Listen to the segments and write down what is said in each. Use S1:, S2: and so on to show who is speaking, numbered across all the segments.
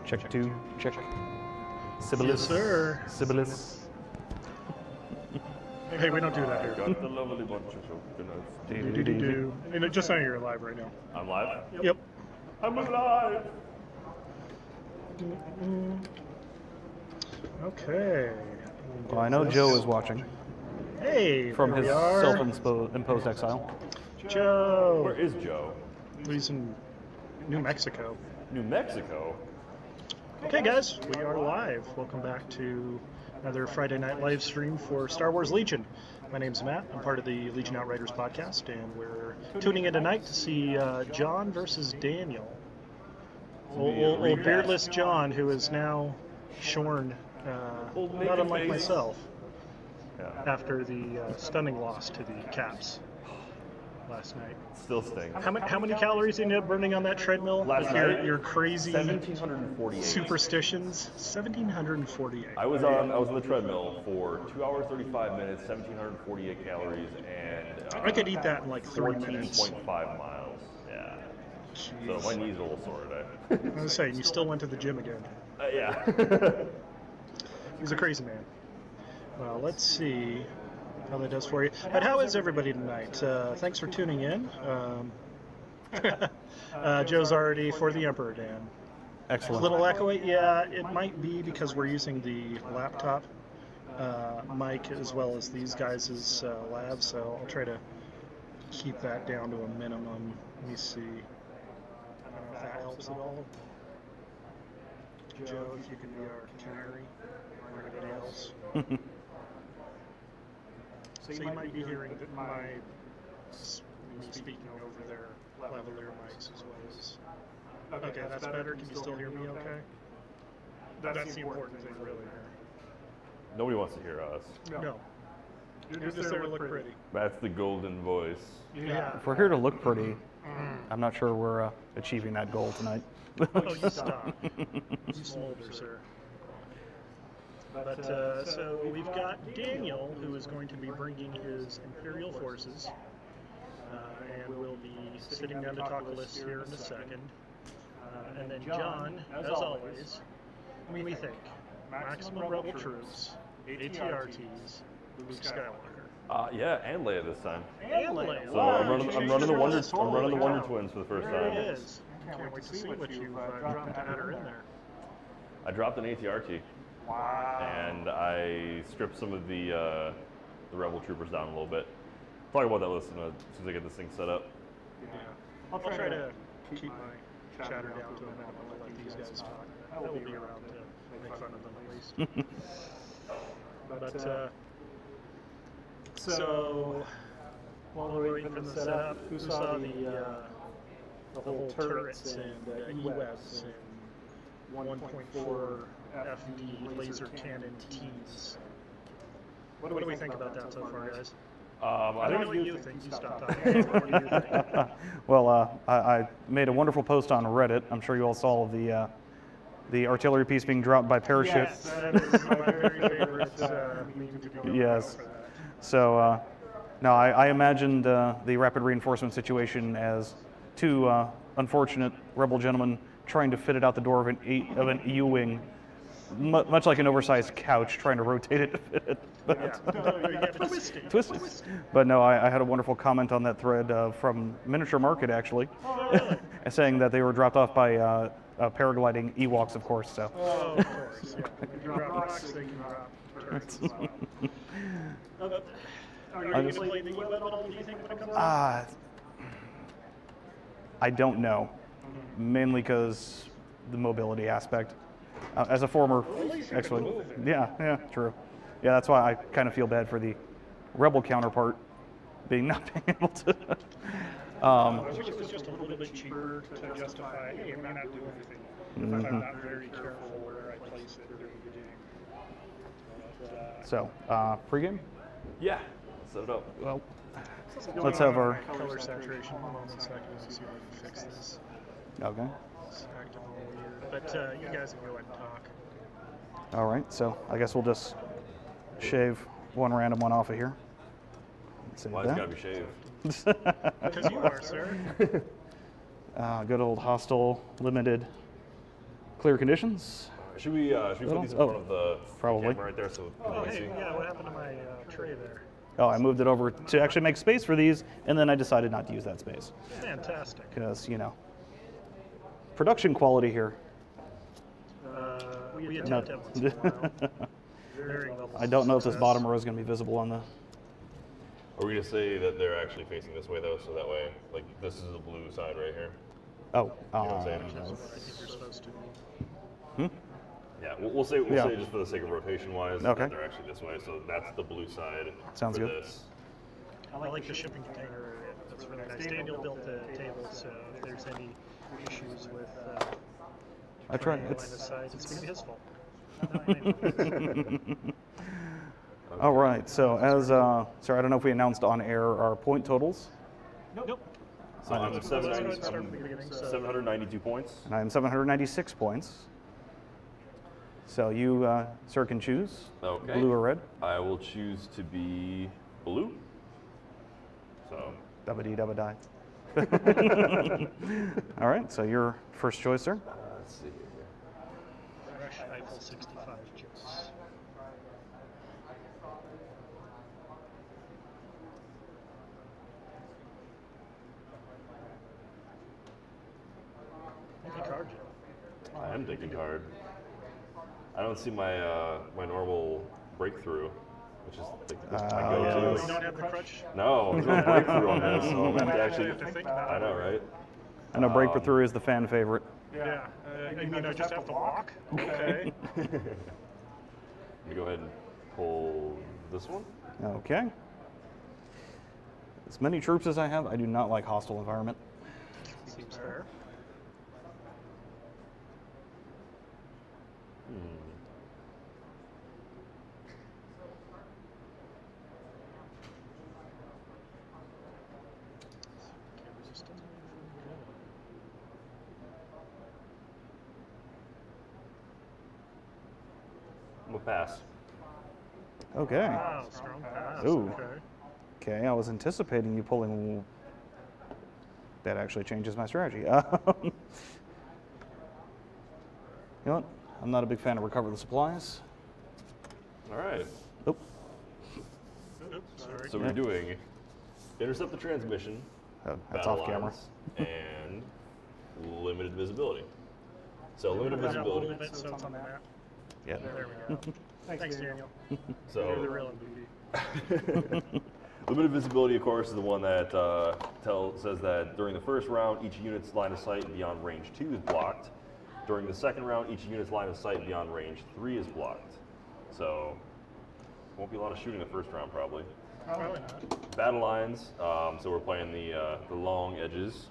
S1: Check 2, check. Sibyllus.
S2: Yes, sir.
S1: Sibyllus.
S2: Hey, we don't do that here.
S3: Got the lovely bunch of coconuts.
S2: Do. And just saying you're live right now.
S3: I'm live?
S2: Yep.
S3: I'm alive!
S2: Okay.
S1: Well, I know Joe is watching
S2: Hey,
S1: from
S2: there
S1: his
S2: we are.
S1: self-imposed exile.
S2: Joe.
S3: Where is Joe?
S2: He's in New Mexico.
S3: New Mexico?
S2: Okay, guys, we are live. Welcome back to another Friday night live stream for Star Wars Legion. My name's Matt. I'm part of the Legion Outriders podcast, and we're tuning in tonight to see John versus Daniel. Old beardless John, who is now shorn, not unlike myself, after the stunning loss to the Caps last night.
S3: Still stings.
S2: How many calories you ended up burning on that treadmill?
S3: Last
S2: with
S3: night?
S2: your crazy
S3: 1,748.
S2: superstitions. 1,748.
S3: I was on the treadmill for 2 hours 35 minutes, 1,748 calories, and
S2: I could eat that in like 3 minutes.
S3: 14.5 miles. Yeah.
S2: Jeez.
S3: So my knees are a little sore today.
S2: I was saying, you still went to the gym again.
S3: Yeah.
S2: He's a crazy man. Well, let's see how that does for you. But how is everybody tonight? Thanks for tuning in. Joe's already for the Emperor, Dan.
S1: Excellent.
S2: A little echoey? Yeah, it might be because we're using the laptop mic as well as these guys' labs, so I'll try to keep that down to a minimum. Let me see. I don't know if that helps at all. Joe, if you could be our canary or anybody else. So you might be hearing that me speaking over their lavalier mics as well as. Okay, that's better. Can you still hear me okay? That's the important thing, really.
S3: Nobody wants to hear us.
S2: No. You're just there to look pretty.
S3: That's the golden voice.
S2: Yeah.
S1: If we're here to look pretty, I'm not sure we're achieving that goal tonight.
S2: Oh, you stop. You smolder, sir. But, so we've got Daniel, who is going to be bringing his Imperial forces, and we'll be sitting down to talk to us here in a second. And then John, as always, what do we think? Maximum Rebel troops, ATRTs, Luke Skywalker.
S3: Yeah, and Leia this time.
S2: And Leia.
S3: So I'm running the Wonder Twins for the first
S2: There
S3: time.
S2: it is. Can't wait to see what you've dropped to add her in there.
S3: I dropped an ATRT.
S2: Wow.
S3: And I stripped some of the Rebel troopers down a little bit. Talk about that list as soon as I get this thing set up.
S2: Yeah. I'll try to keep my chatter down to a minimum and let these guys talk. I will be around to make fun of them at least. But, so, while we're waiting for the setup, who saw the whole turrets and E-webs and 1.4 FD laser cannon teams? What do we think about that so far, guys? I don't know what you think. You stop talking. What do you think?
S1: Well, I made a wonderful post on Reddit. I'm sure you all saw the artillery piece being dropped by parachute.
S2: Yes, that is my very favorite meme to be
S1: Yes.
S2: for that.
S1: So, no, I imagined the rapid reinforcement situation as two unfortunate rebel gentlemen trying to fit it out the door of an U-wing, much like an oversized couch, trying to rotate it to fit it. Twisted. But no, I had a wonderful comment on that thread from Miniature Market, actually, saying that they were dropped off by paragliding Ewoks, of course. So.
S2: Oh, of course. Yeah. If you drop rocks, they can drop turrets as well. Are you going to play the E-web at all, do you think, when it comes out?
S1: I don't know, mainly because the mobility aspect. As a former X-Wing, yeah, true. Yeah, that's why I kind of feel bad for the Rebel counterpart not being able to.
S2: I wish it was just a little bit cheaper to justify, hey, it may not do anything if I'm not very careful where I place it during the game.
S1: So, pregame?
S3: Yeah, set it up.
S1: Well, let's have our
S2: color saturation. Hold on 1 second. Let's see if I can fix this.
S1: Okay.
S2: It's acting all weird. But you guys can go ahead and talk.
S1: All right, so I guess we'll just shave one random one off of here. Save
S3: Why
S1: that.
S3: it's gotta be shaved?
S2: Because you are, sir.
S1: Good old hostile limited Clear conditions.
S3: Should we put these in front of the
S1: probably.
S3: camera right there so people
S2: Oh,
S3: can
S2: hey,
S3: see?
S2: yeah, what happened to my tray there?
S1: Oh, I moved it over to actually make space for these, and then I decided not to use that space.
S2: Fantastic.
S1: Because, you know, production quality here.
S2: We attempt it once in a while. Varying levels
S1: I don't know
S2: of
S1: if this
S2: success.
S1: bottom row is going to be visible on the...
S3: Are we going to say that they're actually facing this way, though, so that way, like, this is the blue side right here?
S1: Oh,
S3: You know what I'm saying?
S2: That's what I think you're supposed to.
S3: Yeah, we'll say just for the sake of rotation-wise
S1: Okay.
S3: that they're actually this way, so that's the blue side
S1: Sounds
S3: for
S1: good.
S3: this.
S2: I like the shipping container. That's really nice. Daniel built the table, so if there's any issues with
S1: I tried.
S2: line of
S1: It's...
S2: sight, it's going to be his fault. Not mine.
S1: All right, so as... sorry, I don't know if we announced on air our point totals.
S2: Nope.
S3: So I'm
S2: Let's go ahead and start from the
S3: 790,
S2: beginning. So
S3: 792 points.
S1: And I'm 796 points. So you, sir, can choose
S3: Okay.
S1: blue or red.
S3: I will choose to be blue. So,
S1: Dabba-dee, dabba-die. All right, so your first choice, sir.
S3: let's see here.
S2: Fresh Eiffel 65 chips. Thank you, card, Joe.
S3: I am thinking card. I don't see my my normal breakthrough, which is my go-to.
S1: yes.
S2: You don't have the crutch?
S3: No, there's no breakthrough on this, so I'm gonna have to actually.
S2: have to think about
S3: I know, right?
S1: I know breakthrough is the fan favorite.
S2: Yeah. You mean I just have to walk? Okay.
S3: Let me go ahead and pull this one.
S1: Okay. As many troops as I have, I do not like hostile environment.
S2: Seems fair. Okay, resistance.
S3: I'm gonna pass.
S1: Okay.
S2: Wow, strong pass.
S1: Ooh.
S2: Okay.
S1: Okay, I was anticipating you pulling... That actually changes my strategy. You know what? I'm not a big fan of recover the supplies.
S3: All right.
S1: Nope.
S2: Oops, sorry.
S3: So we're doing intercept the transmission,
S1: Oh, that's
S3: battle
S1: off camera.
S3: lines, and limited visibility. So limited
S2: Put it up a little
S3: visibility.
S2: bit so it's on the map.
S1: Yeah.
S2: There we go. Thanks, Daniel. You're the
S3: So
S2: real MVP.
S3: limited visibility, of course, is the one that says that during the first round, each unit's line of sight beyond range 2 is blocked. During the second round, each unit's line of sight beyond range 3 is blocked. So won't be a lot of shooting the first round, probably.
S2: Probably not.
S3: Battle lines, so we're playing the long edges.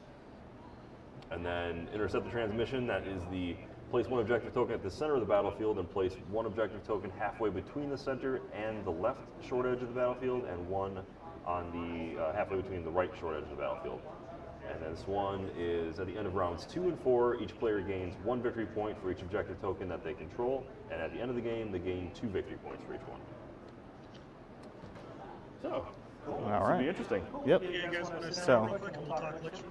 S3: And then intercept the transmission, that is the place one objective token at the center of the battlefield and place one objective token halfway between the center and the left short edge of the battlefield and one on the halfway between the right short edge of the battlefield. And then this one is at the end of rounds 2 and 4, each player gains 1 victory point for each objective token that they control, and at the end of the game, they gain 2 victory points for each one. So,
S1: All
S3: this will
S1: right.
S3: be interesting.
S1: Yep.
S2: Yeah, you guys want to
S1: So-
S2: real quick and we'll talk lists?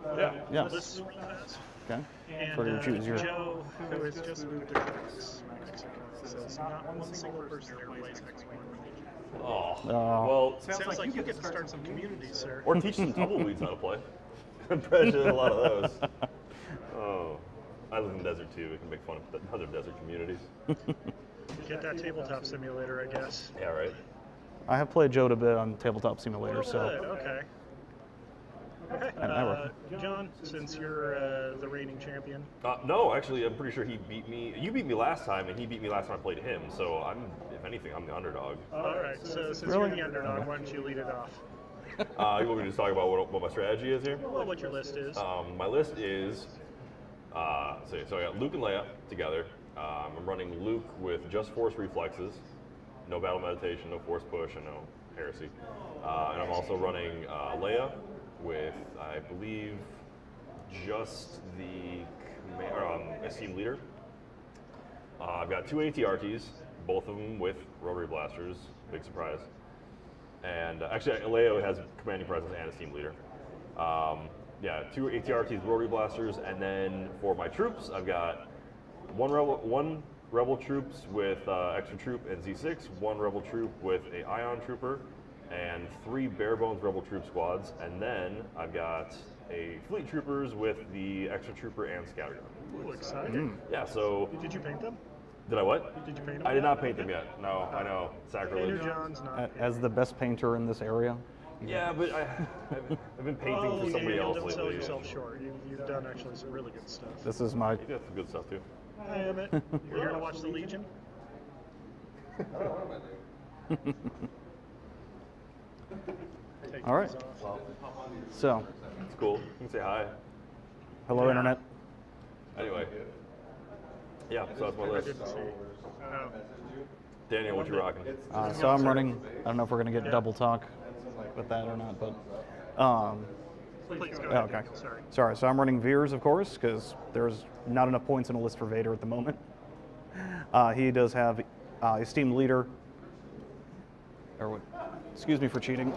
S1: Yeah.
S2: Lists real fast.
S1: Okay.
S2: And
S1: We're gonna choose your...
S2: Joe, who has just moved to Mexico, says not one single person there plays Mexico.
S3: Oh,
S1: Oh.
S3: well,
S2: Sounds like you get to start some communities, sir.
S3: or teach some tumbleweeds how to play. I'm pretty sure a lot of those. Oh, I live in the desert too. We can make fun of other desert communities.
S2: Get that tabletop simulator, I guess.
S3: Yeah, right.
S1: I have played Joe a bit on Tabletop Simulator,
S2: Good,
S1: so...
S2: okay. Okay,
S1: And I work.
S2: John, since you're the reigning champion,
S3: No, actually, I'm pretty sure he beat me. You beat me last time, and he beat me last time I played him. So I'm, if anything, I'm the underdog.
S2: all right. So since
S1: Really?
S2: you're the underdog, why don't you lead it off?
S3: You want me to just talk about what my strategy is here?
S2: Well, what your list is.
S3: My list is, so I got Luke and Leia together. I'm running Luke with just force reflexes, no battle meditation, no force push, and no heresy. And I'm also running Leia with, I believe, just the esteemed leader. I've got 2 ATRTs, both of them with rotary blasters, big surprise. And actually, Leia has commanding presence and esteemed leader. Yeah, 2 ATRTs, rotary blasters, and then for my troops, I've got one rebel troops with extra troop and Z6, one rebel troop with a ion trooper, and 3 bare bones rebel troop squads, and then I've got a fleet troopers with the extra trooper and scatter gun.
S2: Ooh, exciting.
S3: Yeah, so
S2: Did you paint them?
S3: did I what?
S2: Did you paint them?
S3: I did not paint them yet. No, I know, sacrilege.
S2: Painter John's not.
S1: As the best painter in this area.
S3: Yeah, but I've been painting for somebody else
S2: Don't sell
S3: lately.
S2: yourself short. You've done actually some really good stuff.
S1: This is my.
S3: You got some good stuff too.
S2: Hi, Emmett. You're here to watch the Legion? Take
S1: All right.
S2: these off.
S1: So,
S3: It's cool. You can say hi.
S1: hello,
S2: Yeah.
S1: internet.
S3: Anyway. Yeah, so that's my list.
S2: Good to see. Oh.
S3: Daniel, what you rocking?
S1: So I'm running. I don't know if we're gonna get double talk with that or not, but.
S2: Please go
S1: Oh,
S2: ahead.
S1: okay.
S2: Daniel, sorry.
S1: Sorry. So I'm running Veers, of course, because there's not enough points in a list for Vader at the moment. He does have esteemed leader. Or what? Excuse me for cheating.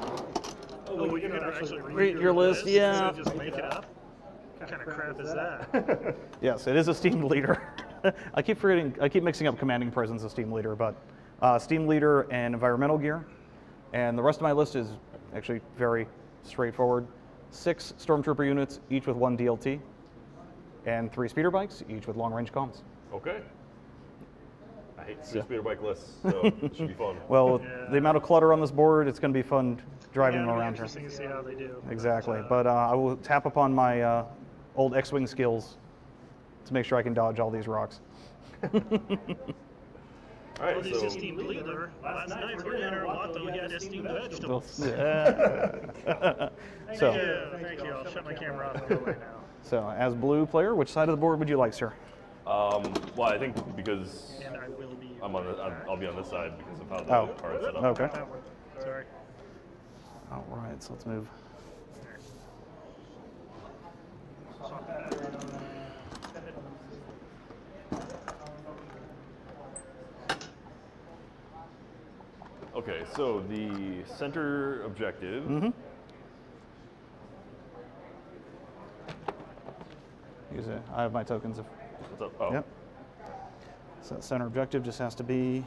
S2: Oh, you can actually
S1: read your list, yeah.
S2: Just make it up. What kind of crap is that?
S1: Yes, it is esteemed leader. I keep forgetting. I keep mixing up commanding presence, esteemed leader, but esteemed leader and environmental gear, and the rest of my list is actually very straightforward. 6 stormtrooper units, each with 1 DLT, and 3 speeder bikes, each with long-range comms.
S3: Okay. I hate speeder bike lists, so it should be fun.
S1: Well, the amount of clutter on this board, it's going to be fun driving
S2: Yeah,
S1: them
S2: it'll be
S1: around here.
S2: interesting to see how they do.
S1: Exactly, but I will tap upon my old X-wing skills to make sure I can dodge all these rocks.
S3: All right,
S2: Well, this
S3: so
S2: esteemed leader, last night for dinner, Watto had esteemed vegetables.
S1: So,
S2: Thank you. I'll shut my camera off and go away now.
S1: so as blue player, which side of the board would you like, sir?
S3: well, I think because
S2: And I will be.
S3: I'll be on this side because of how the card's set up.
S1: Okay.
S2: That one. Sorry.
S1: All right, so let's move.
S3: Okay, so the center objective.
S1: Use it. I have my tokens.
S3: What's up? Oh,
S1: Yep. So that center objective just has to be.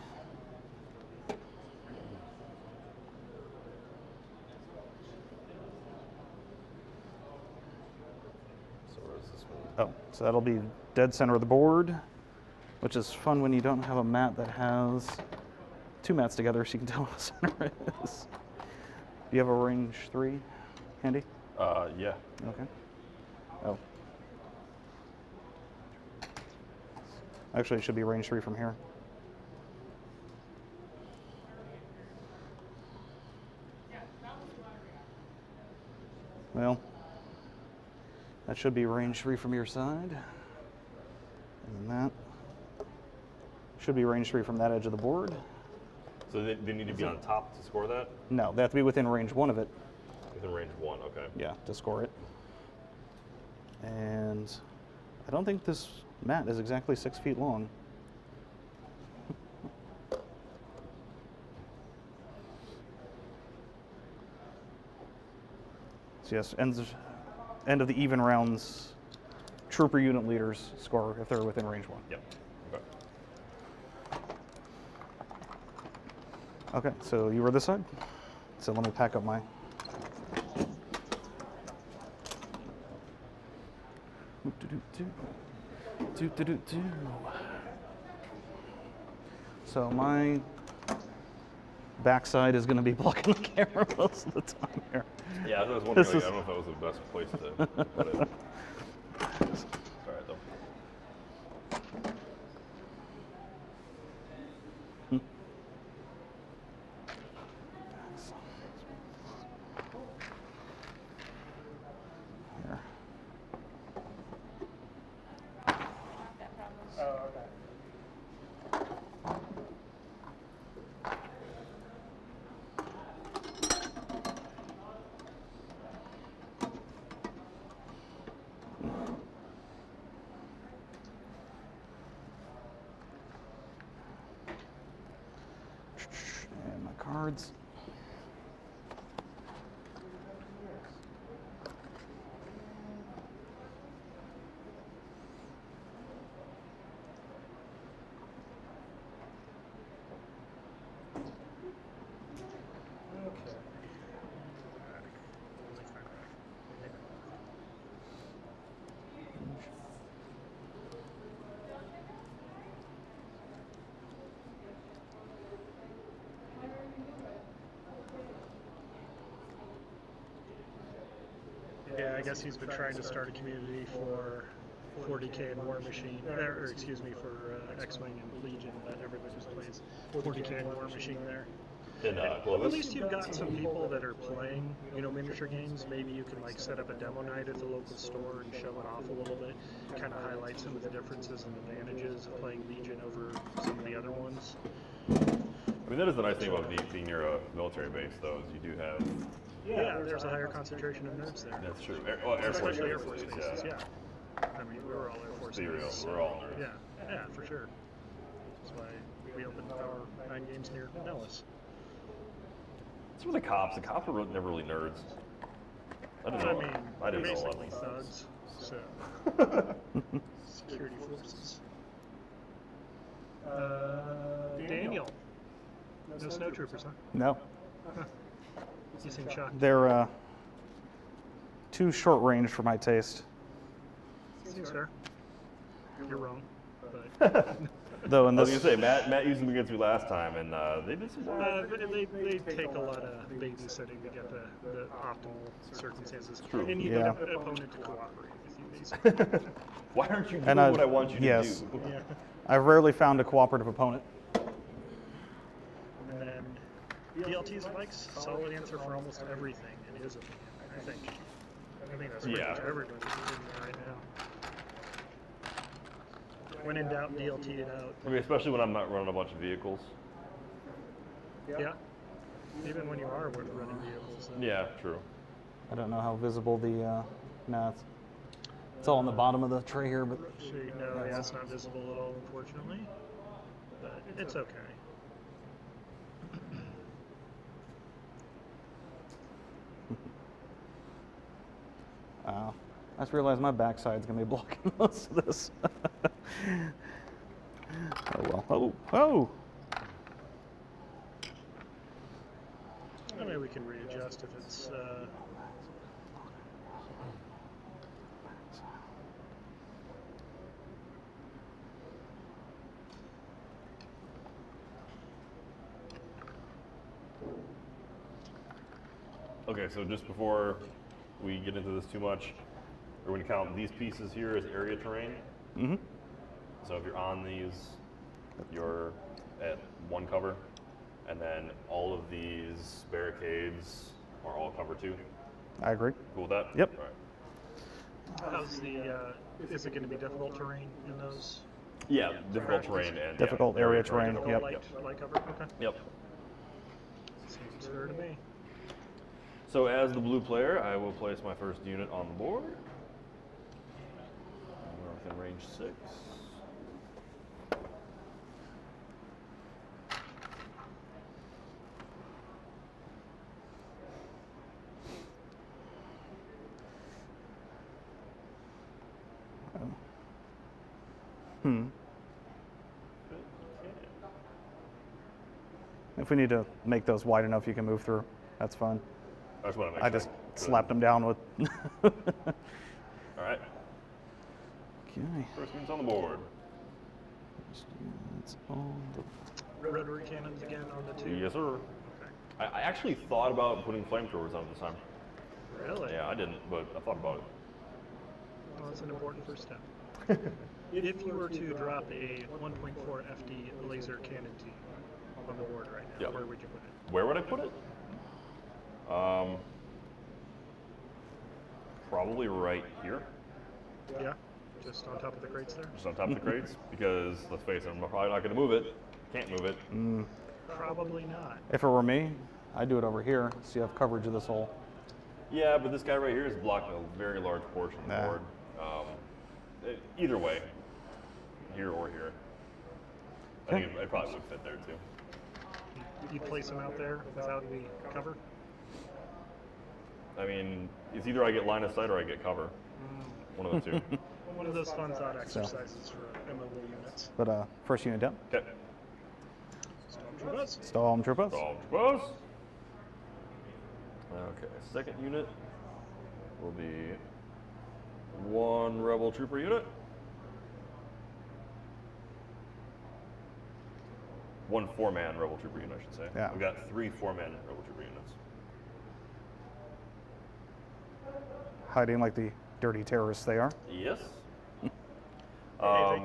S3: so where's this one?
S1: Oh, so that'll be dead center of the board, which is fun when you don't have a mat that has 2 mats together, so you can tell what the center is. Do you have a range 3 handy?
S3: Yeah.
S1: Okay. Oh. Actually, it should be range 3 from here. Well, that should be range 3 from your side. And then that should be range 3 from that edge of the board.
S3: So they need to be on top to score that?
S1: No, they have to be within range 1 of it.
S3: Within range 1, okay.
S1: Yeah, to score it. And I don't think this mat is exactly 6 feet long. So yes, end of the even rounds, trooper unit leaders score if they're within range 1.
S3: Yep. Okay.
S1: Okay, so you were this side. So let me pack up my. So my backside is going to be blocking the camera most of the time here.
S3: Yeah, I was wondering,
S1: This
S3: like,
S1: is-
S3: I don't know if that was the best place to put it. It's all right, though.
S1: Here. And my cards.
S2: Yeah, I guess he's been trying to start a community for 40k and War Machine, or excuse me, for X-Wing and Legion, but everybody just plays 40k and War Machine there.
S3: In
S2: At
S3: Clovis?
S2: least you've got some people that are playing, miniature games. Maybe you can like set up a demo night at the local store and show it off a little bit, kind of highlight some of the differences and advantages of playing Legion over some of the other ones.
S3: I mean, that is the nice thing about being near a military base, though, is you do have...
S2: Yeah, there's a higher concentration of nerds there.
S3: That's true. Air Force
S2: Especially Air
S3: bases,
S2: Force bases, yeah. I mean, we were all Air Force bases.
S3: We're all nerds.
S2: Yeah, for sure. That's why we opened our 9 games near Nellis.
S3: It's for the cops. The cops were never really nerds. I didn't know a lot
S2: basically
S3: of them.
S2: thugs, so... Security forces. Daniel. No snow troopers, huh?
S1: No.
S2: You seem shocked.
S1: They're too short range for my taste.
S2: Seems fair. You're wrong, but...
S1: Though in
S3: I was
S1: this,
S3: going to say, Matt used them against me last time, and they did some
S2: they take a lot of babysitting to get the optimal circumstances.
S3: True.
S2: And you
S1: Yeah.
S2: need an opponent to cooperate with you, basically.
S3: Why aren't you doing
S1: And
S3: what I want you to
S1: yes.
S3: do?
S2: Yeah.
S1: I've rarely found a cooperative opponent.
S2: And then DLT's Mike's solid answer for almost everything, in his opinion, I think. I think that's pretty much everybody's in there right now. When in doubt, DLT it out.
S3: I mean, especially when I'm not running a bunch of vehicles.
S2: Yeah. Even when you are running vehicles.
S3: Yeah, true.
S1: I don't know how visible the, no, it's all on the bottom of the tray here, but
S2: No, yeah, it's not visible at all, unfortunately. But it's okay.
S1: I just realized my backside's gonna be blocking most of this. Oh well. Oh!
S2: I mean, we can readjust if it's...
S3: Okay, so just before we get into this too much, we're going to count these pieces here as area terrain.
S1: Mm-hmm.
S3: So if you're on these, you're at 1 cover, and then all of these barricades are all cover 2.
S1: I agree.
S3: Cool with that?
S1: Yep.
S3: All right.
S2: How's is it going to be difficult terrain in those?
S3: Yeah, difficult terrain and
S1: Difficult area terrain. Yep.
S2: Light cover? Okay.
S3: Yep.
S2: Seems fair to me.
S3: So as the blue player, I will place my first unit on the board. We're within range 6.
S1: If we need to make those wide enough you can move through, that's fine.
S3: That's what
S1: I just slapped them down with.
S3: All right.
S1: Okay.
S3: First unit's on the board.
S1: It's on the
S2: Rotary cannons again on the 2?
S3: Yes, sir.
S2: Okay.
S3: I actually thought about putting flamethrowers on it this time.
S2: Really?
S3: Yeah, I didn't, but I thought about it.
S2: Well, that's an important first step. If you were to drop a 1.4 FD laser cannon team on the board right now,
S3: Yep.
S2: where would you put it?
S3: Where would I put it? Probably right here,
S2: Yeah, just on top of the crates there?
S3: just on top of the crates, because let's face it, I'm probably not going to move it. Can't move it.
S2: Probably not.
S1: If it were me, I'd do it over here so you have coverage of this hole.
S3: Yeah, but this guy right here is blocking a very large portion of the
S1: Nah.
S3: board. Either way, here or here. I think it probably would fit there too.
S2: You place them out there without any cover?
S3: I mean, it's either I get line of sight or I get cover. One of the two.
S2: One of those fun thought exercises for MLO units.
S1: But first unit down.
S3: Okay.
S2: Stormtroopers.
S1: Stormtroopers.
S3: Stormtroopers. Okay, second unit will be 1 rebel trooper unit. 1 4-man rebel trooper unit, I should say.
S1: Yeah.
S3: We've got 3 4-man rebel trooper units.
S1: hiding like the dirty terrorists they are.
S3: Yes.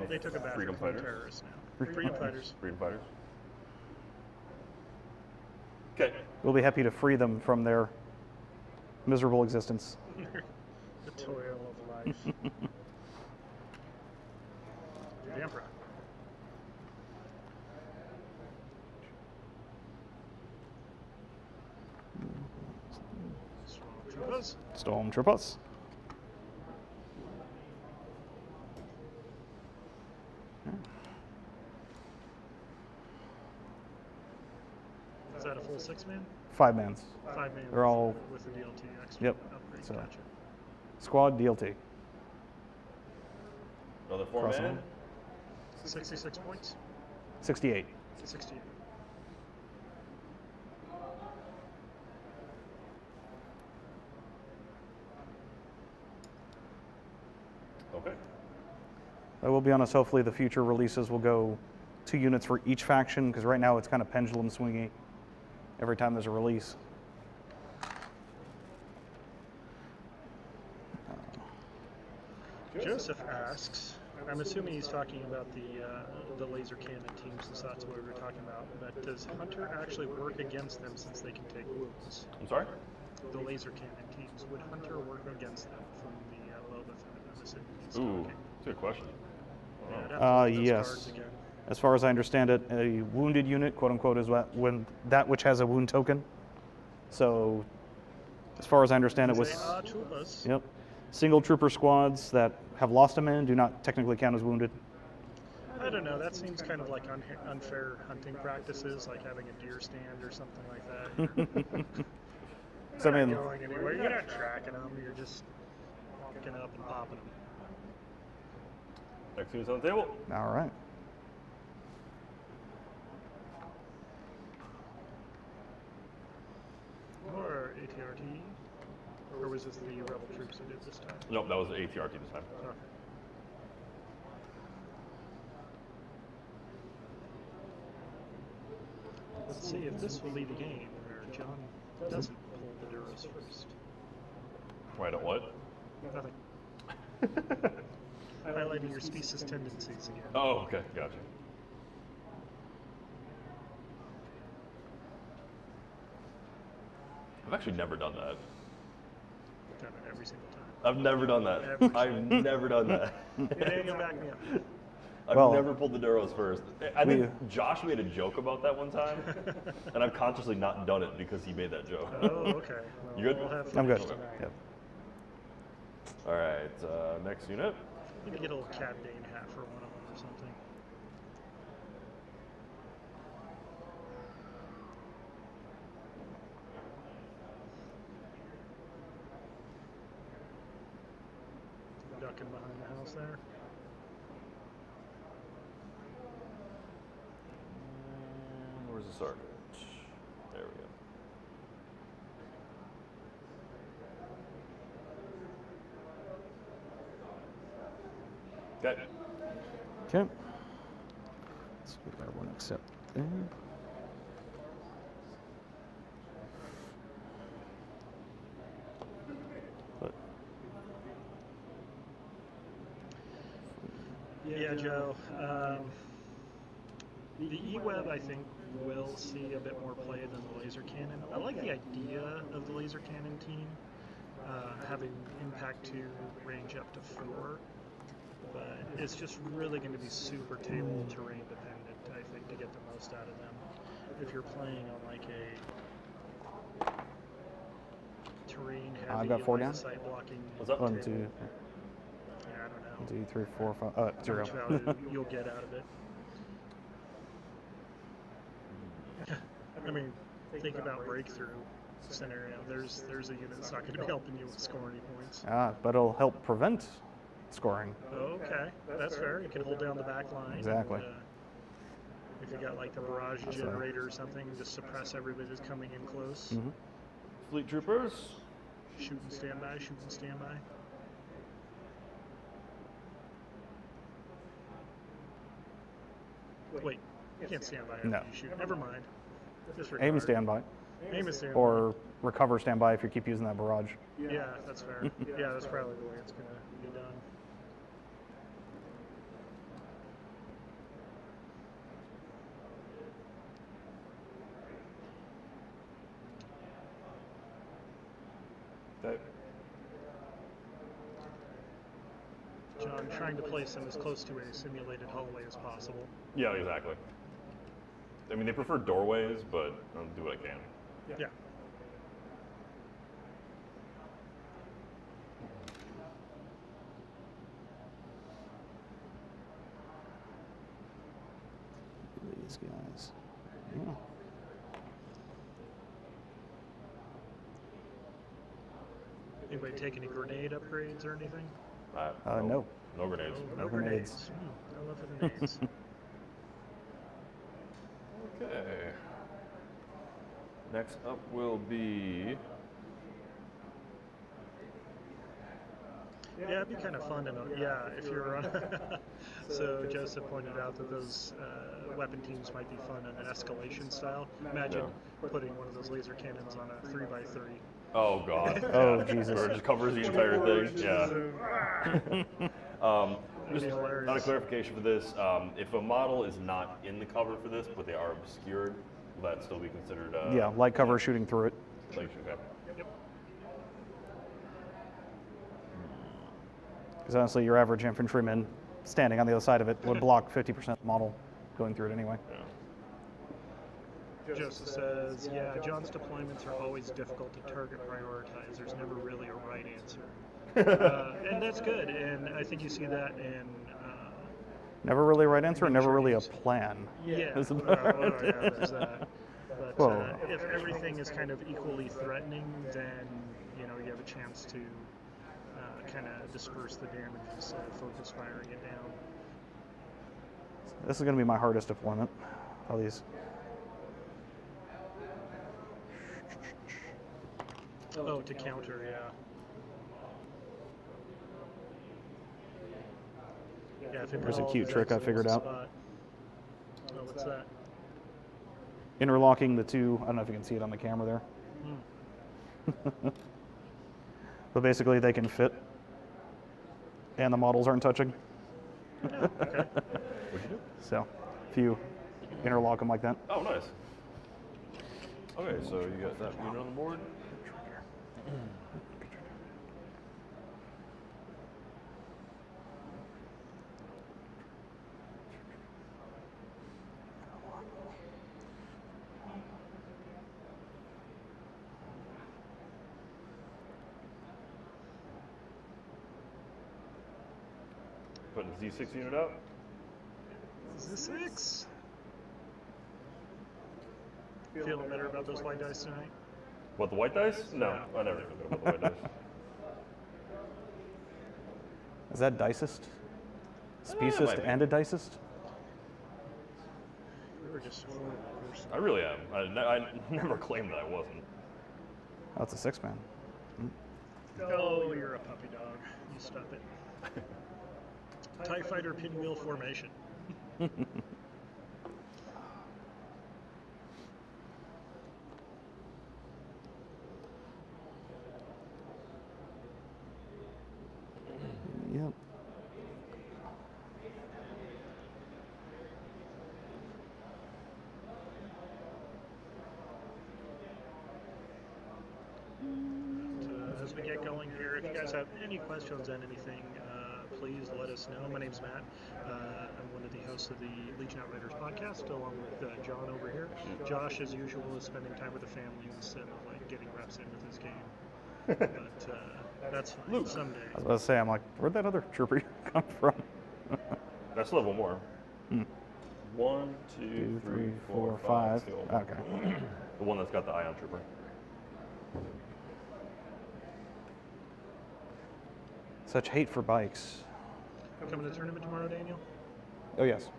S2: They took a bath
S3: Freedom
S2: from
S3: fighters.
S2: terrorists now. Freedom fighters.
S3: Freedom fighters. Okay.
S1: We'll be happy to free them from their miserable existence.
S2: The toil of life. The Emperor. Stormtroopers.
S1: Stormtroopers.
S2: Is that a full 6-man?
S1: 5-mans.
S2: 5-man.
S1: They're all.
S2: with the DLT extra
S1: Yep.
S2: upgrade.
S1: So.
S2: Gotcha.
S1: Squad DLT.
S3: Another
S1: Cross
S3: 4-man.
S2: 66 points.
S1: 68.
S2: 68.
S3: Okay.
S1: I will be honest, hopefully the future releases will go 2 units for each faction, because right now it's kind of pendulum swingy every time there's a release.
S2: Joseph asks, I'm assuming he's talking about the laser cannon teams, since that's what we were talking about, but does Hunter actually work against them since they can take wounds?
S3: I'm sorry?
S2: The laser cannon teams, would Hunter work against them from the Loba thing? I'm assuming he's
S3: Ooh,
S2: talking.
S3: that's a good question.
S2: Yeah, I'd have to look at those
S1: Yes.
S2: cards again.
S1: As far as I understand it, a wounded unit, quote unquote, is when that which has a wound token. So, as far as I understand it, was
S2: Say, troopers.
S1: yep, single trooper squads that have lost a man do not technically count as wounded.
S2: I don't know, that seems kind of like unfair hunting practices, like having a deer stand or something like that.
S1: So, I
S2: You're
S1: mean,
S2: not going anywhere, you're not tracking them, you're just walking up and popping them.
S3: Next unit's on the table.
S1: all right.
S2: Or ATRT? Or was this the rebel troops who did this time?
S3: Nope, that was the ATRT this time.
S2: Okay. Let's see if this will be the game where John doesn't pull the Duros first.
S3: Right at what?
S2: Nothing. Highlighting your species tendencies again.
S3: Oh, okay, gotcha. I've actually never done that.
S2: Done it every single time.
S3: I've never done that.
S2: Every
S3: I've never done that.
S2: Daniel, back me up.
S3: I've
S1: Well,
S3: never pulled the Duros first. I think Josh made a joke about that one time, and I've consciously not done it because he made that joke.
S2: Oh, okay. Well,
S3: You good?
S2: we'll have
S1: I'm good.
S2: fun tonight.
S1: Yep.
S3: All right, next unit.
S2: Need to get a little Cad Bane hat for one of them or something. Ducking behind the house there.
S3: And where's the sergeant? There we go. Okay.
S1: Okay. Let's get that one except there. But
S2: Yeah, Joe. The E-Web, I think, will see a bit more play than the laser cannon. I like the idea of the laser cannon team having impact 2, range up to 4, but it's just really going to be super table terrain dependent, I think, to get the most out of them. If you're playing on like a terrain heavy,
S1: I've got 4 down.
S2: site blocking
S3: What's up?
S1: 1,
S2: table,
S1: 2,
S2: yeah, I don't know.
S1: 1, 2, 3, 4, 5.
S2: How
S1: 0.
S2: much value you'll get out of it. I mean, think about breakthrough scenario. There's a unit that's not going to be helping you score any points.
S1: But it'll help prevent scoring.
S2: Okay, that's fair. You can hold down the back line.
S1: Exactly.
S2: And, if you got like the barrage generator or something, just suppress everybody that's coming in close.
S1: Mm-hmm.
S3: Fleet troopers.
S2: Shoot and stand by, shoot and stand by. Wait, you can't stand by after
S1: No.
S2: you shoot. Never mind.
S1: Aim and
S2: Disregard.
S1: stand by.
S2: Aim is standby.
S1: Or recover standby if you keep using that barrage.
S2: Yeah, that's fair. Yeah, that's probably the way it's going to be done.
S3: Okay.
S2: John, trying to place them as close to a simulated hallway as possible.
S3: Yeah, exactly. I mean, they prefer doorways, but I'll do what I can.
S2: Yeah.
S1: These guys. Yeah.
S2: Anybody take any grenade upgrades or anything?
S1: No.
S3: No grenades.
S2: No
S1: grenades.
S2: No love for grenades.
S3: Okay. Next up will be.
S2: Yeah, it'd be kind of fun to know. Yeah, if you're on. So Joseph pointed out that those weapon teams might be fun in an escalation style. Imagine putting one of those laser cannons on a 3x3.
S3: Oh God.
S1: Oh, Jesus.
S3: Or it just covers the entire thing. Yeah. Just on a clarification for this, if a model is not in the cover for this, but they are obscured, will that still be considered?
S1: Yeah, light cover shooting through it.
S3: Like, okay.
S2: Yep.
S1: Because honestly, your average infantryman standing on the other side of it would block 50% model going through it anyway.
S3: Yeah.
S2: Joseph says, yeah, John's deployments are always difficult to target prioritize. There's never really a right answer. And that's good. And I think you see that in...
S1: Never really a right answer, and never really a plan.
S2: Yeah, there's that. But if everything is kind of equally threatening, then, you know, you have a chance to kind of disperse the damage instead of focus firing it down.
S1: This is going to be my hardest deployment. All these.
S2: Oh, to counter, yeah. Yeah, if it
S1: There's a
S2: involves
S1: cute trick I figured out.
S2: spot. Oh, what's that?
S1: Interlocking the two, I don't know if you can see it on the camera there. But basically they can fit, and the models aren't touching.
S2: Oh, okay.
S3: What'd you do?
S1: So, if you interlock them like that.
S3: Oh, nice. Okay, so you got that unit on the board. Putting the Z6 unit up.
S2: Z6. Feeling better about those white dice tonight?
S3: What, the white dice? No, I never feel good about the white dice.
S1: Is that dicist?
S3: might
S1: Speciest
S3: be.
S1: and a dicist?
S2: We were just a horrible person.
S3: I really am. I never claimed that I wasn't.
S1: Oh, it's a 6-man.
S2: Oh, you're a puppy dog. You stop it. TIE fighter pinwheel formation.
S1: Yep.
S2: As we get going here, if you guys have any questions on anything, please let us know. My name's Matt. I'm one of the hosts of the Legion Outriders podcast, along with John over here. Josh, as usual, is spending time with the family instead of like getting reps in with his game. But that's fine. Someday.
S1: I was about to say, I'm like, where'd that other trooper come from?
S3: That's level more. 1, 2, 3, 4, 5.
S1: Okay.
S3: The one that's got the ion trooper.
S1: Such hate for bikes.
S2: Coming to the tournament tomorrow, Daniel?
S1: Oh, yes.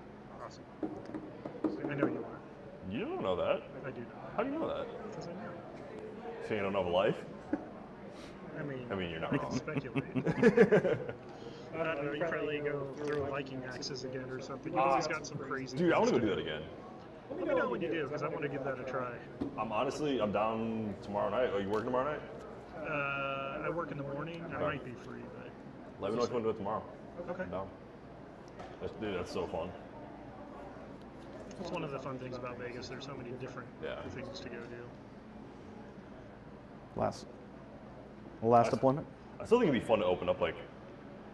S2: Awesome. I know you are.
S3: You don't know that.
S2: I do know.
S3: How do you know that?
S2: Because I know.
S3: So you don't know the life?
S2: I mean,
S3: you're not
S2: we can
S3: wrong.
S2: speculate. I don't know, you probably go throw Viking axes again or something. You've always got some crazy
S3: Dude, I want to
S2: things
S3: go do that again.
S2: Let me know when you do, because I want to give that a try.
S3: I'm down tomorrow night. Are you working tomorrow night?
S2: I work in the morning. I might be free, but...
S3: Let me know if you want to do it tomorrow.
S2: Okay.
S3: I'm down. Dude, that's so fun.
S2: It's one of the fun things about Vegas. There's so many different things to go do.
S1: Last deployment?
S3: I still think it'd be fun to open up like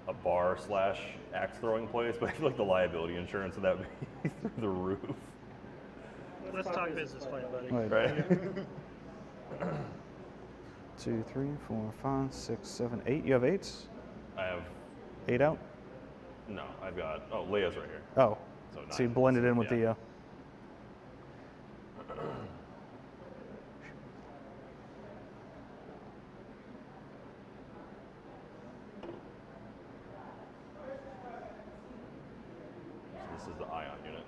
S3: a bar / axe throwing place, but I feel like the liability insurance of that would be through the roof.
S2: Let's talk business plan, buddy.
S3: Right?
S1: 2, 3, 4, 5, 6, 7, 8. You have 8s?
S3: I have
S1: 8 out?
S3: no. I've got Leia's right here.
S1: Oh,
S3: So
S1: so you
S3: 9.
S1: blended in with
S3: Yeah.
S1: the.
S3: This is the ion unit.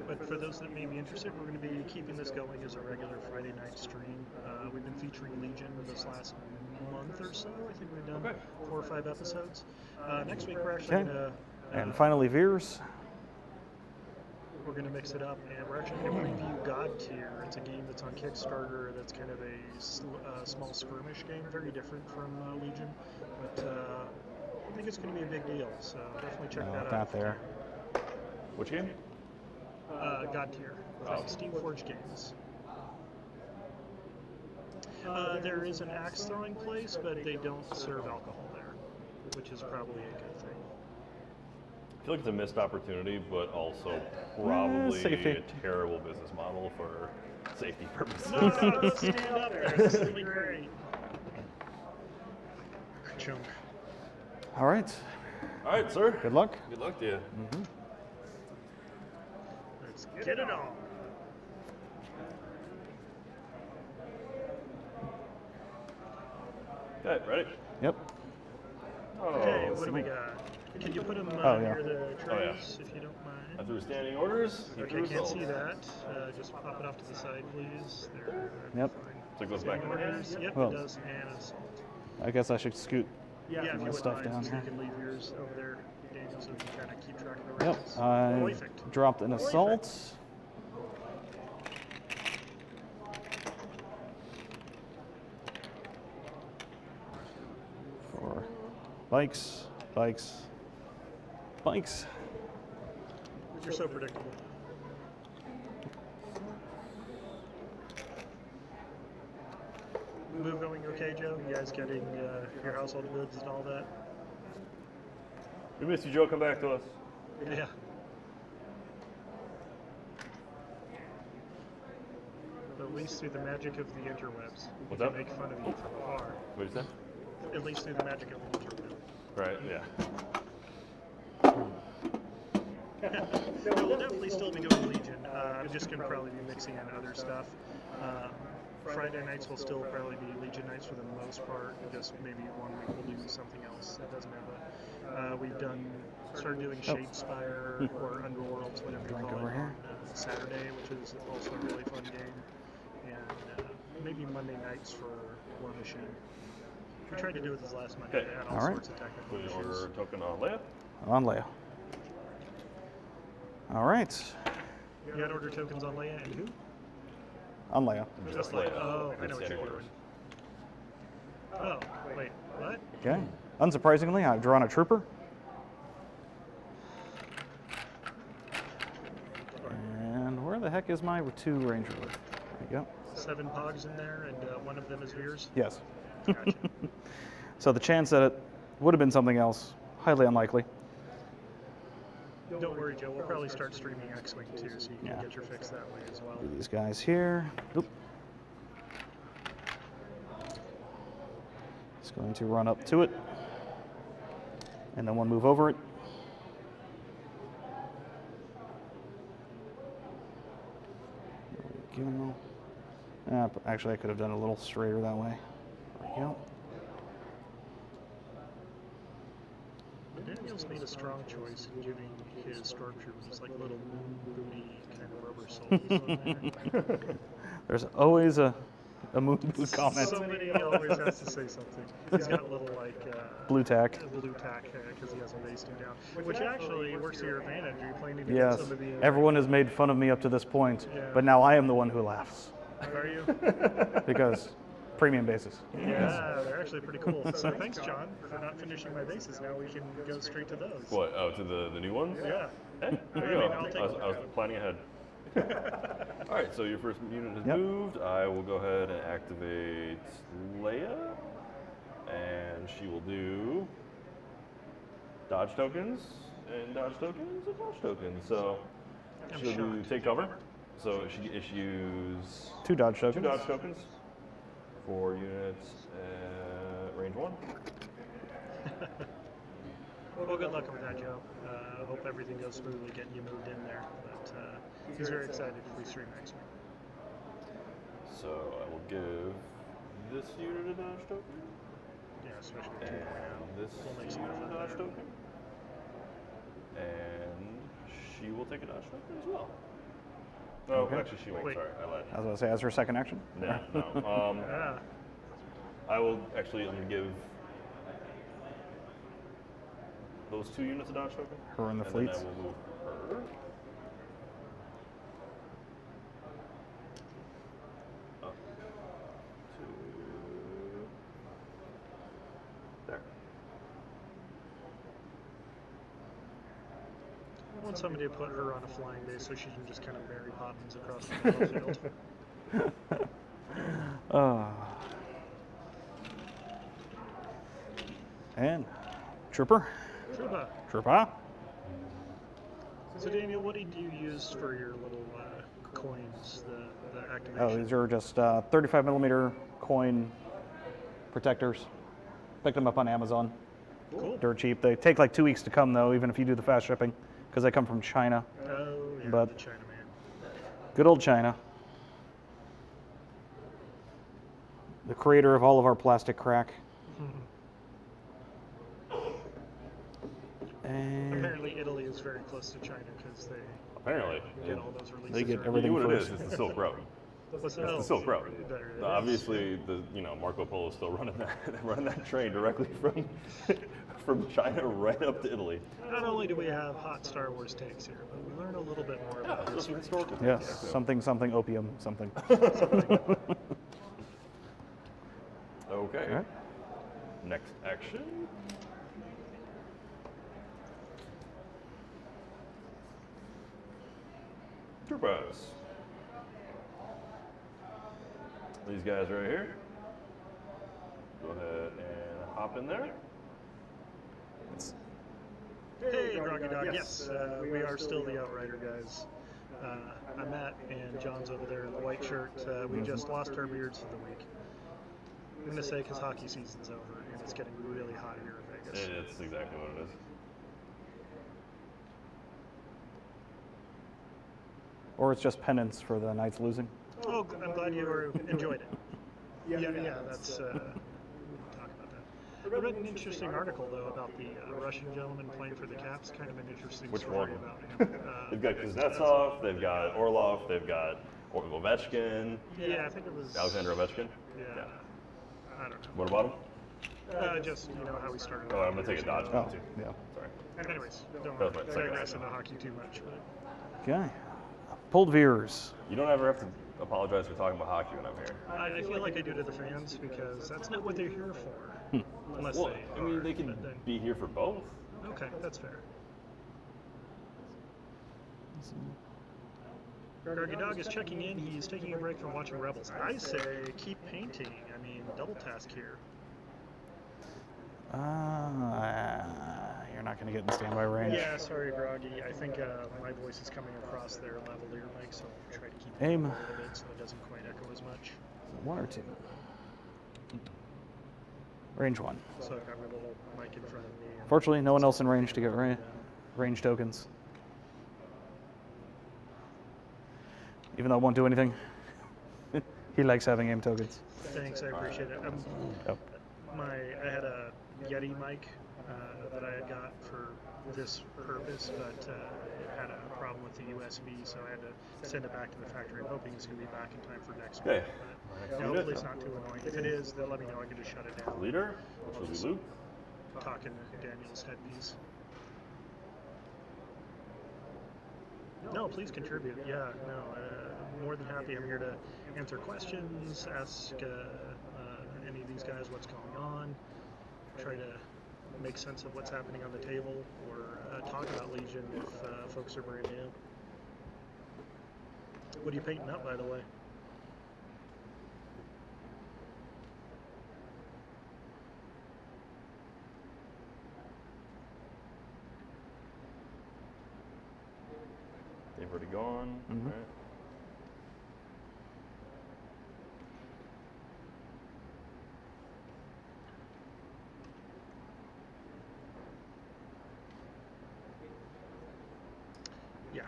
S2: But for those that may be interested, we're going to be keeping this going as a regular Friday night stream. We've been featuring Legion this last month or so. I think we've done 4 or 5 episodes. Next week we're actually going to...
S1: And finally, Veers.
S2: We're going to mix it up, and we're actually going to review God Tier. It's a game that's on Kickstarter that's kind of a small skirmish game, very different from Legion. But I think it's going to be a big deal, so definitely check that out.
S1: Not there.
S3: Which game?
S2: God Tier, from Steamforged Games. There is an axe throwing place, but they don't serve alcohol there, which is probably a good thing.
S3: I feel like it's a missed opportunity, but also probably
S1: safety.
S3: a terrible business model for safety purposes.
S2: No, don't stand up there. This is really great. Chunk.
S1: All right.
S3: All right, sir.
S1: Good luck.
S3: Good luck to you.
S2: Let's get it on.
S3: Okay, ready?
S1: Yep.
S2: Okay, what do we got? Can you put them near the trays, if you don't mind?
S3: I threw standing orders.
S2: Okay, can't see that. Just pop it off to the side, please. There.
S1: Yep.
S3: So it goes back.
S2: Standing orders. Yep,
S1: Well,
S2: it does. And assault.
S1: I guess I should scoot
S2: Yeah, if you
S1: my
S2: wouldn't
S1: stuff
S2: mind,
S1: down
S2: so
S1: here.
S2: you can leave yours over there, Daniel, so we can kind of keep track of the
S1: Yep.
S2: rest.
S1: I
S2: Perfect.
S1: dropped an assault. For bikes, bikes, bikes.
S2: You're so predictable. Move going okay, Joe? You guys getting your household goods and all that?
S3: We missed you, Joe. Come back to us.
S2: Yeah. At least through the magic of the interwebs.
S3: What's
S2: we
S3: up?
S2: can make fun of you from afar.
S3: What'd you say?
S2: At least through the magic of the interweb.
S3: Right, yeah.
S2: We'll definitely still be doing Legion. I'm just going to probably be mixing in other stuff. Friday nights will still probably be Legion nights for the most part. Just maybe one week we'll do something else that doesn't have a... We've started doing Shadespire or Underworlds, whatever you call it, on Saturday, which is also a really fun game. And maybe Monday nights for War Machine. We tried to do it this last Monday.
S3: Okay.
S2: We had all sorts of technical
S3: Put
S2: issues.
S3: your token on Leia.
S1: On Leia. All right.
S2: You had order tokens on Leia and who?
S1: On Leia.
S2: Just Leia. Oh, I know what you're doing. Oh, wait, what?
S1: Okay. Unsurprisingly, I've drawn a trooper. And where the heck is my 2 Ranger? There you go.
S2: 7 pogs in there, and one of them is Veers.
S1: Yes.
S2: Gotcha.
S1: So the chance that it would have been something else, highly unlikely.
S2: Don't worry, Joe. We'll probably start streaming X-Wing too, so you can get your fix that way as well.
S1: Do these guys here. Oop. It's going to run up to it. And then one move over it. There we go. Actually, I could have done a little straighter that way. There we go.
S2: Daniel's made a strong choice in giving his stormtroopers like little moon booty kind of rubber soles on there.
S1: There's always a a moon boot comment.
S2: Somebody always has to say something. He's got a little like
S1: Blue tack.
S2: Blue tack because he has a wasting down, which actually works to your advantage. Are you planning to get
S1: Yes.
S2: some of the?
S1: Everyone has made fun of me up to this point,
S2: Yeah.
S1: but now I am the one who laughs
S2: Are you?
S1: because premium bases.
S2: Yeah, they're actually pretty cool. So thanks, John, for not finishing my bases. Now we can go straight to those.
S3: What? Oh, to the new ones?
S2: Yeah.
S3: Hey, there
S2: I
S3: you
S2: mean,
S3: go.
S2: I'll take
S3: I was
S2: a look at it.
S3: planning ahead. All right, so your first unit has
S1: Yep.
S3: moved. I will go ahead and activate Leia, and she will do dodge tokens and dodge tokens and dodge tokens. So
S2: I'm
S3: she'll do
S2: shocked.
S3: take cover. So she issues
S1: 2 dodge tokens.
S3: 2 dodge tokens for units at range 1.
S2: Well, good luck with that, Joe. Hope everything goes smoothly getting you moved in there. But he's very excited if we stream next week.
S3: So I will give this unit a dodge token.
S2: Yeah, especially with
S3: And this
S2: We'll make
S3: unit
S2: some
S3: a
S2: fun
S3: dodge
S2: there.
S3: token. And she will take a dodge token as well. No,
S1: Okay.
S3: actually she won't.
S2: Wait.
S3: Sorry, I lied.
S1: I was going to say, as her second action.
S3: No.
S2: Yeah.
S3: I will actually, I'm going to give those 2 units a dodge token.
S1: Her and the
S3: Then
S1: fleets.
S3: I will move her. Up to there.
S2: I want somebody to put her on a flying base so she can just kind of Mary Poppins across the battlefield.
S1: And Trooper.
S2: Troopa.
S1: Trooper.
S2: So Daniel, what did you use for your little coins, the
S1: Oh,
S2: activation?
S1: these are just 35 millimeter coin protectors. Picked them up on Amazon.
S2: Cool.
S1: Dirt cheap. They take like 2 weeks to come though, even if you do the fast shipping, because they come from China.
S2: Oh, yeah,
S1: But-
S2: the Chinaman.
S1: Good old China. The creator of all of our plastic crack. And
S2: Apparently Italy is very close to China because they
S3: Apparently.
S2: get all those releases.
S1: They get
S2: early.
S1: everything
S3: You know what it
S1: first.
S3: is? It's the Silk Road.
S2: What's
S3: It's the Silk Road.
S2: There it is.
S3: Obviously, Marco Polo is still running that train directly from China right up to Italy.
S2: Not only do we have hot Star Wars takes here, but we learn a little bit more about
S3: Those
S2: history.
S3: are historical.
S1: Yes,
S3: things, yeah.
S1: something opium, something.
S3: Okay.
S1: Alright.
S3: Next action. Troopers. These guys right here. Go ahead and hop in there.
S2: Hey, Groggy Dog. Yes, we are still the Outrider guys. I'm Matt, and John's over there in the white shirt. We just lost our beards for the week. I'm going to say because hockey season's over, and it's getting really hot here in Vegas.
S3: It's exactly what it is.
S1: Or it's just penance for the Knights losing.
S2: Oh, I'm glad you enjoyed it. Yeah, that's... we can talk about that. I read an interesting article, though, about the Russian gentleman playing for the Caps. Kind of an interesting
S3: Which
S2: story
S3: one?
S2: about him.
S3: They've got Kuznetsov, they've got Orlov, they've got Ovechkin,
S2: Yeah, I think it was...
S3: Alexander Ovechkin.
S2: Yeah. I don't know.
S3: What about him?
S2: Just, how we started.
S3: Oh, I'm going to take a dodge
S1: Oh,
S3: now, too.
S1: yeah.
S3: Sorry.
S2: Anyways, don't
S3: That was my second
S2: digress
S3: action.
S2: into hockey too much. But
S1: Okay. Pulled veers.
S3: You don't ever have to apologize for talking about hockey when I'm here.
S2: I feel like I do to the fans because that's not what they're here for. Unless
S3: Well,
S2: they
S3: I mean,
S2: are,
S3: they can
S2: but then-
S3: be here for both.
S2: Okay, that's fair. Gargy Dog is checking in. He's taking a break from watching Rebels. I say keep painting. I mean, double task here.
S1: You're not going to get in standby range.
S2: Yeah, sorry, Groggy. I think my voice is coming across their lavalier mic, so I'll try to keep it
S1: Aim.
S2: a little bit so it doesn't quite echo as much.
S1: 1 or 2. Range 1.
S2: So I've got my little mic in front of me. and-
S1: Fortunately, no one else in range to get range tokens. Even though it won't do anything. He likes having aim tokens.
S2: Thanks, I appreciate it.
S1: Yep.
S2: I had a Yeti mic that I had got for this purpose, but it had a problem with the USB, so I had to send it back to the factory. I'm hoping it's going to be back in time for next week.
S3: Okay.
S2: But hopefully it's not too annoying. If it is, then let me know. I can just shut it down.
S3: Leader, which will be Luke.
S2: Talking Daniel's headpiece. No, please contribute. Yeah, no, more than happy. I'm here to answer questions, ask any of these guys what's going on, try to make sense of what's happening on the table, or talk about Legion if folks are brand new. What are you painting up, by the way?
S3: They've already gone.
S1: Mm-hmm.
S3: Right.
S2: Yeah.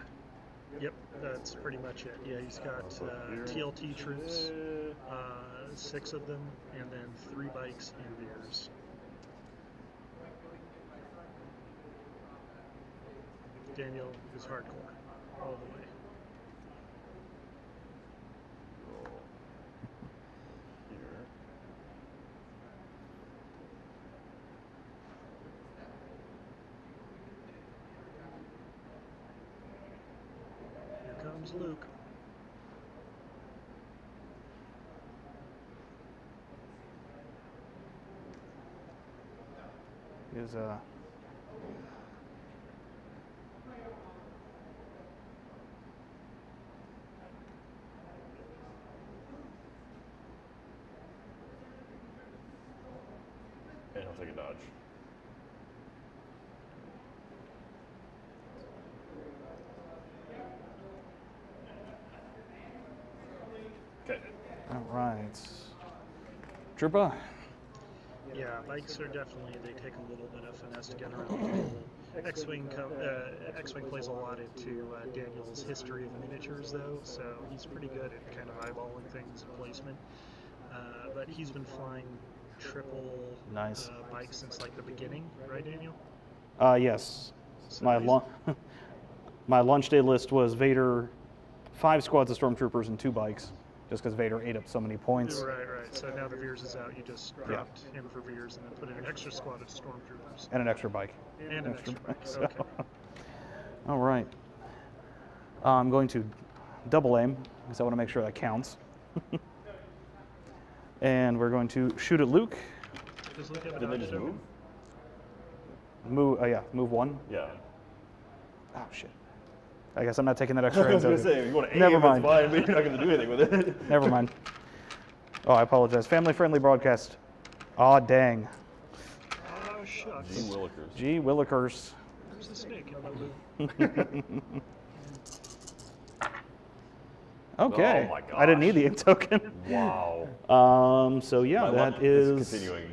S2: Yep, that's pretty much it. Yeah, he's got TLT troops, 6 of them, and then 3 bikes and veers. Daniel is hardcore, all the way.
S3: Roll here.
S2: Here comes Luke.
S1: Is
S3: And I'll take a dodge. Okay.
S1: all right. Trooper.
S2: Yeah, bikes are definitely, they take a little bit of finesse to get around the table. X-Wing plays a lot into Daniel's history of miniatures, though, so he's pretty good at kind of eyeballing things and placement. But he's been flying triple
S1: Nice.
S2: bikes since like the beginning, right, Daniel?
S1: Yes.
S2: So
S1: My
S2: he's-
S1: my lunch day list was Vader, 5 squads of stormtroopers and 2 bikes, just because Vader ate up so many points.
S2: Right. So now the Veers is out. You just dropped him for Veers and then put in an extra squad of stormtroopers
S1: And an extra bike.
S2: and an extra bike.
S1: So-
S2: Okay.
S1: All right. I'm going to double aim because I want to make sure that counts. And we're going to shoot at Luke.
S2: Does Luke have a
S3: Did they
S2: dodge
S3: just
S2: token?
S1: Move. Yeah, move 1.
S3: Yeah.
S1: Oh shit. I guess I'm not taking that extra.
S3: I was
S1: aim
S3: gonna
S1: token.
S3: say, if you want to aim,
S1: Never
S3: it's
S1: mind.
S3: fine, but you're not gonna do anything with it.
S1: Never mind. Oh, I apologize. Family-friendly broadcast. Aw, dang.
S2: Oh, shucks.
S3: Gee Willikers.
S1: Gee willikers.
S2: There's a snake in the loop.
S1: Okay.
S3: Oh my
S1: I didn't
S3: gosh.
S1: need the aim token.
S3: Wow.
S1: So yeah,
S3: My
S1: that
S3: luck
S1: is
S3: continuing.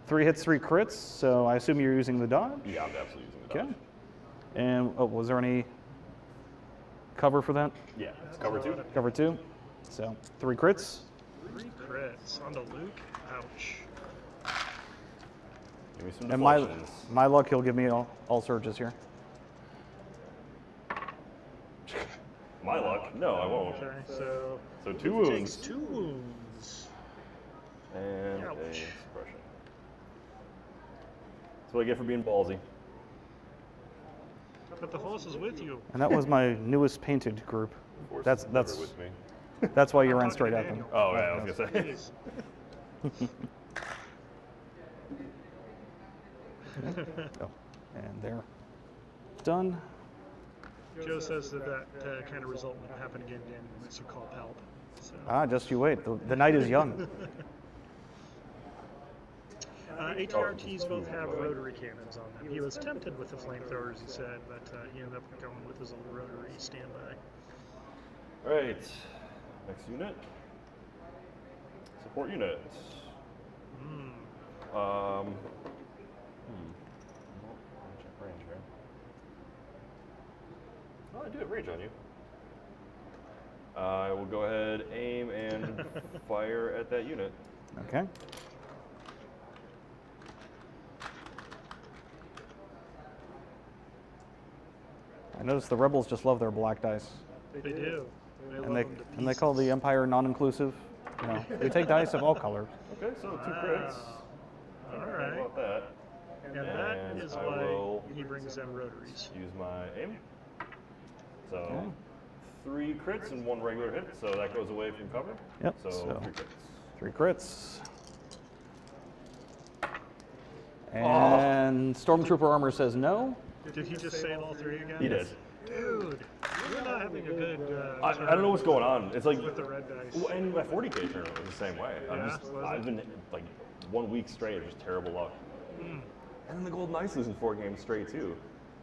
S1: 3 hits, 3 crits. So I assume you're using the dodge.
S3: Yeah, I'm absolutely using the
S1: Okay.
S3: dodge.
S1: And was there any cover for that?
S3: Yeah, it's cover 2.
S1: Cover 2. So 3 crits.
S2: 3 crits onto Luke. Ouch.
S3: Give me some
S1: And my
S3: deflections.
S1: luck, he'll give me all surges here.
S3: My luck? No, I won't.
S2: Okay, so
S3: So 2
S2: takes
S3: wounds.
S2: 2 wounds.
S3: And a
S2: Ouch.
S3: suppression. That's what I get for being ballsy.
S2: But the horse is with you.
S1: And that was my newest painted group.
S3: Force
S1: That's
S3: is never
S1: that's
S3: with me.
S1: that's why you
S2: I'm
S1: ran
S2: talking
S1: straight
S2: to
S1: at them.
S2: Daniel.
S3: Oh, yeah, I was gonna say.
S2: Jeez.
S1: Oh, and they're done.
S2: Joe says that kind of result would happen again, Dan, unless you call help. So.
S1: Just you wait. The night is young.
S2: ATRTs both have rotary cannons on them. He was tempted with the flamethrowers, he said, but he ended up going with his old rotary standby.
S3: Alright. Next unit. Support unit. Well, check range here. Oh, I do have range on you. I will go ahead, aim, and fire at that unit.
S1: Okay. I noticed the rebels just love their black dice.
S2: They do.
S1: And they call the Empire non-inclusive. You know, they take dice of all colors.
S3: Okay, so 2 crits.
S2: All
S3: How
S2: right.
S3: about that?
S2: And that is
S3: I
S2: why
S3: will
S2: he brings them rotaries.
S3: use my aim. So 3 crits and 1 regular hit, so that goes away from cover.
S1: Yep.
S3: So 3 crits.
S1: 3 crits. And Stormtrooper armor says no.
S2: Did he just save all 3 again?
S3: He did.
S2: Dude, you're not having a good
S3: I don't know what's going on. It's like
S2: with the red dice.
S3: well, and my 40K tournament was the same way. I've been like 1 week straight of just terrible luck. And then the Golden Knights losing 4 games straight too.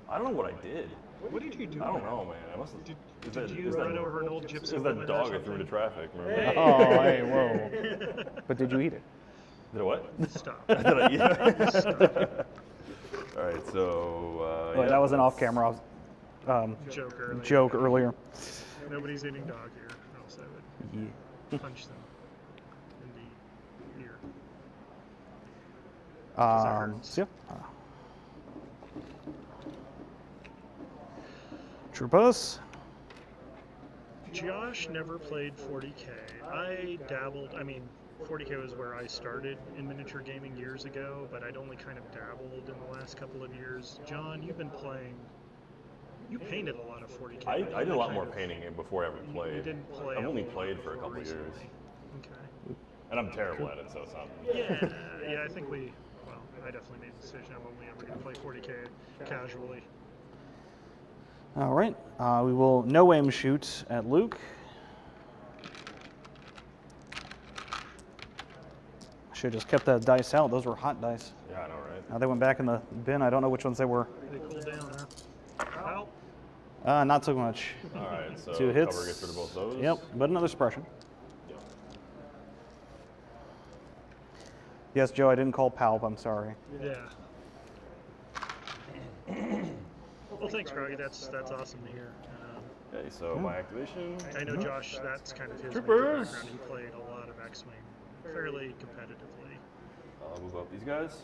S3: I don't know what I did.
S2: What did you do?
S3: I don't know, man. I must have.
S2: Did you run over an old gypsy?
S3: Is that dog I threw into traffic? Remember?
S2: Hey.
S1: Oh, hey, whoa. But did you eat it?
S3: Did I what?
S2: Stop.
S3: Did I eat it? All right, so
S1: Wait,
S3: yeah,
S1: that was an off-camera joke earlier.
S2: Nobody's eating dog here, or else I would punch them in the ear.
S1: So yeah. Troopers.
S2: Josh never played 40K. I dabbled, 40K was where I started in miniature gaming years ago, but I'd only kind of dabbled in the last couple of years. John, you've been playing. You painted a lot of 40K.
S3: I did a lot more painting before I ever
S2: You
S3: played.
S2: didn't play.
S3: I've only
S2: a lot
S3: played for a couple
S2: recently.
S3: years,
S2: Okay.
S3: and I'm terrible at it, so it's not.
S2: Yeah, I think I definitely made the decision I'm only ever going to play 40K casually.
S1: All right. We will no aim shoot at Luke. Should have just kept that dice out. Those were hot dice.
S3: Yeah, I know, right?
S1: Now they went back in the bin. I don't know which ones they were.
S2: They cool down, huh?
S1: Not so much.
S3: All right, so
S1: 2 hits.
S3: cover gets rid of both those.
S1: Yep, but another suppression.
S3: Yep.
S1: Yes, Joe, I didn't call Palp. I'm sorry.
S2: Yeah. Well, thanks, Froggy. That's awesome to hear.
S3: Okay, so my activation.
S2: I know Josh. That's kind of his major
S3: Troopers!
S2: background. He played a lot of X-Wing fairly competitively.
S3: I'll move up these guys.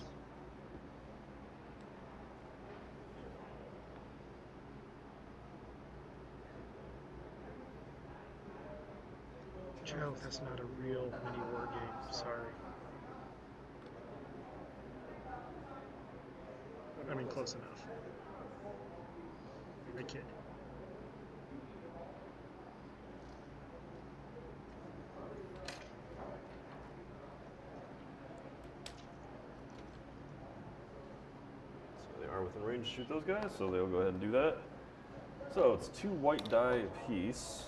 S2: Joe, that's not a real mini war game. Sorry. Close enough. I kid.
S3: So they are within range to shoot those guys, so they'll go ahead and do that. So it's 2 white die apiece.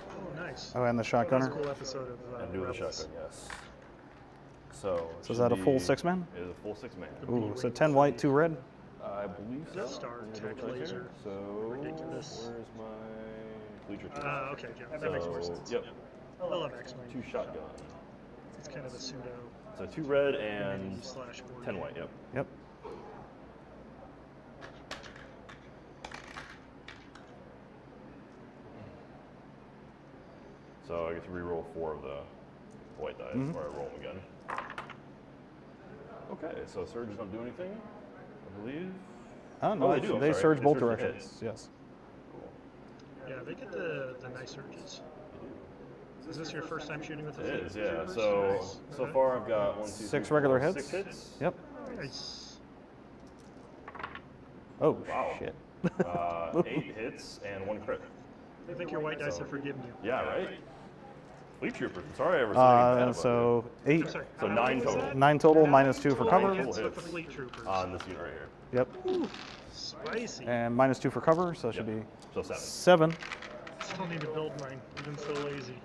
S2: Oh, nice.
S1: Oh, and the
S2: That was a
S1: shotgunner.
S2: cool episode of
S3: And do the
S2: Rebels.
S3: shotgun, yes. So
S1: So is that a full 6-man?
S3: It is a full 6-man.
S1: Ooh, so 10 white, 2 red.
S3: I believe so.
S2: Death Star,
S3: Let me
S2: tech
S3: double check
S2: laser.
S3: here. So
S2: Ridiculous.
S3: where's my bleacher tube?
S2: Okay, Joe. That makes more sense.
S3: Yep.
S2: I love X-Wing.
S3: 2 shotgun.
S2: It's kind of a pseudo
S3: So 2 red and
S2: mini slash board
S3: 10
S2: game.
S3: white. Yep.
S1: Yep.
S3: So I get to re-roll 4 of the white dice before I roll them again. Okay, so surges don't do anything, I believe.
S1: Oh, no,
S3: they do, I'm
S1: they
S3: sorry.
S1: surge
S3: They
S1: both
S3: surge for
S1: directions.
S3: hits.
S1: Yes.
S3: Cool.
S2: Yeah, they get the nice surges. Is this your first time shooting with the
S3: It is,
S2: Fleet
S3: yeah.
S2: Troopers?
S3: So
S2: Nice.
S3: so
S2: Okay.
S3: far I've got 1, 2,
S1: 6
S3: 3,
S1: regular
S3: 4,
S1: hits.
S3: 6 hits.
S1: Yep.
S2: Nice.
S1: Oh,
S3: Wow.
S1: shit.
S3: 8 hits and 1 crit.
S2: I think your white dice have forgiven you.
S3: Yeah, right? Fleet Troopers. I'm sorry I ever said anything bad about
S1: So 8,
S2: I'm sorry.
S3: So
S2: how
S3: 9
S2: many was
S3: total.
S2: that?
S1: 9 total, minus 2 for
S2: Nine
S1: cover.
S2: hits with the
S3: hits.
S2: Fleet Troopers.
S3: on this unit right here.
S1: Yep.
S2: Spicy.
S1: And minus 2 for cover, so it should
S3: Yep.
S1: be
S3: So 7.
S1: 7.
S2: Still need to build mine. I've been so lazy.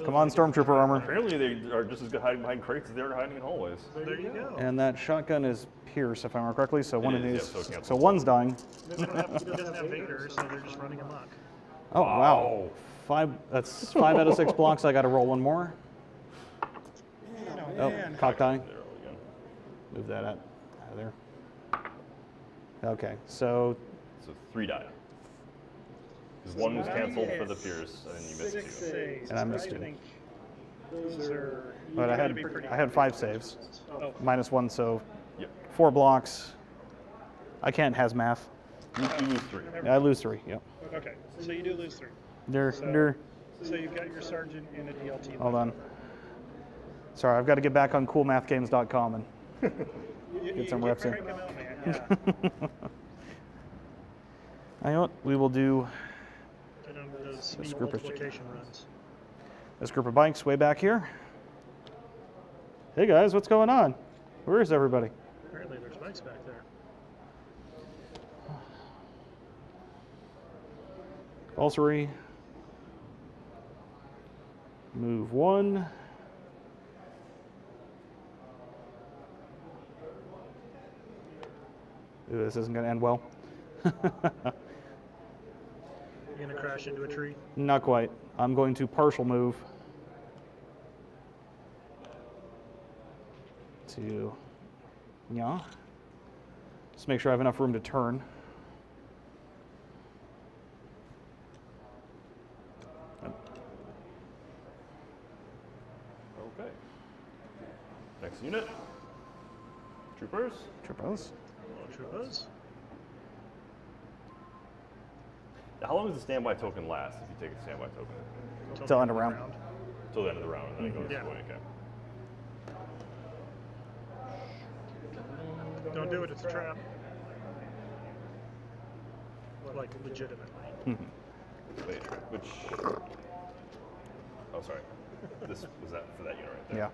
S1: Come on, Stormtrooper armor.
S3: Apparently they are just as good hiding behind crates as they are hiding in hallways.
S2: There you go.
S1: And that shotgun is Pierce, if I remember correctly. So one of
S3: is,
S1: these.
S3: yep, so it cancels.
S1: So one's dying.
S2: He doesn't have Vader, so they're just running amok.
S1: Oh wow. 5. That's 5 out of 6 blocks. I got to roll one more. Oh, cock die.
S3: There we go.
S1: Move that out of there. Okay, so
S3: So 3 die. Because 1 was canceled for the Pierce, and then you missed 2.
S2: Saves.
S1: And I missed
S2: I
S1: 2.
S2: think those are.
S1: But I
S2: gotta be pretty
S1: had 5 saves.
S2: Oh.
S1: Minus 1, so
S3: Yep.
S1: 4 blocks. I can't has math.
S3: You lose 3.
S1: I lose 3. Yep.
S2: Okay, so you do lose 3.
S1: There.
S2: So you've got your sergeant in a DLT.
S1: Hold on. Sorry, I've got to get back on coolmathgames.com and get some reps in.
S2: Crank 'em out, man. Yeah.
S1: You know what? We will do
S2: Get on those speed
S1: group of-
S2: multiplication runs.
S1: this group of bikes way back here. Hey guys, what's going on? Where is everybody?
S2: Apparently there's bikes back there.
S1: Compulsory. Move 1. Ooh, this isn't going to end well.
S2: You gonna crash into a tree?
S1: Not quite. I'm going to partial move to, yeah. Just make sure I have enough room to turn.
S3: Okay. Next unit. Troopers.
S1: Troopers.
S2: Troopers.
S3: Now, how long does the standby token last if you take a standby token?
S1: Till end of round.
S3: Till the end of the round, and then it goes
S2: Yeah.
S3: away. Okay.
S2: Don't do it, it's a trap. Like, legitimately.
S3: Wait, which? Oh, sorry. This was that for that unit right there.
S1: Yeah.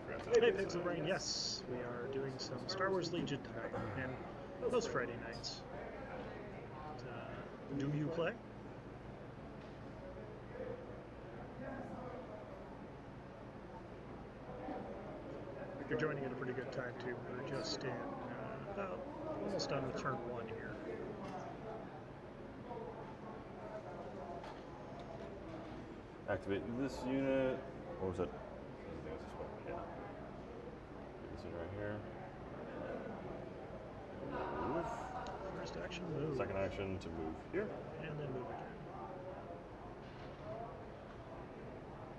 S3: Forgot to-
S2: Hey, Pixel Brain, yes, we are doing some Star Wars Legion tonight, and most Friday nights. Do you play? You're joining at a pretty good time, too. We're just in, almost done with turn 1 here.
S3: Activate this unit. What was it? I think it's this one. Yeah. This unit right here. Move.
S2: First action, move.
S3: Second action to move here.
S2: And then move again.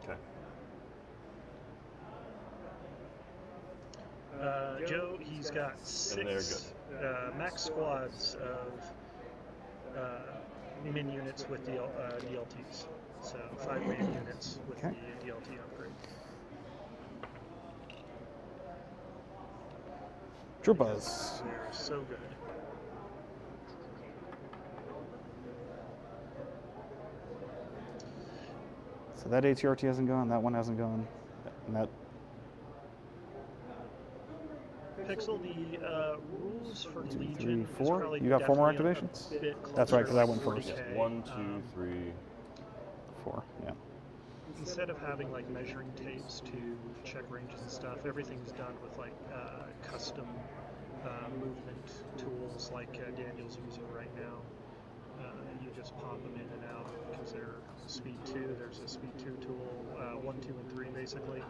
S3: Okay.
S2: Joe, he's got
S3: And they're
S2: 6 max squads of min units with DLTs. So 5 main units with
S1: Okay.
S2: the DLT upgrade.
S1: Troopers.
S2: They're so good.
S1: So that ATRT hasn't gone, that one hasn't gone. And that
S2: Pixel, the rules for
S1: 2,
S2: Legion
S1: 3,
S2: is
S1: 4.
S2: probably
S1: You got 4 more
S2: definitely a
S1: activations?
S2: bit
S1: That's right,
S2: closer
S1: 'cause I
S2: to
S1: went first.
S2: 40K.
S3: 1, 2, 3.
S1: 4. Yeah.
S2: Instead of having like measuring tapes to check ranges and stuff, everything's done with like custom movement tools like Daniel's using right now. You just pop them in and out because they're speed 2. There's a speed 2 tool, 1, 2, and 3 basically.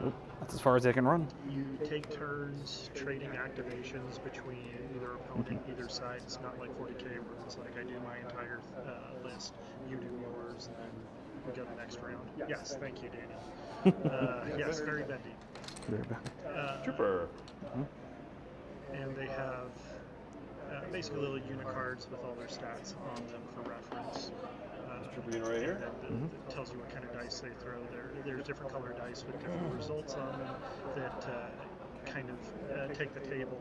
S1: Oop, that's as far as they can run.
S2: You take turns trading activations between either opponent, either side. It's not like 40K where it's like I do my entire list, you do yours, and then we go the next round. Yes, thank you, Daniel. Yes, very bendy.
S1: Very bad.
S3: Trooper.
S2: And they have basically little unit cards with all their stats on them for reference.
S3: Trooper unit right here.
S2: And then it tells you what kind of dice they throw. There's different colored dice with different results on them that kind of take the table,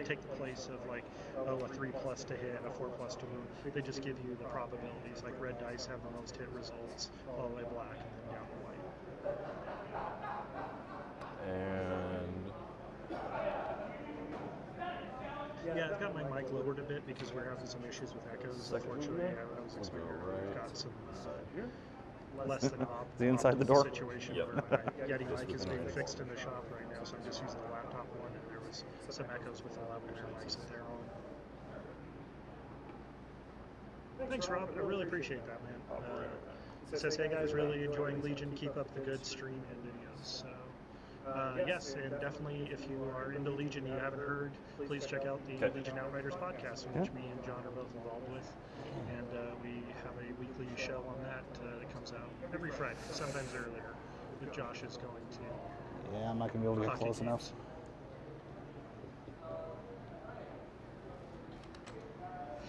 S2: take the place of like, oh, a 3+ to hit, a 4+ to move. They just give you the probabilities. Like red dice have the most hit results, all the way black, and then down to white.
S3: And
S2: Yeah, I've got my mic lowered a bit because we're having some issues with echoes. Unfortunately, I was expecting
S3: right
S2: got some
S3: here.
S2: less than
S1: Is he inside the door?
S2: situation
S3: Yep.
S2: where my Yeti mic is being fixed in the shop right now, so I'm just using the laptop one, and there was some echoes with the lavalier mics that they're on. Thanks, Rob. I really appreciate that, man. It says, hey guys, really enjoying Legion. Keep up the good stream and videos. So, yes, and definitely if you are into Legion and you haven't heard, please check out the Legion Outriders podcast, which me and John are both involved with. And we have a weekly show on that that comes out every Friday, sometimes earlier, that Josh is going to.
S1: Yeah, I'm not going to be able to get
S2: Coffee
S1: close
S2: games.
S1: enough.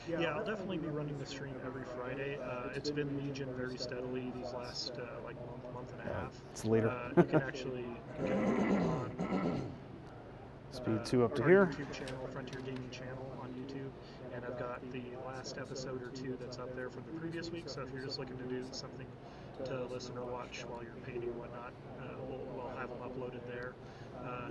S2: Yeah, I'll definitely be running the stream every Friday. It's been Legion very steadily these last like month and a half.
S1: It's later.
S2: You can actually get on
S1: Speed 2 up to
S2: our
S1: here.
S2: YouTube channel, Frontier Gaming channel on YouTube, and I've got the last episode or two that's up there from the previous week. So if you're just looking to do something to listen or watch while you're painting and whatnot, we'll have them uploaded there.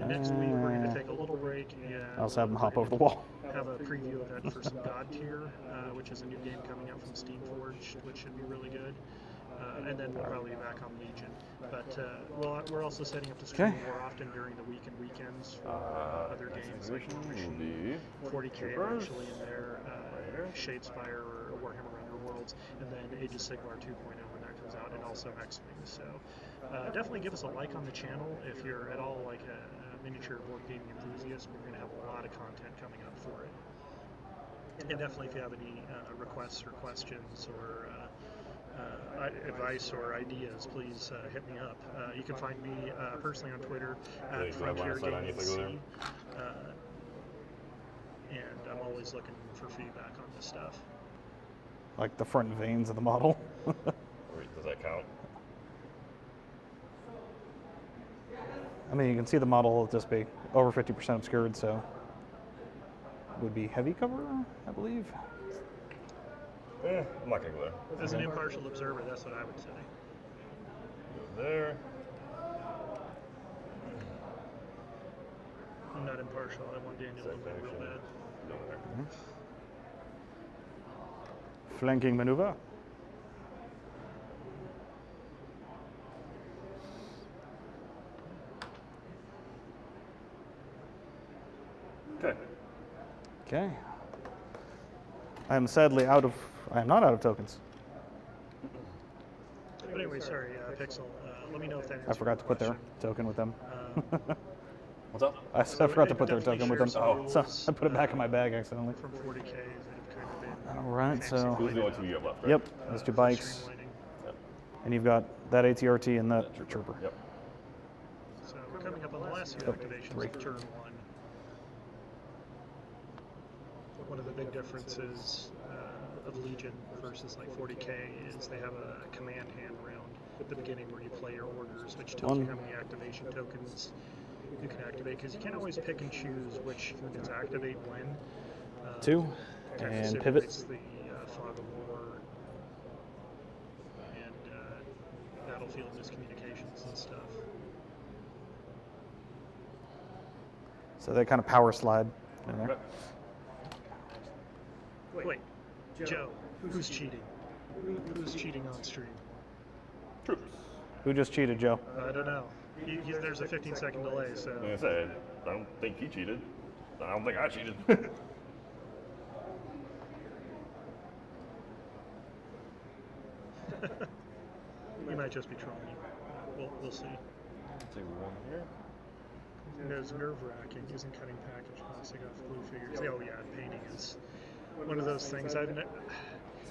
S2: Next week we're going to take a little break and
S1: I also have them hop over the wall.
S2: have a preview event for some God Tier, which is a new game coming out from Steamforged, which should be really good. And then we'll probably be back on Legion. But we're also setting up to stream more often during the week and weekends for other games like War Machine, 40K actually in there, Shadespire or Warhammer Underworlds, and then Age of Sigmar 2.0 when that comes out, and also X-Wing. So definitely give us a like on the channel if you're at all like a miniature board gaming enthusiast. We're going to have a lot of content coming up for it. And definitely if you have any requests or questions or advice or ideas, please hit me up. You can find me personally on Twitter at Frontier Gaming C, and I'm always looking for feedback on this stuff.
S1: Like the front veins of the model.
S3: Wait, does that count?
S1: I mean, you can see the model will just be over 50% obscured, so would be heavy cover, I believe.
S3: I'm not gonna go there.
S2: As an impartial observer, that's what I would say.
S3: Go there.
S2: I'm not impartial. I want Daniel to win real bad.
S3: Go there.
S1: Flanking maneuver.
S3: Okay.
S1: Okay. I am sadly out of. I am not out of tokens.
S2: But anyway, sorry, Pixel. Let me know if that
S1: I forgot to put their token with them.
S3: What's up?
S1: I forgot to put their
S2: definitely
S1: token with them.
S2: share some
S1: So I put it back in my bag accidentally.
S2: from 40K that have kind of been
S1: All right, so
S3: Those are the only two you have left, right?
S1: yep, those two bikes,
S2: streamlining.
S1: and you've got that ATRT and that trooper.
S3: Yep.
S2: So we're coming up on the last few
S1: Oh,
S2: activations
S1: three.
S2: of turn 1. One of the big differences of Legion versus like 40K is they have a command hand round at the beginning where you play your orders, which tells you how many activation tokens you can activate, because you can't always pick and choose which units activate when.
S1: Two,
S2: Kind of
S1: and pivot.
S2: simulates the fog of war and battlefield miscommunications and stuff.
S1: So they kind of power slide in there.
S3: Okay.
S2: Wait, Joe, who's cheating? Who's cheating on stream?
S3: Troops.
S1: Who just cheated, Joe?
S2: I don't know. There's a 15-second delay, so.
S3: Like I said, I don't think he cheated. I don't think I cheated.
S2: You might just be trolling. We'll see.
S3: Take one here.
S2: And it's nerve-wracking. Isn't cutting package plastic off glue figures? Oh yeah, painting is one of those things.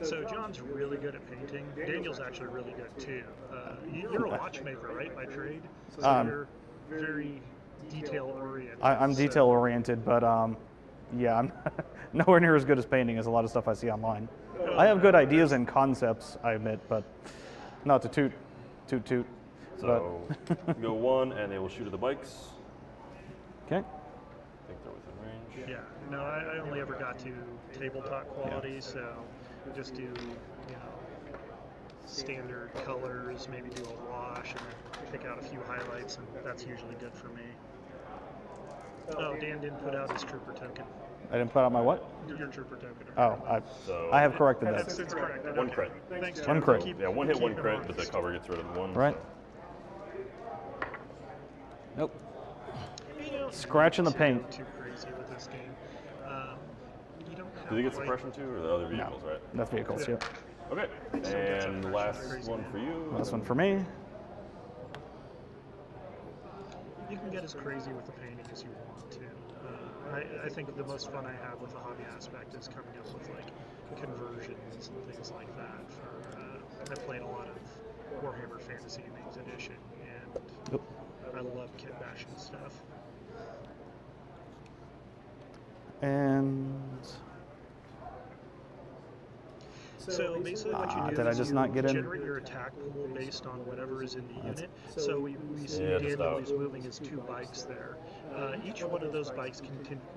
S2: So John's really good at painting. Daniel's actually really good too. You're a watchmaker, right, by trade? So you're very detail-oriented.
S1: I'm
S2: so-
S1: detail-oriented, but yeah, I'm nowhere near as good as painting as a lot of stuff I see online. I have good ideas and concepts, I admit, but not to toot.
S3: So go one, and they will shoot at the bikes.
S1: Okay.
S3: I think they're within range.
S2: Yeah, no, I only ever got to tabletop quality, so just do, standard colors, maybe do a wash, and then pick out a few highlights, and that's usually good for me. Oh, Dan didn't put out his trooper token.
S1: I didn't put out my what?
S2: Your trooper token.
S1: Oh,
S3: So
S1: I have corrected
S2: It's
S1: that.
S2: corrected.
S3: one
S2: Okay.
S3: crit.
S2: Thanks,
S1: One
S2: John.
S1: crit.
S3: Yeah, one hit, one
S2: keep
S3: crit,
S2: him
S3: but the
S2: honest.
S3: cover gets rid of one.
S1: Right. Nope. Scratching the paint.
S2: Too crazy with this game. You don't have
S3: Did he get
S2: quite-
S3: suppression too, or the other vehicles, right?
S1: That's vehicles, yep.
S3: Okay. And the last one for you.
S1: Last one for me.
S2: You can get as crazy with the painting as you want to. I think the most fun I have with the hobby aspect is coming up with like conversions and things like that. I played a lot of Warhammer Fantasy and 8th Edition, and
S1: Yep.
S2: I love kit bashing stuff.
S1: And
S2: So basically what you do
S1: did I
S2: is
S1: just
S2: you
S1: not get in?
S2: generate your attack pool based on whatever is in the unit. So we see
S3: Yeah, just
S2: Daniel
S3: out.
S2: is moving his 2 bikes there. Each one of those bikes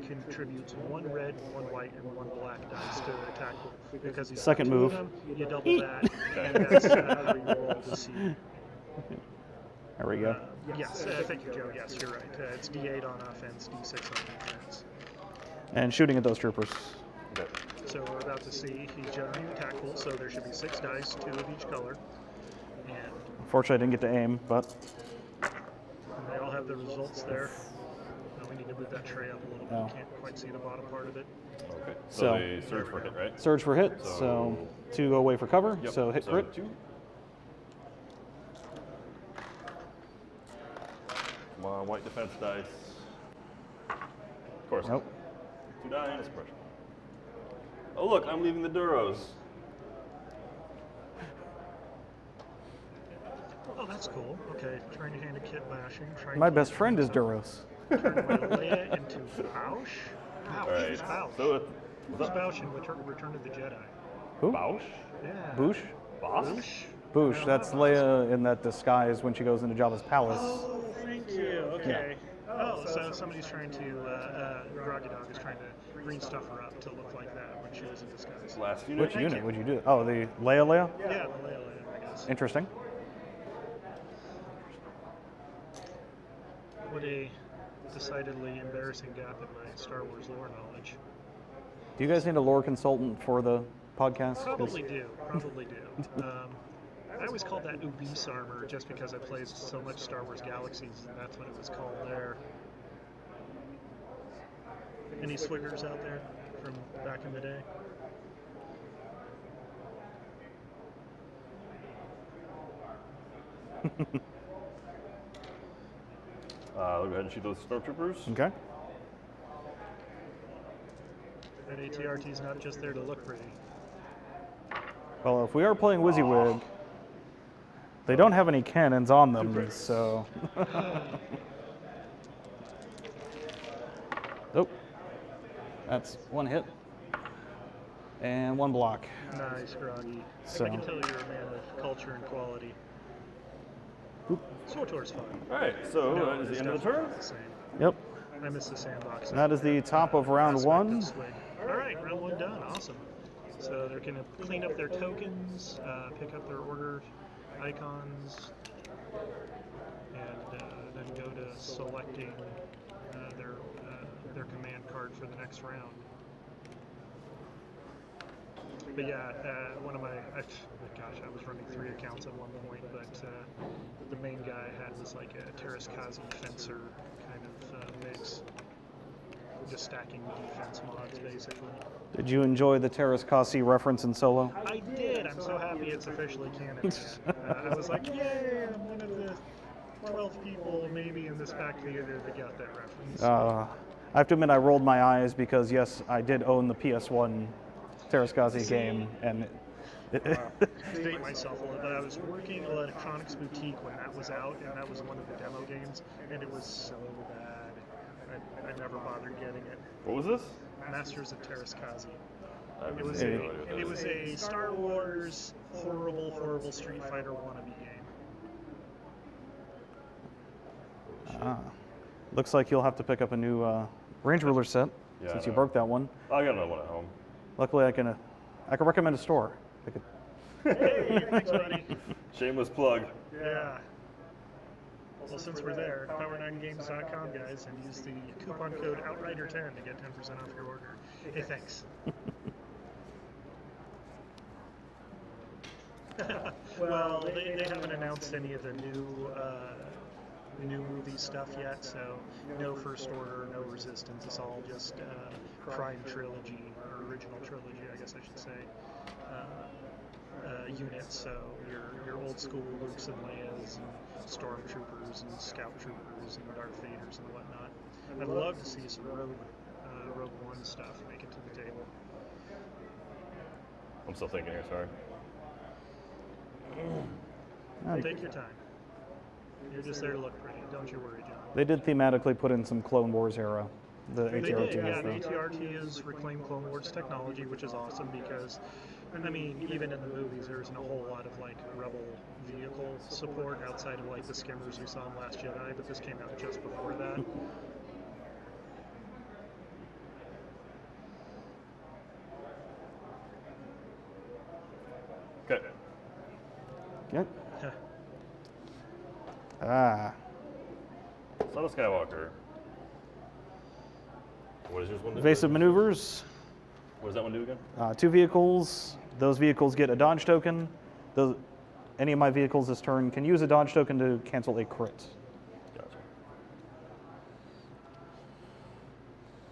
S2: contributes 1 red, 1 white, and 1 black dice to the attack pool. Because he's
S1: Second
S2: got 2
S1: move.
S2: of them, you double that, and that's how you roll to see.
S1: There we go.
S2: Yes, thank you, Joe. Yes, you're right. It's D8 on offense, D6 on defense.
S1: And shooting at those troopers.
S3: Okay.
S2: So we're about to see he's generating a attack pool, so there should be 6 dice, 2 of each color. And
S1: Unfortunately, I didn't get to aim, but
S2: they all have the results there. Now we need to move that tray up a little bit.
S1: Oh.
S2: Can't quite see the bottom part of it.
S3: Okay. So
S1: So-
S3: they surge for hit, right?
S1: surge for hit, so 2 go away for cover,
S3: Yep.
S1: so hit crit.
S3: 2. Come on, white defense dice. Of course.
S1: Nope.
S3: 2 die and a suppression. Oh look, I'm leaving the Duros.
S2: Oh, that's cool. Okay, trying to hand a kit lashing. Trying
S1: My
S2: to
S1: best friend is Duros.
S2: turn my Leia into Bausch. Wow,
S3: All right.
S2: who's Bausch?
S3: So
S2: Who's Bausch in Return of the Jedi?
S1: Who?
S3: Bausch?
S2: Yeah.
S1: Boosh?
S3: Boss?
S1: Boosh, that's Leia in that disguise when she goes into Jabba's palace.
S2: Oh, thank you. Okay. Oh, so somebody's trying to, Groggy Dog is trying to green stuff her up to look like that when she was in disguise.
S3: Last unit.
S1: Which unit would you do? Oh, the Leia?
S2: Yeah, the Leia, I guess.
S1: Interesting.
S2: What a decidedly embarrassing gap in my Star Wars lore knowledge.
S1: Do you guys need a lore consultant for the podcast? 'Cause-
S2: Probably do. Probably do. I always called that obese armor just because I played so much Star Wars Galaxies, and that's what it was called there. Any swiggers out there from back in the day?
S3: Go ahead and shoot those stormtroopers.
S1: Okay.
S2: That ATRT is not just there to look pretty.
S1: Well, if we are playing WYSIWYG, they don't have any cannons on them, so. Oh, that's 1 hit and 1 block.
S2: Nice, Groggy.
S1: So-
S2: I can tell you're a man of culture and quality. SWTOR's fun.
S3: All right. So
S2: No,
S3: that is
S2: it's
S3: the end of the turn.
S2: definitely the same.
S1: Yep.
S2: I miss the sandbox.
S1: That is the top of round
S2: aspect
S1: 1.
S2: of SWIG. All right, round 1 done. Awesome. So they're going to clean up their tokens, pick up their order icons, and then go to selecting their command card for the next round. But yeah, one of my, gosh, I was running 3 accounts at one point, but the main guy was like a Terraskazi fencer kind of mix. Just stacking defense mods, basically.
S1: Did you enjoy the Terraskazi reference in Solo?
S2: I did. I'm so happy it's officially canon. I was like, yay! I'm one of the 12 people maybe in this back theater that got that reference.
S1: I have to admit, I rolled my eyes because, yes, I did own the PS1 Terraskazi game, and
S2: To date myself a little bit, I was working at Electronics Boutique when that was out, and that was one of the demo games, and it was so bad. I never bothered getting it.
S3: What was this?
S2: Masters of Terraskazi.
S3: I have
S2: It was
S3: no idea what that
S2: it
S3: is.
S2: was a Star Wars horrible Street Fighter wannabe game.
S1: looks like you'll have to pick up a new Range Ruler set
S3: Yeah,
S1: since
S3: I
S1: you
S3: know.
S1: broke that one.
S3: I got another one at home.
S1: Luckily, I can recommend a store. They could-
S2: Hey, thanks, buddy.
S3: Shameless plug.
S2: Yeah. Well, since we're there, power9games.com, guys, and use the coupon code Outrider10 to get 10% off your order. Hey, thanks. Well, they haven't announced any of the new movie stuff yet, so no First Order, no Resistance. It's all just Prime Trilogy, or original trilogy, I guess I should say. Units, so your old school Lukes and Leias and Stormtroopers and Scout Troopers and Darth Vaders and whatnot. I'd love to see some Rogue One stuff make it to the table.
S3: I'm still thinking here, sorry.
S2: Take your time. You're just there to look pretty. Don't you worry, John.
S1: They did thematically put in some Clone Wars era. The
S2: They
S1: ATRT
S2: did, yeah.
S1: has
S2: The
S1: the-
S2: ATRT is reclaimed Clone Wars technology, which is awesome because I mean, even in the movies, there isn't a whole lot of like rebel vehicle support outside of like the skimmers we saw in Last Jedi, but this came out just before that.
S3: Okay.
S1: Yep. Ah.
S3: Son of Skywalker. What is yours one do?
S1: Evasive maneuvers.
S3: What does that one do again?
S1: 2 vehicles. Those vehicles get a dodge token. Any of my vehicles this turn can use a dodge token to cancel a crit.
S3: Gotcha.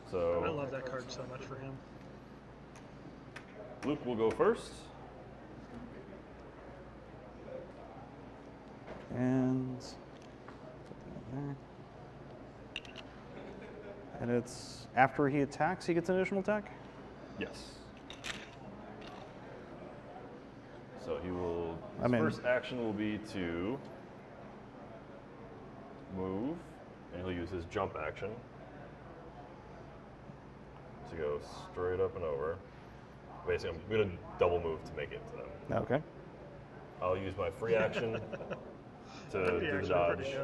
S2: I
S3: So
S2: love that card so much for him.
S3: Luke will go first.
S1: And it's after he attacks, he gets an additional attack?
S3: Yes. So he will, his first action will be to move, and he'll use his jump action to go straight up and over. Basically, I'm going to double move to make it to them.
S1: Okay.
S3: I'll use my free action to do the dodge.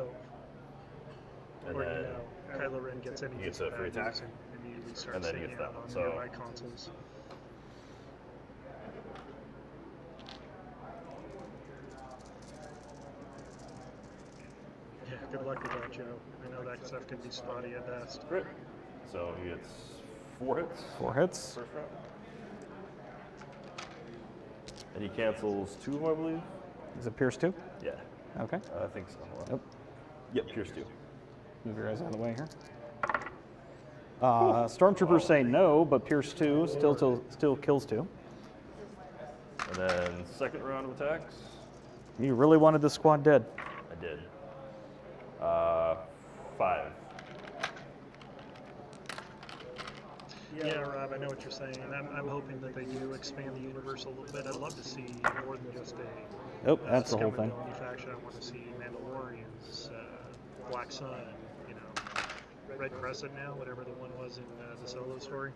S3: And
S2: Or,
S3: then
S2: Kylo Ren gets any
S3: he gets a free attack,
S2: and immediately starts
S3: and then he
S2: taking
S3: gets that
S2: out
S3: one.
S2: on
S3: So
S2: nearby consoles. Yeah, good luck with that, Joe. I know that stuff can be spotty at best.
S3: great. So he gets 4 hits.
S1: 4 hits.
S3: First round. And he cancels 2, I believe.
S1: Is it Pierce 2?
S3: Yeah,
S1: Okay.
S3: I think so. Hold on.
S1: Yep.
S3: Yep, Pierce 2.
S1: Move your guys out of the way here. Stormtroopers say no, but Pierce 2 still kills 2.
S3: And then second round of attacks.
S1: You really wanted this squad dead.
S3: I did. 5.
S2: Yeah, Rob, I know what you're saying. I'm hoping that they do expand the universe a little bit. I'd love to see more than just a
S1: Nope, that's the whole
S2: Scum and
S1: thing.
S2: Villainy faction. I want to see Mandalorians, Black Sun, Red Crescent now, whatever the one was in the Solo story.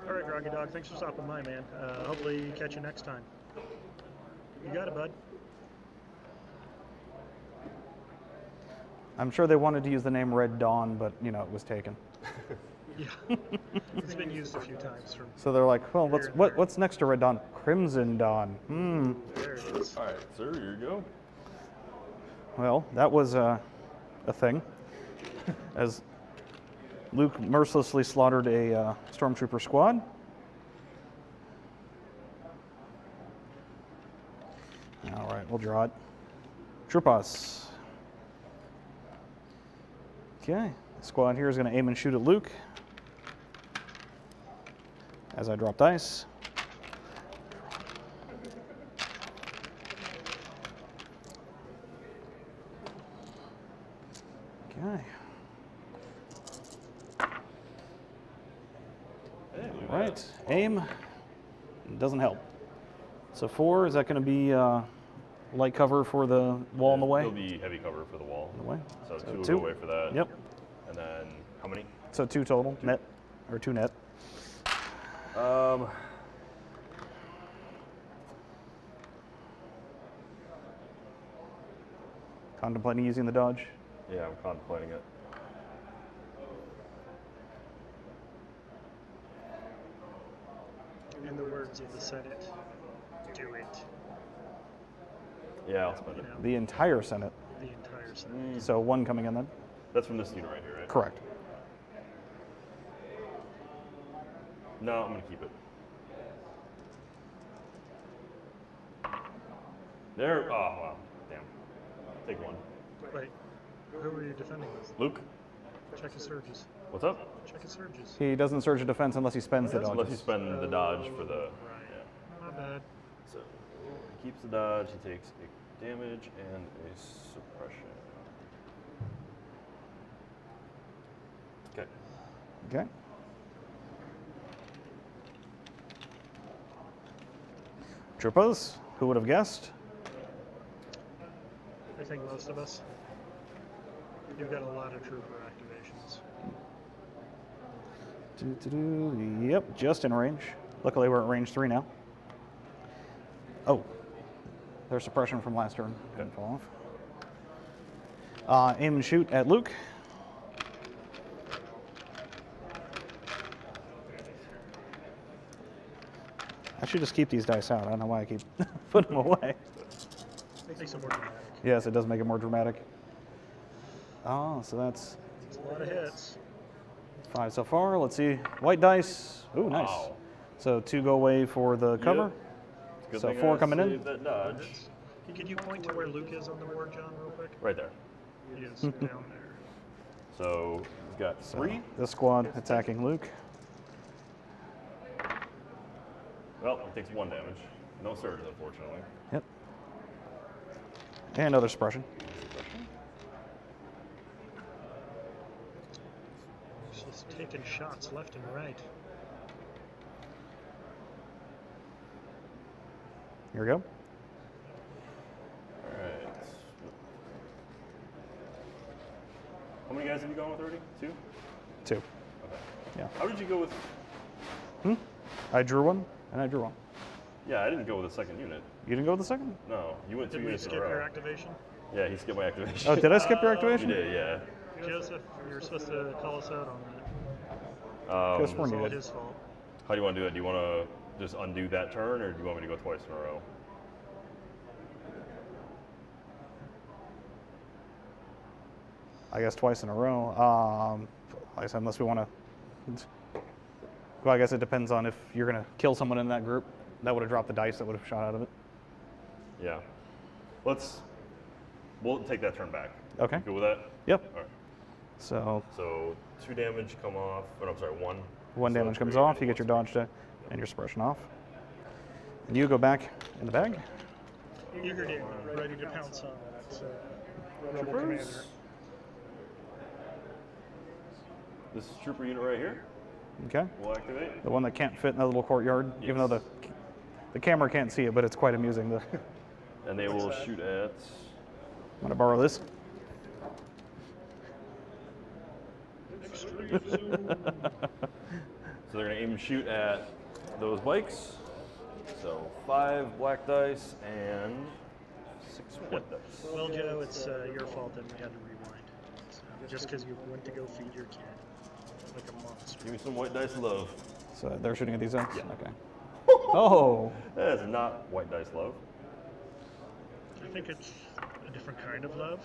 S2: All right, Groggy Dog, thanks for stopping by, man. Hopefully catch you next time. You got it, bud.
S1: I'm sure they wanted to use the name Red Dawn, but it was taken.
S2: Yeah, it's been used a few times.
S1: So they're like, well, what's next to Red Dawn? Crimson Dawn.
S2: There it is.
S3: All right, sir, here you go.
S1: Well, that was a thing. As Luke mercilessly slaughtered a stormtrooper squad. All right, we'll draw it. Troopers. Okay, the squad here is going to aim and shoot at Luke as I drop dice. Okay. Right, aim. Doesn't help. So 4, is that going to be light cover for the wall in the way?
S3: It'll be heavy cover for the wall.
S1: In the way.
S3: So 2 will
S1: 2.
S3: go away for that.
S1: Yep.
S3: And then how many?
S1: So 2 total, net, or 2 net. Contemplating using the dodge.
S3: Yeah, I'm contemplating it.
S2: In the words of the Senate, do it.
S3: Yeah, I'll spend it.
S1: The entire Senate.
S2: The entire Senate.
S1: So 1 coming in then?
S3: That's from this unit right here, right?
S1: Correct.
S3: No, I'm going to keep it. There. Oh, wow. Damn. Take 1.
S2: Wait, who are you defending with?
S3: Luke,
S2: Check his surges.
S3: what's up?
S2: Check his surges.
S1: He doesn't surge a defense unless he spends the
S3: Unless you
S1: dodges.
S3: spend the dodge for the.
S2: Right.
S3: Yeah.
S2: My bad.
S3: So he keeps the dodge. He takes a damage and a suppression. Okay.
S1: Okay. Troopers, who would have guessed?
S2: I think most of us. You've got a lot of trooper activations.
S1: Yep, just in range. Luckily, we're at range 3 now. Oh, there's suppression from last turn. Didn't fall off. Aim and shoot at Luke. I should just keep these dice out. I don't know why I keep putting them away.
S2: Makes it more dramatic.
S1: Yes, it does make it more dramatic. Oh, so that's
S2: It's a lot of hits.
S1: 5 so far. Let's see. White dice. Ooh, nice.
S3: Wow.
S1: So 2 go away for the cover.
S3: Good
S1: So
S3: thing
S1: 4
S3: I
S1: coming in.
S3: saved that dodge.
S2: Could you point to where Luke is on the board, John, real quick?
S3: Right there.
S2: He is down there.
S3: So we've got
S1: So
S3: 3.
S1: this squad attacking Luke.
S3: Well, it takes 1 damage. No surge, unfortunately.
S1: Yep. And another suppression.
S2: He's just taking shots left and right.
S1: Here we go.
S3: Alright. How many guys have you gone with already? 2?
S1: 2.
S3: Okay.
S1: Yeah.
S3: How did you go with...
S1: I drew 1, and I drew 1.
S3: Yeah, I didn't go with the second unit.
S1: You didn't go with the second?
S3: No, you went 2
S2: Did we
S3: units in
S2: skip
S3: a row.
S2: your activation?
S3: Yeah, he skipped my activation.
S1: Oh, did I skip your
S3: You
S1: activation?
S3: did, yeah.
S2: Joseph, you were supposed to call us out on that.
S1: Could've sworn
S2: It's
S1: you
S2: all
S1: did.
S2: his fault.
S3: How do you want to do it? Do you want to just undo that turn, or do you want me to go twice in a row?
S1: I guess twice in a row. Like I said, unless we want to. Well, I guess it depends on if you're going to kill someone in that group. That would have dropped the dice that would have shot out of it.
S3: Yeah. We'll take that turn back.
S1: Okay.
S3: Good with that?
S1: Yep.
S3: All right.
S1: So
S3: So 2 damage come off. Oh, no, I'm sorry, 1.
S1: 1
S3: So
S1: damage comes
S3: 3
S1: off. You get your dodge check and your suppression off. And you go back in the bag.
S2: Eager to ready to pounce on that rebel commander.
S3: This trooper unit right here
S1: Okay.
S3: will activate.
S1: The one that can't fit in that little courtyard, even though the camera can't see it, but it's quite amusing. I'm
S3: And they will shoot at...
S1: going to borrow this.
S3: So they're going to aim and shoot at those bikes. So 5 black dice and 6 white dice.
S2: Well, Joe, it's your fault that we had to rewind. So, just because you went to go feed your kid like a monster.
S3: Give me some white dice love.
S1: So they're shooting at these ends?
S3: Yeah.
S1: Okay. Oh!
S3: That is not white dice love.
S2: I think it's a different kind of love.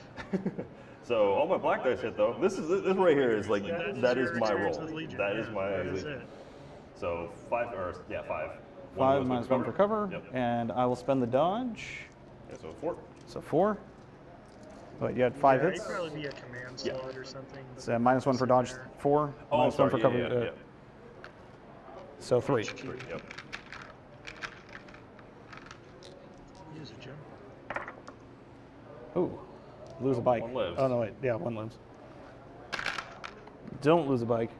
S3: So all my black dice hit though. This right here is like that is
S2: your
S3: my
S2: experience
S3: roll.
S2: with Legion.
S3: That is
S2: Yeah,
S3: my
S2: that is
S3: Legion.
S2: it.
S3: So 5.
S1: 5
S3: goes
S1: minus
S3: with
S1: 1 for cover,
S3: Yep.
S1: and I will spend the dodge.
S3: Yeah, so 4.
S1: So 4. But you had 5
S2: Yeah,
S1: hits.
S2: it'd probably be a command slot or something.
S1: So minus 1 for dodge, 4.
S3: Oh,
S1: minus 1 for cover.
S3: Yeah.
S1: So 3.
S3: 3. Yep.
S2: Use it, Joe.
S1: Ooh. Lose a bike.
S3: 1 lives.
S1: Oh, no, wait. Yeah, 1 lives. Don't lose a bike.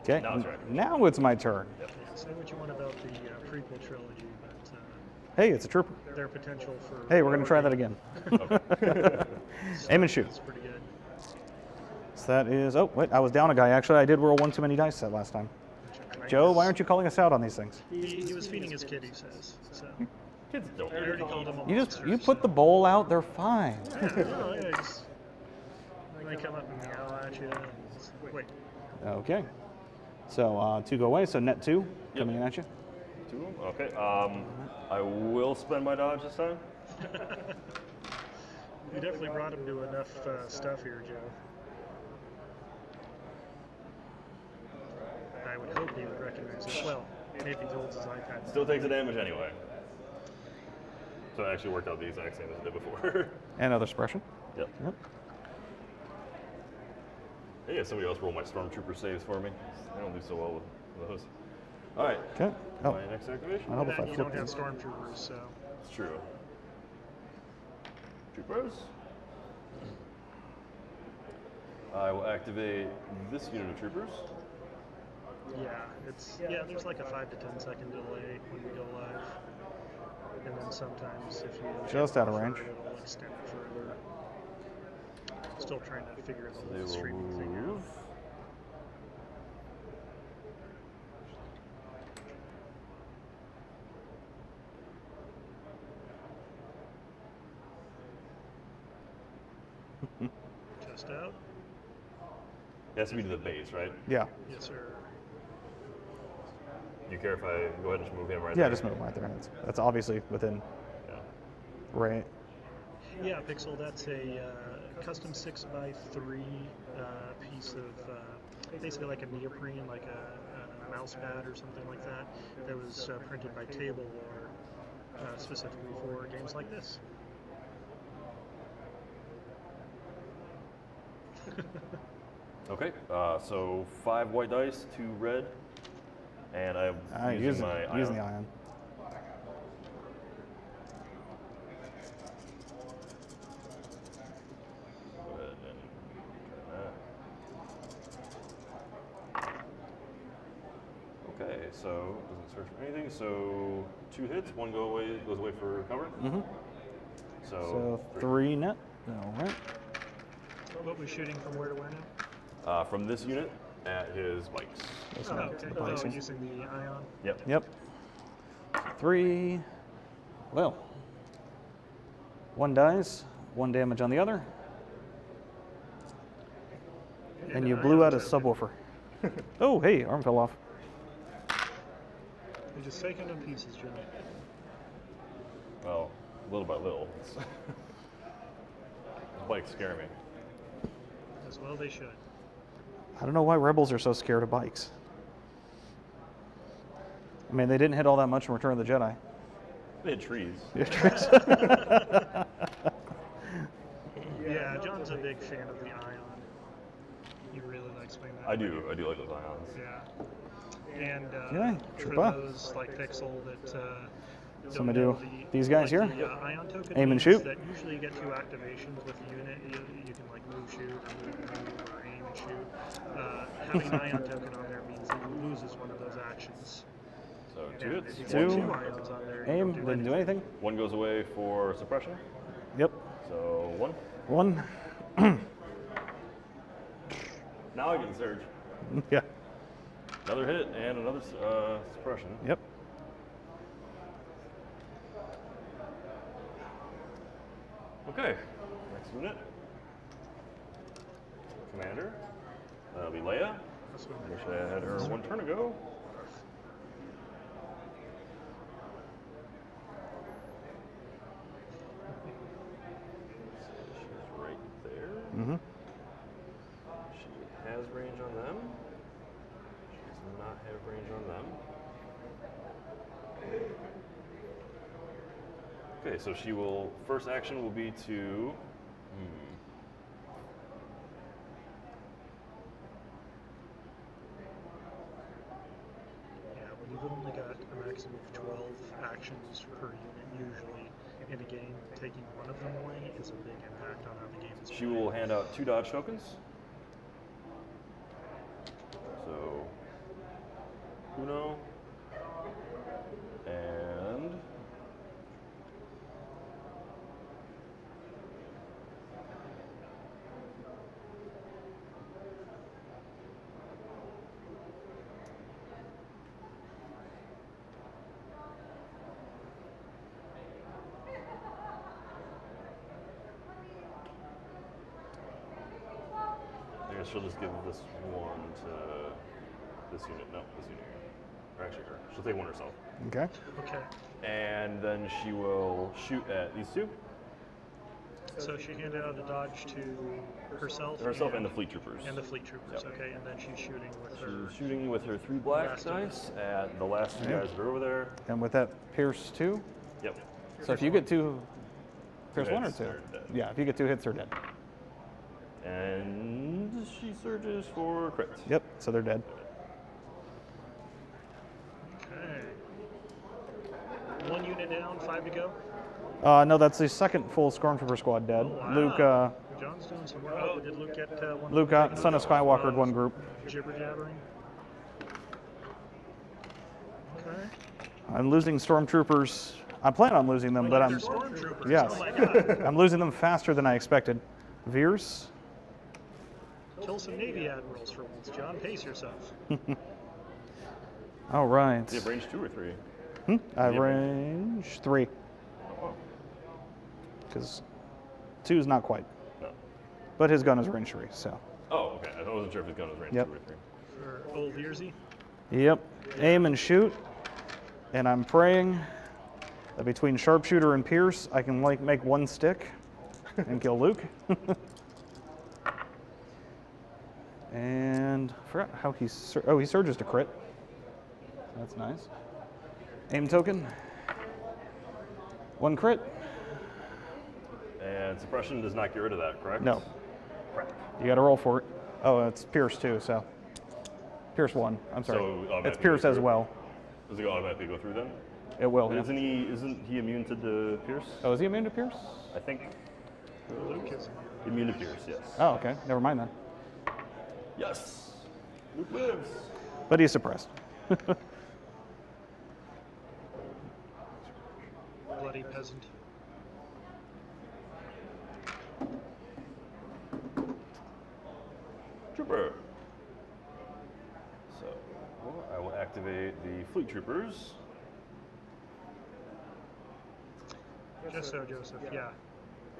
S1: Okay.
S3: Now it's right.
S1: Now it's my turn.
S2: Yeah, say what you want about the prequel trilogy, but
S1: Hey, it's a trooper.
S2: their potential for...
S1: Hey, we're going to try that again. Aim and shoot.
S2: It's pretty good.
S1: So that is, oh, wait, I was down a guy. Actually, I did roll 1 too many dice that last time. Joe, why aren't you calling us out on these things?
S2: He was feeding his kid, he says. So
S3: Kids don't.
S2: I already called him a
S1: You put the bowl out, they're fine.
S2: No, yeah, they come up and meow at you. And it's, wait.
S1: Okay. So 2 go away, so net 2 coming in at you.
S3: 2 of them? Okay. I will spend my dodge this time.
S2: You definitely brought him to enough stuff here, Joe. I would hope he would recognize it. Well, maybe he holds his iPad.
S3: Still takes the damage anyway. So it actually worked out the exact same as it did before.
S1: And another suppression.
S3: Yep.
S1: Yep.
S3: Yeah, somebody else roll my stormtrooper saves for me. I don't do so well with those. All right.
S1: Okay. Oh,
S3: My next activation.
S1: I hope if I
S2: And you
S1: flip
S2: don't have
S1: these.
S2: stormtroopers, so...
S3: It's true. Troopers. I will activate this unit of troopers.
S2: Yeah, there's like a 5 to 10 second delay when we go live. And then sometimes if you
S1: Just out of range.
S2: it'll extend further. Still trying to figure the
S3: They
S2: whole
S3: will
S2: streaming thing out.
S3: move.
S2: Just out.
S3: It has to be to the base, right?
S1: Yeah.
S2: Yes, sir.
S3: Do you care if I go ahead and just move him right
S1: Yeah,
S3: there?
S1: just move him right there. That's obviously within
S3: Yeah.
S1: right.
S2: Yeah, Pixel, that's a custom 6x3 piece of basically like a neoprene, like a mouse pad or something like that, that was printed by Table War specifically for games like this.
S3: Okay, so 5 white dice, 2 red, and I'm using my
S1: using
S3: ion.
S1: the ion.
S3: Go ahead and try that. Okay, so doesn't search for anything. So 2 hits, 1 goes away for cover.
S1: Mm-hmm.
S3: So,
S1: So 3 net. All right.
S2: What was shooting from where to where now?
S3: From this unit at his bikes.
S2: Oh, okay.
S1: the bison.
S2: Using the ion.
S3: Yep.
S1: Yep. 3. Well, 1 dies, 1 damage on the other, and you blew out a subwoofer. Oh, hey, arm fell off.
S2: You're just taking them pieces, Jimmy.
S3: Well, little by little. These bikes scare me.
S2: As well they should.
S1: I don't know why rebels are so scared of bikes. I mean, they didn't hit all that much in Return of the Jedi.
S3: They hit trees.
S2: Yeah, John's a big fan of the ion. He really likes playing that.
S3: I do like those ions.
S2: Yeah. And
S1: Yeah,
S2: for
S1: Chupa.
S2: those like Pixel that
S1: So I'm gonna
S2: don't know
S1: do these guys here.
S2: the ion token
S1: Aim and
S2: means
S1: shoot.
S2: That usually you get 2 activations with the unit. You can like move, shoot, or aim and shoot. Having an ion token on there means that you loses one of those actions.
S3: So 2
S2: And
S3: hits.
S2: if you
S1: Two.
S2: have 2 ions on there, you
S1: Aim,
S2: don't
S1: didn't do anything.
S3: 1 goes away for suppression.
S1: Yep.
S3: So 1.
S1: 1.
S3: Now I can surge.
S1: Yeah.
S3: Another hit and another suppression.
S1: Yep.
S3: Okay. Next unit. Commander. That'll be Leia.
S2: That's what
S3: Wish I had her 1 turn ago. She's right there.
S1: Mm-hmm.
S3: She has range on them. She does not have range on them. Okay, so she will, first action will be to,
S2: Yeah, when you've only got a maximum of 12 actions per unit usually in a game, taking one of them away is a big impact on how the game is
S3: she
S2: played.
S3: will hand out 2 dodge tokens. So, Uno, and I guess she'll just give this 1 to this unit. No, this unit. Or actually her. She'll take 1 herself.
S1: Okay.
S2: Okay,
S3: And then she will shoot at these 2.
S2: so she handed out a dodge to herself.
S3: Herself and the fleet troopers.
S2: And the fleet troopers,
S3: Yep.
S2: okay, and then she's shooting with her.
S3: She's shooting with her 3 black
S2: Last
S3: dice at the last 2 guys that are over there.
S1: And with that, Pierce 2.
S3: Yep.
S1: So if you get 2, Pierce 1 or
S3: hits,
S1: 2?
S3: they're dead.
S1: Yeah, if you get 2 hits, they're dead.
S3: And she surges for crit.
S1: Yep, so they're dead.
S2: Okay. 1 unit down, 5 to go.
S1: No, that's the second full Stormtrooper squad dead.
S2: Oh, wow.
S1: Luke,
S2: John's doing some work. Oh, did Luke get one?
S1: Luke got Son of Skywalkered 1 group.
S2: Jibber jabbering. Okay.
S1: I'm losing Stormtroopers. I plan on losing them, but
S2: They're
S1: I'm
S2: stormtroopers.
S1: yes,
S2: Oh my god.
S1: I'm losing them faster than I expected. Veers.
S2: Kill some Navy admirals for once, John. Pace yourself.
S1: All right.
S3: Do you have range 2 or 3?
S1: I have range 3
S3: Oh,
S1: because 2 is not quite,
S3: no.
S1: but his gun is range 3. So.
S3: Oh, okay. I wasn't sure if his gun was range
S1: Yep.
S3: 2 or 3.
S2: For old Yearsy.
S1: Yep. Aim and shoot, and I'm praying that between sharpshooter and Pierce, I can like make one stick and kill Luke. And I forgot how he he surges to crit. That's nice. Aim token. 1 crit.
S3: And suppression does not get rid of that, correct?
S1: No.
S3: Crap.
S1: You got to roll for it. Oh, it's Pierce too. So Pierce 1. I'm sorry.
S3: So,
S1: it's
S3: automatically
S1: Pierce
S3: go
S1: as
S3: through?
S1: well.
S3: Does it automatically go through then?
S1: It will. Yeah.
S3: Isn't he immune to the Pierce?
S1: Oh, is he immune to Pierce?
S3: I think
S2: Luke is
S3: immune to Pierce, yes.
S1: Oh, okay. Never mind then.
S3: Yes. Luke lives.
S1: But he's suppressed.
S2: bloody peasant.
S3: Trooper. So, I will activate the fleet troopers.
S2: Just so, Joseph, yeah.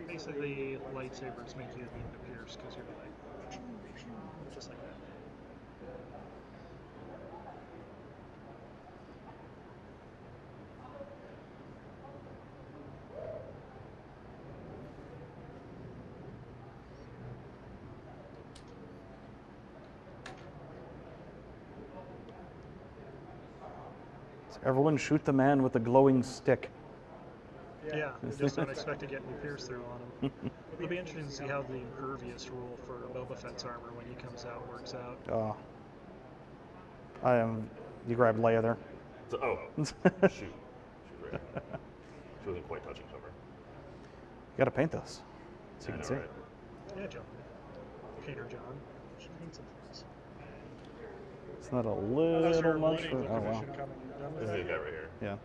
S2: Basically, lightsabers make you immune to Pierce because you're like, just like that.
S1: So everyone shoot the man with the glowing stick.
S2: Yeah, just don't expect to get any Pierce through on him. It'll be interesting to see how the impervious rule for Boba Fett's armor when he comes out works out.
S1: Oh. You grabbed Leia there.
S3: So, shoot. Shoot right now. She wasn't quite touching somewhere.
S1: You gotta paint those so you
S3: I
S1: can
S3: know,
S1: see.
S3: right?
S2: Yeah, John. Painter John. Should paint some things.
S1: It's not a
S2: Unless
S1: little
S2: you're
S1: much
S2: loading
S1: for.
S2: with
S1: Oh
S2: the
S1: wow.
S2: mission coming, you're done with
S3: This is
S2: that?
S3: the guy right here.
S1: Yeah.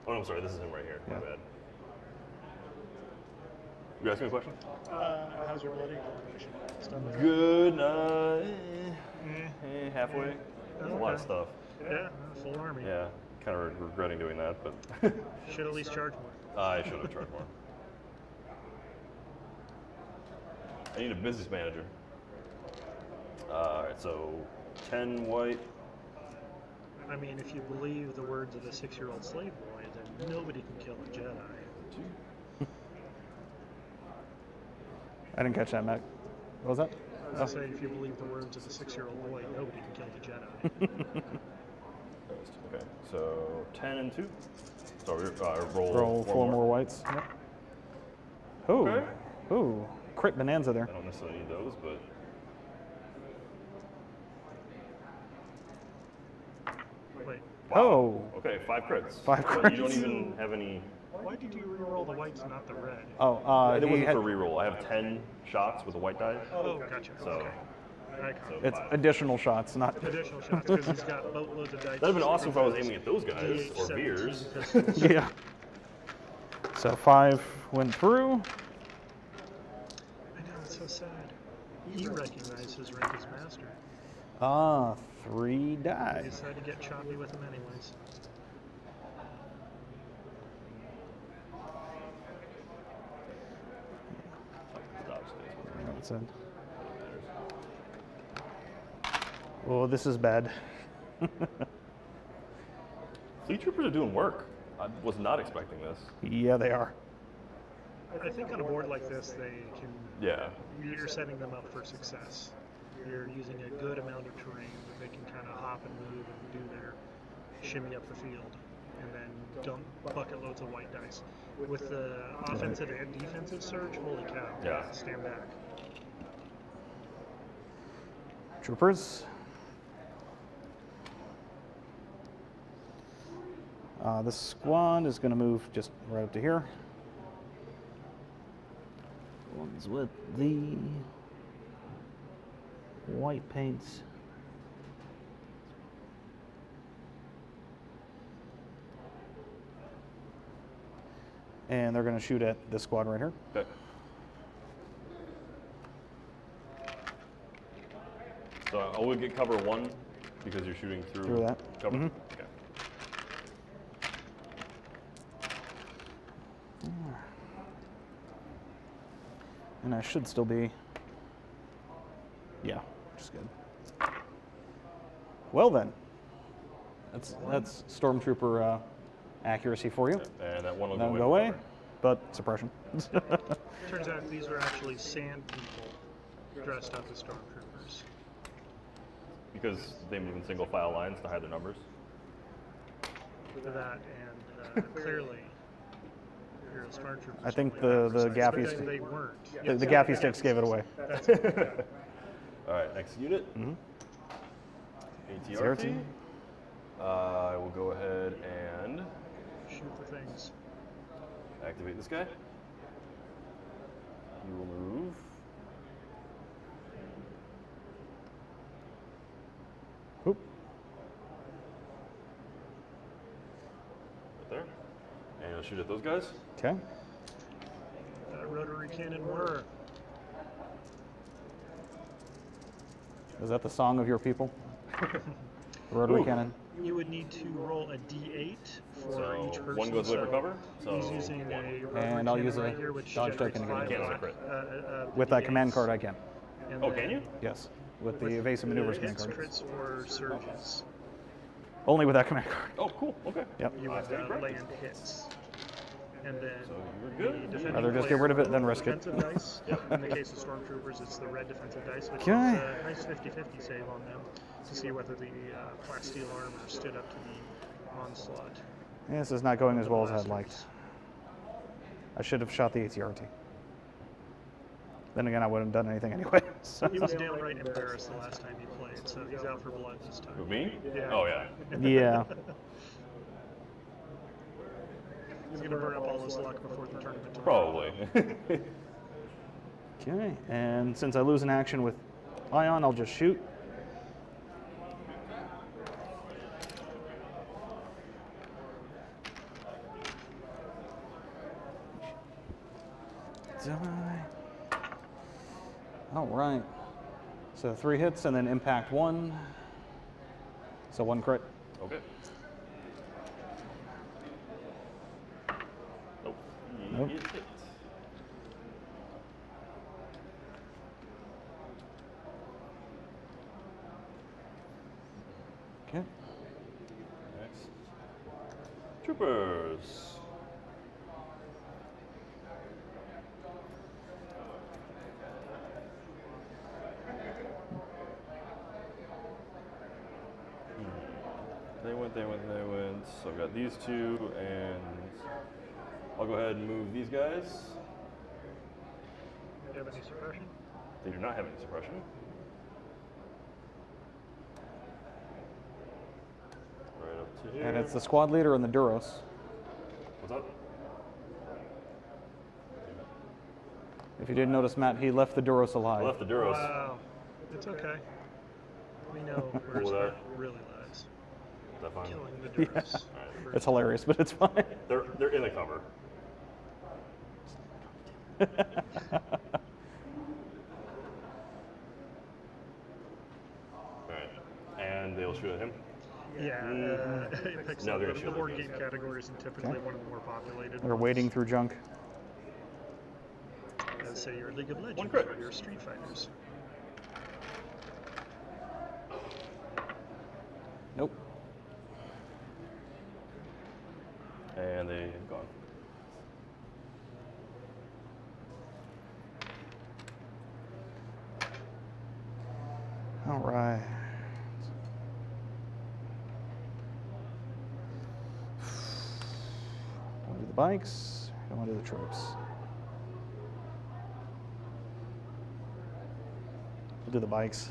S3: Oh, no, I'm sorry. This is him right here.
S1: Yeah.
S3: My bad. You asking me a question?
S2: How's your bloody mission? Done with that?
S3: Good.
S2: Eh.
S3: Halfway. There's a lot of
S2: Okay.
S3: stuff.
S2: Yeah, full army.
S3: Yeah. Kind of regretting doing that, but
S2: Should at least charge more.
S3: I should have tried more. I need a business manager. Alright, so 10 white.
S2: I mean, if you believe the words of a 6-year-old slave boy, then nobody can kill a Jedi.
S1: I didn't catch that, Mac. What was that?
S2: I was gonna say, if you believe the words of a 6-year-old boy, nobody can kill the Jedi.
S3: Okay, so 10 and 2. So roll,
S1: Roll 4 more whites. Yep. Ooh.
S3: Okay.
S1: Ooh. Crit bonanza there.
S3: I don't necessarily need those, but
S2: Wait,
S1: Oh.
S3: okay, 5 crits.
S1: 5
S3: But you don't
S1: crits.
S3: even have any.
S2: why did you reroll the whites, not the red?
S1: Oh,
S3: It
S1: he
S3: wasn't
S1: had,
S3: for reroll. I have 10 shots with a white die.
S2: Oh, gotcha.
S3: So,
S2: Okay. I
S3: so
S1: it's
S3: 5.
S1: additional shots, not.
S2: Additional shots because he's got boatloads of dice.
S3: That'd have been awesome if I was aiming at those guys or
S2: DH-17
S3: beers.
S2: pistols.
S1: Yeah. So 5 went through.
S2: I know, it's so sad. He recognized his rank as master.
S1: 3
S2: He
S1: die.
S2: decided to get choppy with him anyways.
S1: That's it. Oh, this is bad.
S3: Fleet troopers are doing work. I was not expecting this.
S1: Yeah, they are.
S2: I think on a board like this, they can.
S3: Yeah.
S2: You're setting them up for success. You're using a good amount of terrain that they can kind of hop and move and do their shimmy up the field, and then dump bucket loads of white dice. With the offensive and defensive surge, holy cow!
S3: Yeah.
S2: Stand back.
S1: Troopers. This squad is going to move just right up to here. One's with the white paints. And they're going to shoot at this squad right here.
S3: Okay. So I will get cover 1 because you're shooting through
S1: that.
S3: cover.
S1: Mhm.
S3: Okay.
S1: And I should still be, yeah, which is good. Well then, that's Stormtrooper accuracy for you.
S3: And that one will
S1: That'll
S3: go
S1: go
S3: away.
S1: away, but suppression.
S2: Turns out these are actually sand people dressed up as stormtroopers.
S3: Because they move in single file lines to hide their numbers.
S2: That and clearly, you're a stormtrooper.
S1: I think the gaffy
S2: They weren't.
S1: the gaffy sticks gave it away.
S2: That's it.
S3: All right, next unit.
S1: Mhm.
S3: ATRT. I will go ahead and
S2: Shoot the things.
S3: activate this guy. You will move.
S1: Oop.
S3: Right there. And you'll shoot at those guys.
S1: Okay.
S2: Rotary cannon were.
S1: Is that the song of your people? Rotary
S3: Ooh.
S1: cannon.
S2: You would need to roll a d8 for
S3: So
S2: each person.
S3: one goes away for cover. So
S2: He's using a rotary
S1: And I'll
S2: cannon
S1: use a
S2: right here, which
S1: dodge
S2: generates
S1: token again.
S3: Can't
S2: five,
S3: crit.
S1: With that
S2: d8s.
S1: command card, I can.
S2: And
S3: Oh,
S2: then
S3: can you?
S1: Yes, with the evasive maneuvers command
S2: hits,
S1: card.
S2: crits, or surges.
S1: Only with that command card.
S3: Oh, cool. Okay.
S1: Yep.
S2: You would
S3: Stand corrected.
S2: land hits. And then
S3: So you're
S2: the
S3: good.
S2: defending
S1: Rather just get
S2: player
S1: rid of it than
S2: rolls
S1: risk it.
S2: defensive dice. In the case of stormtroopers, it's the red defensive dice, which
S1: Okay.
S2: is a nice 50-50 save on them to see whether the plasteel armor stood up to the onslaught.
S1: This is not going as well as I'd liked. I should have shot the ATRT. Then again, I wouldn't have done anything anyway. So.
S2: He was downright embarrassed the last time he played, so he's out for blood this time.
S3: Who, me?
S2: Yeah.
S3: Oh, yeah.
S1: Yeah.
S2: He's going to burn up all his luck before the tournament tomorrow.
S3: Probably.
S1: Okay, and since I lose an action with Ion, I'll just shoot. Die. All right. So 3 hits and then impact 1. So 1 crit.
S3: Okay. Nope.
S1: Nope.
S3: He is hit.
S1: Okay.
S3: Next. Troopers. They went. So I've got these two, and I'll go ahead and move these guys.
S2: Do you have any suppression?
S3: They do not have any suppression. Right up to here.
S1: And it's the squad leader and the Duros.
S3: What's up?
S1: If you didn't notice, Matt, he left the Duros
S3: I
S1: alive.
S3: left the Duros.
S2: Wow. It's okay. We know where
S3: Cool
S2: his
S3: with
S2: heart
S3: that.
S2: really lies.
S3: Is that fine?
S2: Killing the
S1: Yeah.
S2: Duros.
S3: Alright.
S1: It's hilarious, but it's fine.
S3: They're in the cover. Alright. And they'll shoot at him.
S2: Yeah, it picks
S3: No,
S2: up
S3: they're gonna
S2: the
S3: shoot
S2: board
S3: at
S2: game
S3: these.
S2: categories and typically
S1: Okay.
S2: one of the more populated
S1: They're
S2: ones.
S1: wading through junk.
S2: Let's say you're League of Legends
S3: One crit.
S2: or you're Street Fighters.
S1: Nope.
S3: And they have gone.
S1: All right. Want to do the bikes? I want to do the troops. We'll do the bikes.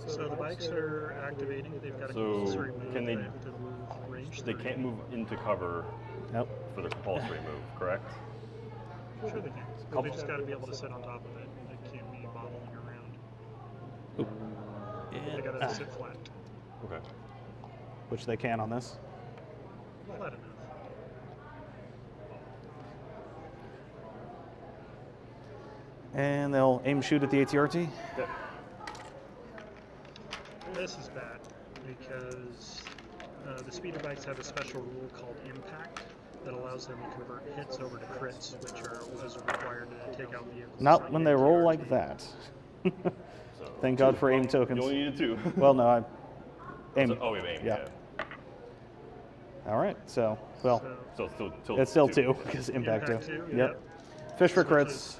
S2: So the bikes are activating. They've got a
S3: So,
S2: compulsory move.
S3: can they-
S2: have to move range
S3: They
S2: 3.
S3: can't move into cover
S1: Nope.
S3: for their compulsory move, correct?
S2: Sure they can. But they just got to be able to sit on top of it. They can't be bobbling around. They got to sit flat.
S3: Okay.
S1: which they can on this.
S2: Not enough.
S1: And they'll aim shoot at the ATRT.
S3: Yep.
S2: This is bad because the speeder bikes have a special rule called impact that allows them to convert hits over to crits, which are was required to take out vehicles.
S1: Not when they roll
S2: ATRT.
S1: like that.
S3: So
S1: Thank God for aim
S3: You
S1: tokens.
S3: only needed 2.
S1: Well, no, I aim.
S3: So, oh, we have aim.
S1: Yeah. All right, so, well,
S3: So
S1: it's still 2 because impact 2.
S2: Impact 2,
S1: Yep. Fish for
S2: So
S1: crits.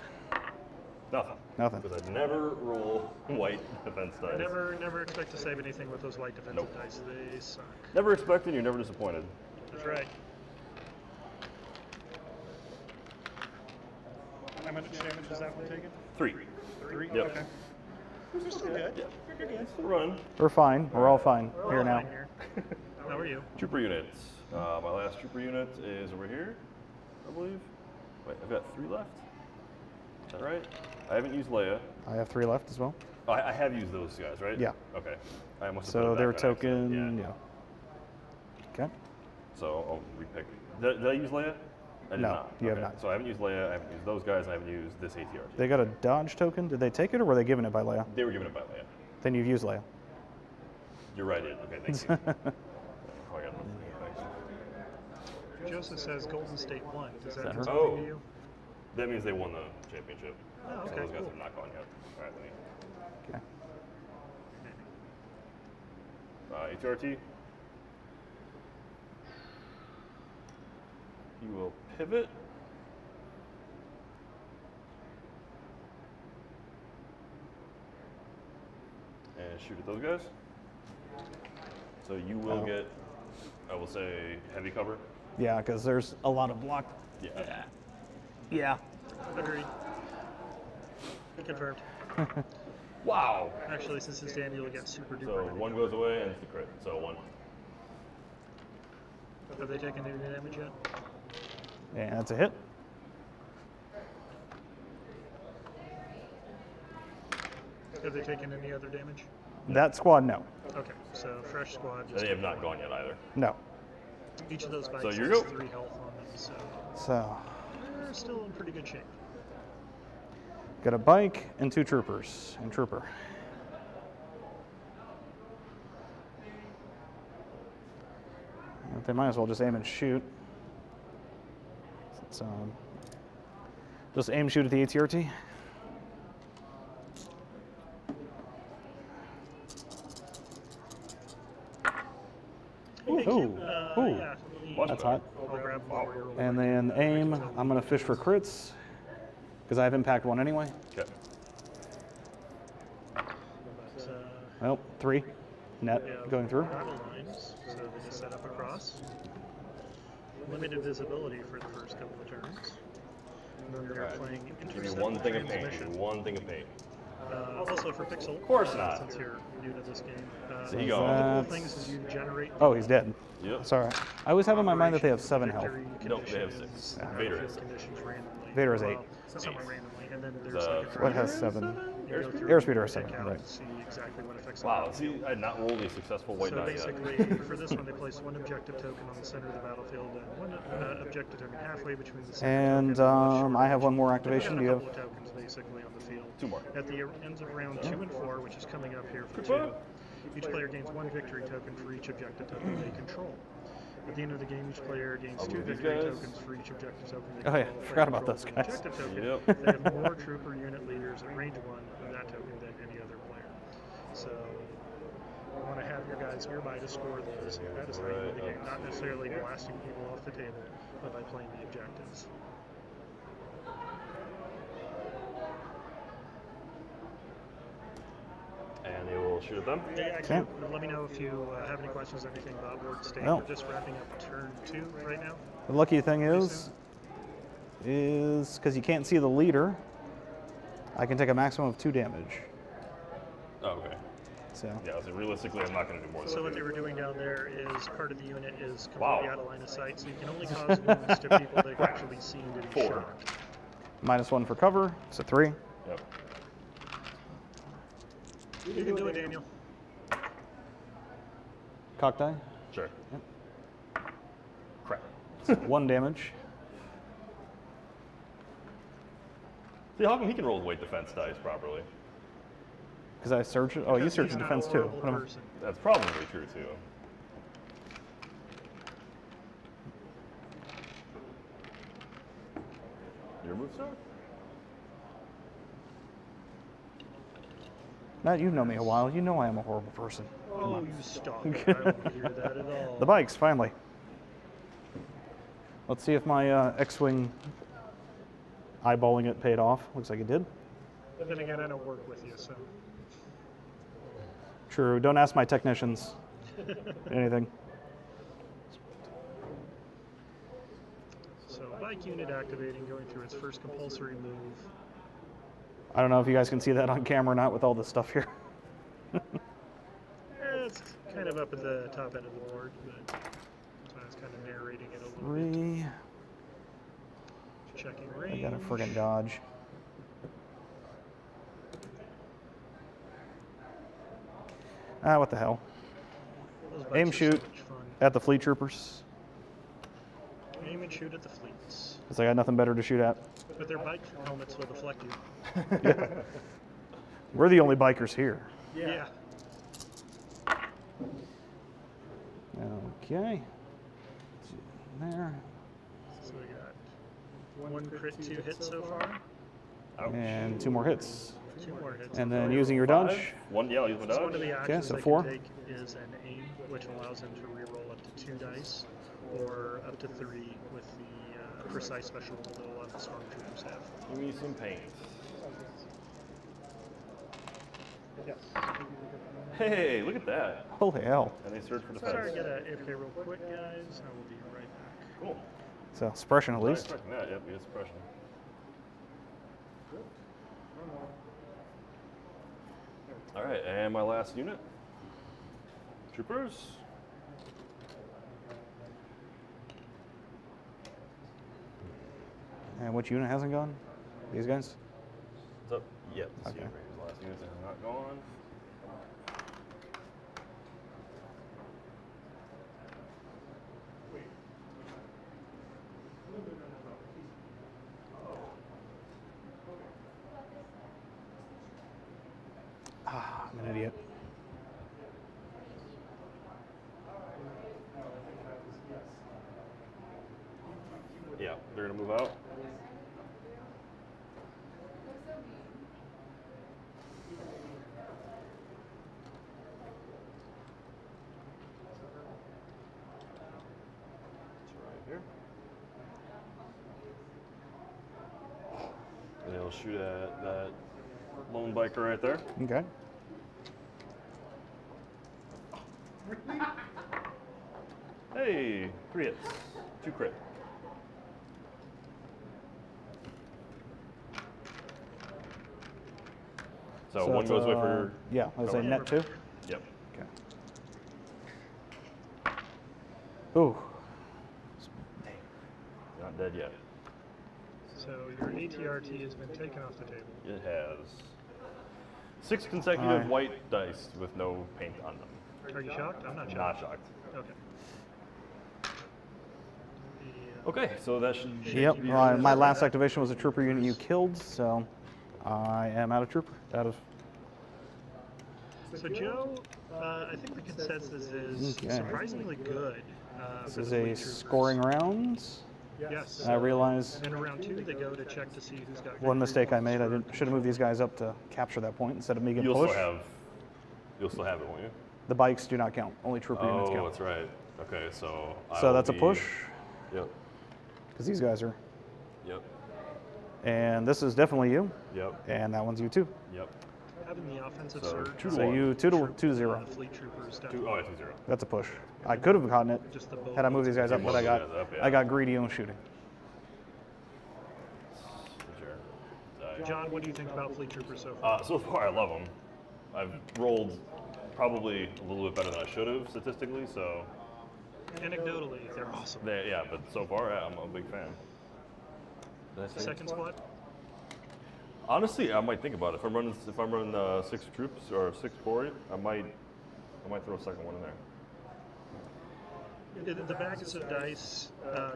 S3: Nothing.
S1: Nothing.
S3: Because I never roll white defense dice.
S2: Never expect to save anything with those white defensive dice. They suck.
S3: Never expect and you're never disappointed.
S2: That's right. How much damage is that one taking?
S3: 3.
S2: 3?
S3: Yep.
S2: Okay. You're still good.
S3: Yeah.
S2: You're good.
S3: Still running.
S1: We're fine. We're all fine
S2: We're
S1: here
S2: all
S1: now.
S2: fine here. How are you?
S3: Trooper units. My last trooper unit is over here, I believe. Wait, I've got 3 left. Is that right? I haven't used Leia.
S1: I have 3 left as well.
S3: Oh, I have used those guys, right?
S1: Yeah.
S3: Okay. I almost have
S1: So
S3: put it
S1: their
S3: back on accident.
S1: token,
S3: Yeah.
S1: yeah. Okay.
S3: So I'll repick. Did I use Leia? I did
S1: No,
S3: not.
S1: you have
S3: Okay.
S1: not.
S3: So I haven't used Leia. I haven't used those guys. I haven't used this ATRT.
S1: They got a dodge token. Did they take it or were they given it by Leia?
S3: They were given it by Leia.
S1: Then you've used Leia.
S3: You're right. Okay, thank you. Oh, I got enough. Thanks.
S2: Joseph says Golden State won. Does that
S1: that
S2: mean
S1: her?
S2: something
S3: Oh.
S2: to you?
S3: That means they won the championship.
S2: Oh,
S3: So
S2: okay,
S3: those guys
S2: cool.
S3: have not gone yet. All right, let me.
S1: Okay.
S3: ATRT. You will pivot. And shoot at those guys. So you will
S1: Oh.
S3: get, I will say, heavy cover.
S1: Yeah, because there's a lot of block.
S3: Yeah.
S1: Yeah.
S2: Agreed. Confirmed.
S3: Wow.
S2: Actually, since it's Daniel, it gets super duper.
S3: So
S2: heavy.
S3: 1 goes away and it's the crit. So 1.
S2: Have they taken any damage yet?
S1: And that's a hit.
S2: Have they taken any other damage?
S1: That squad, no.
S2: Okay, so fresh squad.
S3: And
S2: Just
S3: they have not gone yet either.
S1: No.
S2: each of those bikes
S3: So
S2: has
S3: you go.
S2: 3 health on them, so
S1: So,
S2: they're still in pretty good shape.
S1: got a bike and 2 troopers and trooper. They might as well just aim and shoot. So, just aim shoot at the ATRT. Ooh, ooh,
S2: Yeah,
S1: that's hot.
S2: I'll grab while we're rolling.
S1: And then aim, I'm gonna fish for crits, because I have impact 1 anyway.
S3: Okay.
S2: But,
S1: Well, 3 net
S2: yeah,
S1: going through.
S2: battle lines, so they just set up across. Limited visibility for the first couple of turns. And then they're
S3: Alright.
S2: playing
S3: Give me
S2: intercept
S3: 1 thing of paint.
S2: transmission.
S3: Give me 1 thing of paint.
S2: Also for Pixel. Of
S3: course not.
S2: Since you're new to this game.
S3: So you go.
S2: One of the cool
S1: That's-
S2: things is you generate.
S1: Oh, he's dead.
S3: Yep.
S1: Sorry. I always have in my mind that they have 7 health.
S3: Nope, they have 6. Vader has 6.
S2: Conditions randomly.
S1: Vader has 8.
S2: Somewhat randomly, and then there's
S3: The-
S2: like a
S1: What has
S2: tracker.
S1: 7?
S2: You go through
S1: Airspeeder
S2: and
S1: has 7,
S2: pick out
S1: right.
S2: and see exactly what affects
S3: Wow,
S2: the
S3: see, I had not rolled a successful white
S2: So
S3: die yet.
S2: basically, for this one, they place 1 objective token on the center of the battlefield and 1 objective token halfway between the center
S1: And
S2: token
S1: I have 1 more
S2: We've
S1: activation.
S2: got
S1: Do
S2: a
S1: you
S2: couple
S1: have?
S2: of tokens basically on the field.
S3: 2 more.
S2: At the ends of round 2 and 4, which is coming up here for
S3: Goodbye.
S2: 2, each player gains 1 victory token for each objective token they control. At the end of the game, each player gains
S3: I'll
S2: 2
S3: move these
S2: victory
S3: guys.
S2: tokens for each objective token they
S1: Oh, yeah,
S2: control. If
S1: forgot
S2: they
S1: about those
S2: control an
S1: guys.
S2: Objective token,
S3: Yep.
S2: they have more trooper unit leaders at range 1 of that token than any other player. So you want to have your guys nearby to score those. That is how you win the game. Not necessarily blasting people off the table, but by playing the objectives.
S3: And they will shoot at them.
S2: Yeah,
S1: Okay.
S2: actually, let me know if you have any questions or anything about Ward State.
S1: Well.
S2: We're just wrapping up turn 2 right now.
S1: The lucky thing
S2: Pretty
S1: is because you can't see the leader, I can take a maximum of 2 damage.
S3: Oh, okay.
S1: So,
S3: Yeah, so realistically, I'm not going to do more than
S2: So what
S3: that.
S2: they were doing down there is part of the unit is completely
S3: Wow.
S2: out of line of sight, so you can only cause wounds to people that actually seem to be
S3: 4.
S2: shocked.
S1: -1 for cover, so 3.
S3: Yep.
S2: You can do it, Daniel.
S1: Cock die.
S3: Sure. Crap.
S1: 1 damage.
S3: See, how come he can roll weight defense dice properly?
S1: Because I search it. Oh, you search
S2: He's not
S1: defense
S2: a
S1: too.
S2: horrible person.
S3: That's probably true too. Your move, sir?
S1: Matt, you know me a while. You know I am a horrible person.
S2: Oh, you stop it. I don't hear that at all.
S1: The bikes, finally. Let's see if my X-Wing eyeballing it paid off. Looks like it did.
S2: But then again, I don't work with you, so.
S1: True. Don't ask my technicians anything.
S2: So bike unit activating, going through its first compulsory move.
S1: I don't know if you guys can see that on camera or not with all this stuff here.
S2: It's kind of up at the top end of the board, but so I was kind of narrating it a little bit.
S1: 3.
S2: Checking
S1: I
S2: range.
S1: got a friggin' dodge. Ah, what the hell.
S2: Those bikes
S1: Aim,
S2: are so
S1: shoot
S2: much fun.
S1: at the fleet troopers.
S2: Aim and shoot at the fleets.
S1: Because I got nothing better to shoot at.
S2: But their bike helmets will deflect you.
S1: We're the only bikers here.
S2: Yeah.
S1: Okay. There.
S2: So we got 1 crit, 2 hits so far.
S3: Ouch.
S1: And 2 more hits.
S2: 2 more hits.
S1: And then using your dodge.
S3: 5. One, yeah, I'll use my
S2: So
S3: dodge.
S2: one of the actions
S1: so
S2: they
S1: 4.
S2: can take is an aim, which allows them to reroll up to 2 dice, or up to 3 with the precise special roll that a lot of the stormtroopers have.
S3: Give me some paint.
S2: Yes.
S3: Hey, look at that.
S1: Holy hell.
S3: And they search for
S2: Sorry,
S3: defense.
S2: get a AFK real quick, guys. I will be right back.
S3: Cool.
S1: So, suppression at
S3: Not
S1: least.
S3: expecting that. Yep, it's suppression. All right, and my last unit. Troopers.
S1: And which unit hasn't gone? These guys?
S3: What's up? Yep.
S1: Okay.
S3: Okay. Last units have not gone.
S1: Ah, I'm an idiot.
S3: Yeah, they're gonna move out. It's right here. And they'll shoot at that lone biker right there.
S1: Okay.
S3: Hey, 3 hits, 2 crit. So one goes away for.
S1: Yeah, I was
S3: Oh,
S1: a net 2.
S3: Yep.
S1: Okay. Ooh.
S3: Not dead yet.
S2: So your ATRT has been taken off the table.
S3: It has 6 consecutive
S1: Alright.
S3: white dice with no paint on them.
S2: Are you shocked? I'm not shocked.
S3: Not shocked.
S2: Okay.
S3: Okay, so that should.
S1: Yep. My last activation was a trooper unit you killed, so I am out of trooper. Out of.
S2: So Joe, I think the consensus is
S1: Okay.
S2: surprisingly good.
S1: This
S2: for
S1: is
S2: the
S1: a
S2: fleet troopers.
S1: scoring round.
S2: Yes.
S1: I realize
S2: And in round 2, they go to check to see who's got.
S1: one
S2: victory
S1: mistake I
S2: points
S1: made. I
S2: for
S1: should have moved these guys up to capture that point instead of me getting
S3: You'll
S1: push.
S3: You'll still have it, won't you?
S1: The bikes do not count. Only trooper units
S3: Oh,
S1: count.
S3: that's right. Okay, so.
S1: So that's a push
S3: Yep.
S1: because these guys are.
S3: Yep.
S1: And this is definitely you.
S3: Yep.
S1: And that one's you too.
S3: Yep.
S2: Having the offensive
S3: So,
S2: surge.
S3: 2 to
S1: So
S3: 1.
S1: you 2-0.
S2: The fleet troopers.
S3: 2.
S2: definitely.
S3: Oh, yeah, 2-0.
S1: That's a push. I could have gotten it
S2: Just the bow
S1: had I moved these guys up,
S3: You
S1: but I
S3: moved
S1: got
S3: these guys up, yeah.
S1: I got greedy on shooting.
S3: Sure. Die.
S2: John, what do you think about fleet troopers so far?
S3: So far, I love them. I've rolled probably a little bit better than I should have statistically, so.
S2: Anecdotally, they're awesome.
S3: Yeah, but so far, yeah, I'm a big fan. Did I say
S2: Second spot?
S3: Honestly, I might think about it. If I'm running 6 troops or 6 quarry, I might throw a second one in there.
S2: The bags of dice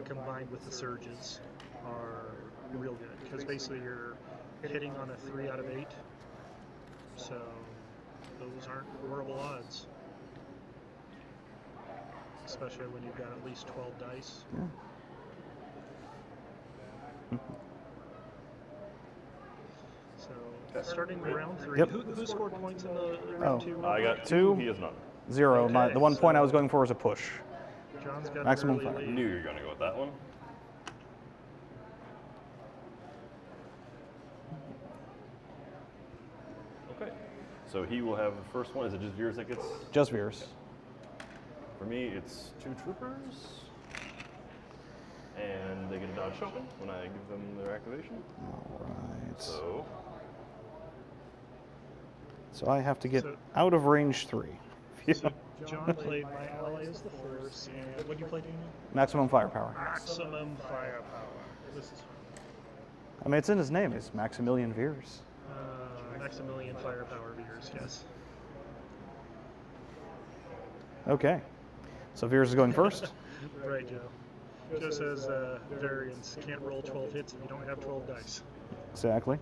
S2: combined with the surges are real good because basically you're hitting on a 3 out of 8, so those aren't horrible odds, especially when you've got at least 12 dice.
S1: Yeah.
S2: So starting round 3,
S1: Yep.
S2: who scored points in the round 2?
S3: I got
S1: 2.
S3: He has none.
S1: 0.
S2: Okay,
S1: The 1 point I was going for was a push.
S2: John's got
S1: Maximum
S2: an early
S1: 5.
S3: I
S2: lead.
S3: knew you were going to go with that one. Okay. So he will have the first one. Is it just Veers that gets?
S1: Just Veers.
S3: For me, it's 2 troopers. And they get a dodge token when I give them their activation.
S1: All right.
S3: So
S1: So I have to get
S2: So-
S1: out of range 3.
S2: So John played My Ally as the Force, and what do you play, Daniel?
S1: Maximum firepower.
S2: Maximum Firepower. This is
S1: I mean, it's in his name. It's Maximilian Veers.
S2: Maximilian Firepower Veers, yes.
S1: Okay. So Veers is going first.
S2: Right, Joe. Joe says variants can't roll 12 hits if you don't have 12 dice.
S1: Exactly.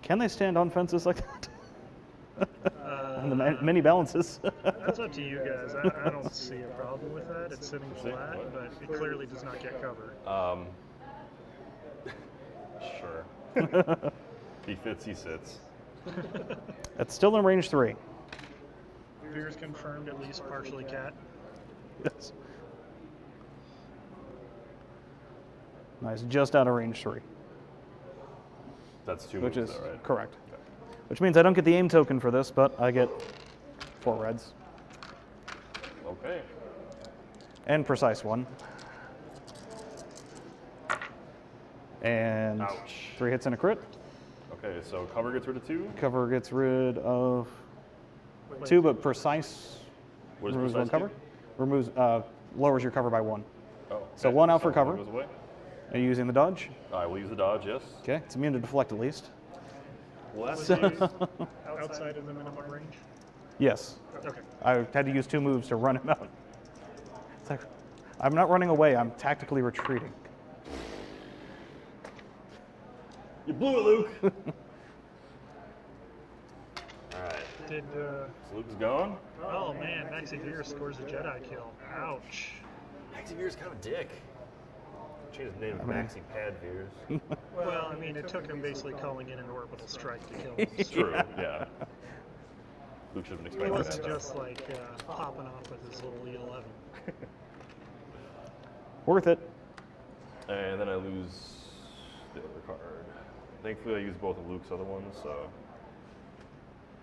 S1: Can they stand on fences like that? And the many balances.
S2: That's up to you guys. I don't see a problem with that. It's sitting flat, but it clearly does not get cover.
S3: Sure. He fits, he sits.
S1: It's still in range 3.
S2: Veers confirmed, at least partially cat.
S1: Yes. Nice. Just out of range 3.
S3: That's 2
S1: Which
S3: moves,
S1: is
S3: though, right?
S1: correct. Which means I don't get the aim token for this, but I get 4 reds.
S3: Okay.
S1: And precise 1. And
S3: Ouch.
S1: 3 hits and a crit.
S3: Okay, so cover gets rid of 2.
S1: Cover gets rid of 2, but precise
S3: What does
S1: removes
S3: precise
S1: 1 cover. Removes, lowers your cover by 1.
S3: Oh,
S1: So
S3: okay.
S1: 1 out for
S3: So
S1: cover.
S3: one goes away.
S1: Are you using the dodge?
S3: I will use the dodge, yes.
S1: Okay, it's immune to deflect at least.
S3: Last
S2: Outside of the minimum range?
S1: Yes.
S2: Okay.
S1: I had to use 2 moves to run him out. It's like, I'm not running away, I'm tactically retreating.
S3: You blew it, Luke. All right.
S2: Did,
S3: So Luke's gone.
S2: oh man, Maxi Veers scores a Jedi kill. Ouch.
S3: Maxi Veers kind of a dick. Change his name to Maxi Pad Veers.
S2: Well, I mean, it took him basically calling in an orbital strike to kill him.
S3: True, yeah. Luke should have been
S2: He
S3: expecting
S2: wasn't
S3: that.
S2: just like popping off with his little E11.
S1: Worth it.
S3: And then I lose the other card. Thankfully, I used both of Luke's other ones, so.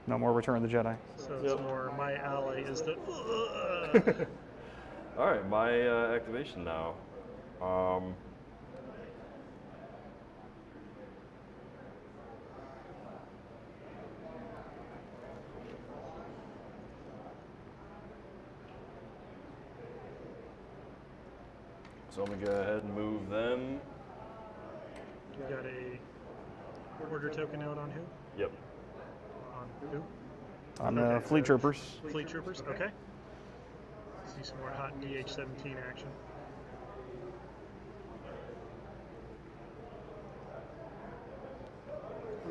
S1: No more Return of the Jedi.
S2: So it's
S3: Yep.
S2: more My Ally is the.
S3: All right, my activation now. So I'm gonna go ahead and move them.
S2: You got a order token out on who?
S3: Yep.
S2: On who?
S1: On the
S2: Okay,
S1: Fleet
S2: so
S1: Troopers.
S2: Fleet Troopers, okay. See some more hot DH-17 action.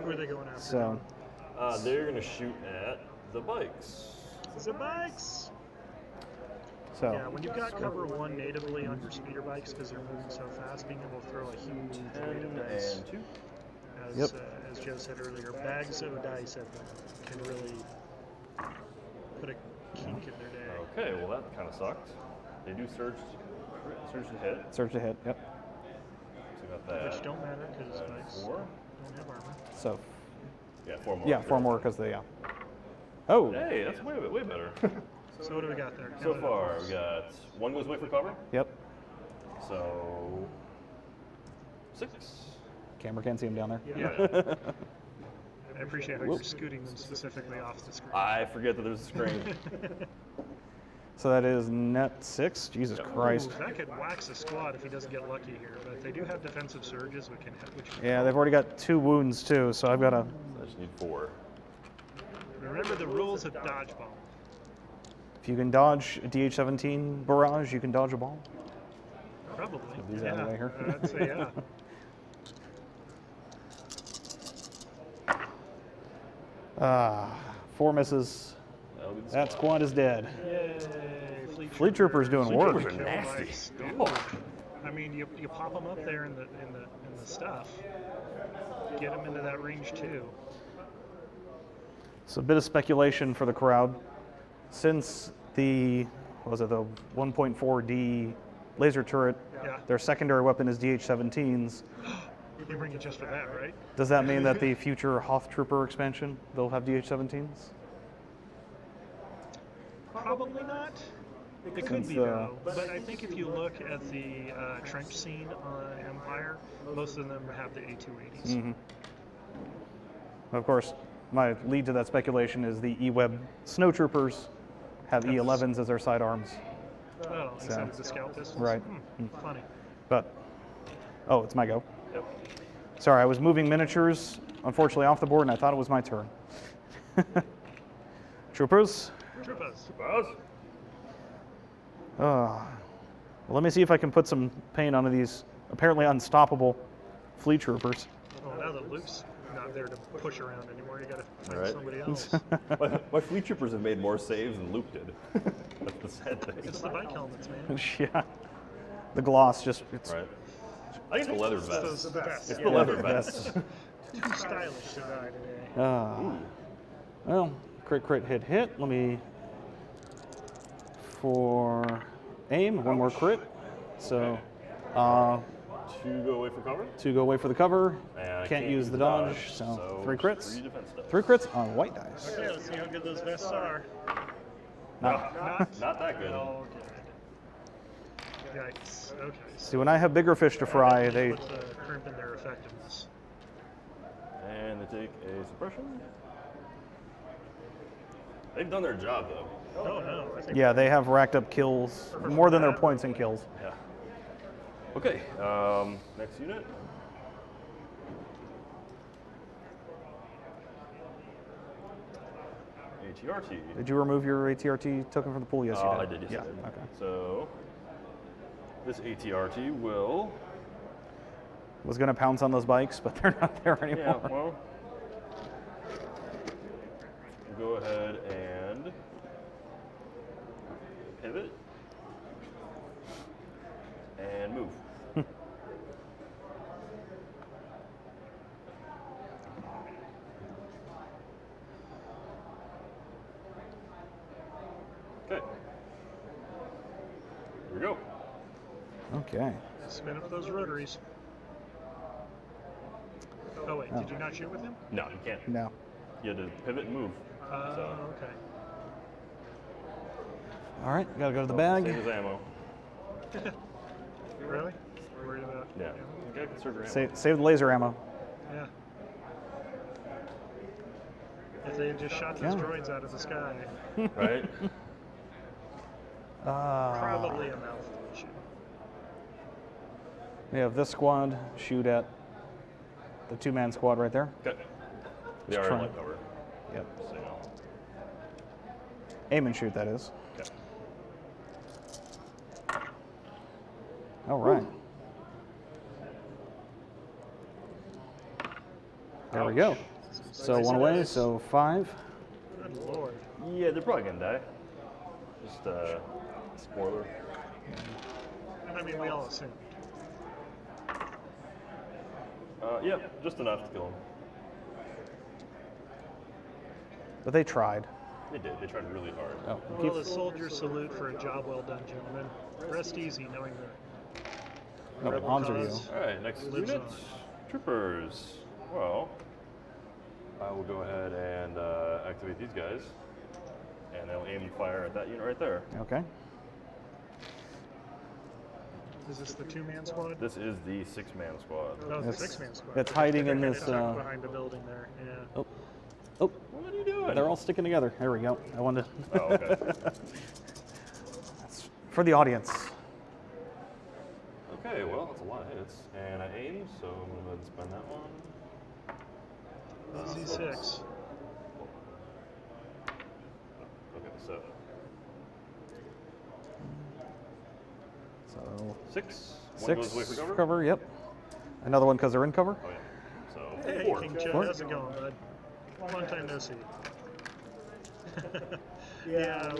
S2: Who are they going after?
S1: So,
S3: They're gonna shoot at the bikes.
S2: The bikes!
S1: so
S2: Yeah, when you've got cover 1 natively on your speeder bikes because they're moving so fast, being able to throw a huge weight of
S3: 10
S2: dice,
S3: and 2.
S2: as,
S1: Yep.
S2: As Joe said earlier, bags of dice at them can really put a kink in their day.
S3: Okay, well that kind of sucked. They do surge to hit.
S1: Surge to hit. Yep.
S3: So we got that.
S2: Which don't matter because bikes
S3: 4.
S2: don't have armor.
S1: So,
S3: Yeah, 4 more.
S1: yeah, 4 more because they, yeah. Oh,
S3: Hey, that's way better.
S2: So what do we got there?
S3: So far, we got 1 goes away for cover.
S1: yep.
S3: So 6.
S1: Camera can't see him down there.
S3: Yeah.
S2: I appreciate how you're scooting them specifically off the screen.
S3: I forget that there's a screen.
S1: So that is net 6. Jesus Christ.
S2: Ooh, that could wax a squad if he doesn't get lucky here, but they do have defensive surges, which can
S1: Yeah, they've already got 2 wounds too, so I've got to.
S3: I just need 4.
S2: Remember the rules of dodgeball.
S1: If you can dodge a DH-17 barrage, you can dodge a ball.
S2: Probably.
S1: These out of the way here.
S2: I'd say yeah.
S1: Four misses. That squad is dead.
S2: Yay!
S1: Fleet Troopers doing
S3: Fleet
S1: work.
S3: Troopers are nasty.
S2: I mean, you pop them up there in the stuff. Get them into that range too.
S1: So a bit of speculation for the crowd. Since the, what was it, the 1.4D laser turret,
S2: Yeah.
S1: their secondary weapon is DH-17s.
S2: You bring it just for that, right?
S1: Does that mean that the future Hoth Trooper expansion, they'll have DH-17s?
S2: Probably not. It could be though. But I think if you look at the trench scene on Empire, most of them have the A280s.
S1: Mm-hmm. Of course, my lead to that speculation is the E-Web Snowtroopers have E11s as their sidearms.
S2: Oh, instead of the scout pistols?
S1: Right.
S2: Funny.
S1: But, oh, it's my go.
S3: Yep.
S1: Sorry, I was moving miniatures, unfortunately, off the board, and I thought it was my turn. Troopers.
S2: Troopers.
S1: Well, let me see if I can put some paint onto these apparently unstoppable fleet troopers.
S2: Well, now that Luke's not there to push around anymore, you gotta find
S3: Right.
S2: somebody else.
S3: My fleet troopers have made more saves than Luke did. That's the sad thing.
S2: It's the bike helmets, man.
S1: Yeah. The gloss just, it's
S3: Right. I think the leather
S2: Those are
S3: vest.
S2: the best.
S3: It's
S2: Yeah.
S3: the leather vest.
S2: Too stylish to die today.
S1: well, crit, hit. Let me, for aim, one more crit. So,
S3: Two go away for cover.
S1: two go away for the cover.
S3: And
S1: Can't use the dodge, so 3 crits.
S3: 3 defense dice.
S1: 3 crits on white dice.
S2: Okay, let's see how good those vests are.
S3: Not that good.
S2: Oh, good. Yikes. Okay.
S1: See, when I have bigger fish to fry, they,
S2: Put the crimp in their effectiveness.
S3: And they take a suppression. They've done their job though.
S2: Oh no. I think
S1: yeah, they have racked up kills more than their points in kills.
S3: Yeah. Okay. Next unit. ATRT.
S1: Did you remove your ATRT token from the pool? Yes, you did.
S3: I did. Yes,
S1: Yeah.
S3: I did.
S1: Okay.
S3: So this ATRT will.
S1: Was going to pounce on those bikes, but they're not there
S3: Yeah.
S1: anymore.
S3: Well. Go ahead and pivot and move. Okay. Here we go.
S1: Okay.
S2: spin up those rotaries. Oh wait, did you not shoot with him?
S3: No, you can't.
S1: No.
S3: You had to pivot and move.
S2: Oh, okay.
S1: All right, gotta go to the bag.
S3: Save his ammo.
S2: Really? Worried about?
S3: Yeah. You gotta conserve your ammo.
S1: Save the laser ammo.
S2: Yeah. If they had just shot those
S1: Yeah.
S2: droids out of the sky,
S3: Right?
S2: probably a malfunction.
S1: We have this squad shoot at the two-man squad right there.
S3: Okay. They are
S1: try.
S3: in light cover.
S1: Yep.
S3: So, you know.
S1: Aim and shoot, that is.
S3: Okay.
S1: All right. There we go. So one away, so 5.
S2: Good lord.
S3: Yeah, they're probably gonna die. Just spoiler.
S2: I mean, we all assumed.
S3: Yeah, just enough to kill them.
S1: But they tried.
S3: They did. They tried really hard.
S1: Oh,
S2: Well, the soldiers salute for a job well done, gentlemen. Rest easy knowing that.
S1: no,
S2: Rebel
S1: arms are you.
S2: cause.
S3: All right, next
S2: Lives
S3: unit,
S2: on.
S3: troopers. Well, I will go ahead and activate these guys, and they'll aim and fire at that unit right there.
S1: Okay.
S2: Is this the two-man squad?
S3: This is the 6-man squad.
S2: No, it's
S1: It's-
S2: the six-man squad.
S1: it's hiding in
S2: They're
S1: this,
S2: kinda tucked behind the building there. Yeah.
S1: Oh,
S3: What are you doing?
S1: they're all sticking together. There we go. I wanted to.
S3: Oh, okay.
S1: That's for the audience.
S3: Okay, well, that's a lot of hits. And I aim, so I'm going to go ahead and spend that one.
S2: Z6.
S3: Okay, so
S1: So
S3: 6. One
S1: 6
S3: goes away for cover.
S1: cover, yep. Another one because they're in cover.
S3: Oh, yeah. So
S2: Hey,
S3: 4.
S2: King Chad, how's it going, bud? Long time no see. Yeah,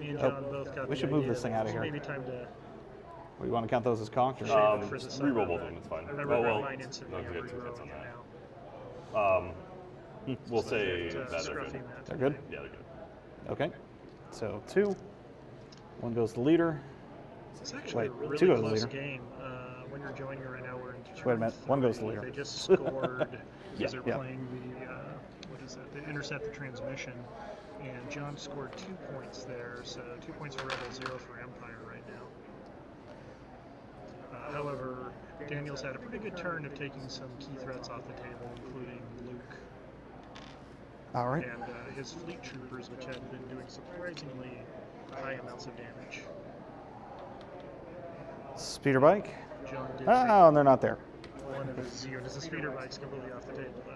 S2: me and John both got
S1: we
S2: the
S1: should move
S2: idea
S1: this thing
S2: that
S1: out of here.
S2: Maybe time to
S1: What, you want to count those as conked? Or?
S2: shave it for the summer.
S3: Reroll both of them, it's fine.
S2: I
S3: Oh,
S2: regret
S3: well,
S2: mine instantly.
S3: no,
S2: I'm
S3: you get 2 hits
S2: rerolling
S3: on
S2: it
S3: that.
S2: now.
S3: We'll say
S2: It's,
S3: that they're
S2: scruffy
S3: good.
S2: Matt.
S1: They're good?
S3: Yeah, they're good.
S1: Okay. So 2. 1 goes to the leader.
S2: It's actually
S1: Wait,
S2: a really
S1: 2 goes to the
S2: close
S1: leader.
S2: game. When you're joining right now, we're in Detroit.
S1: Wait a minute, 1 goes to the leader.
S2: They just scored because they're
S1: Yeah.
S2: playing the, what is that? They intercept the transmission. And John scored 2 points there, so 2 points for Rebel, 0 for Empire right now. However, Daniel's had a pretty good turn of taking some key threats off the table, including Luke
S1: All right.
S2: and his fleet troopers, which had been doing surprisingly high amounts of damage.
S1: Speeder bike.
S2: John did
S1: Oh, and they're not there.
S2: take one of his units. The speeder bike's completely off the table, though.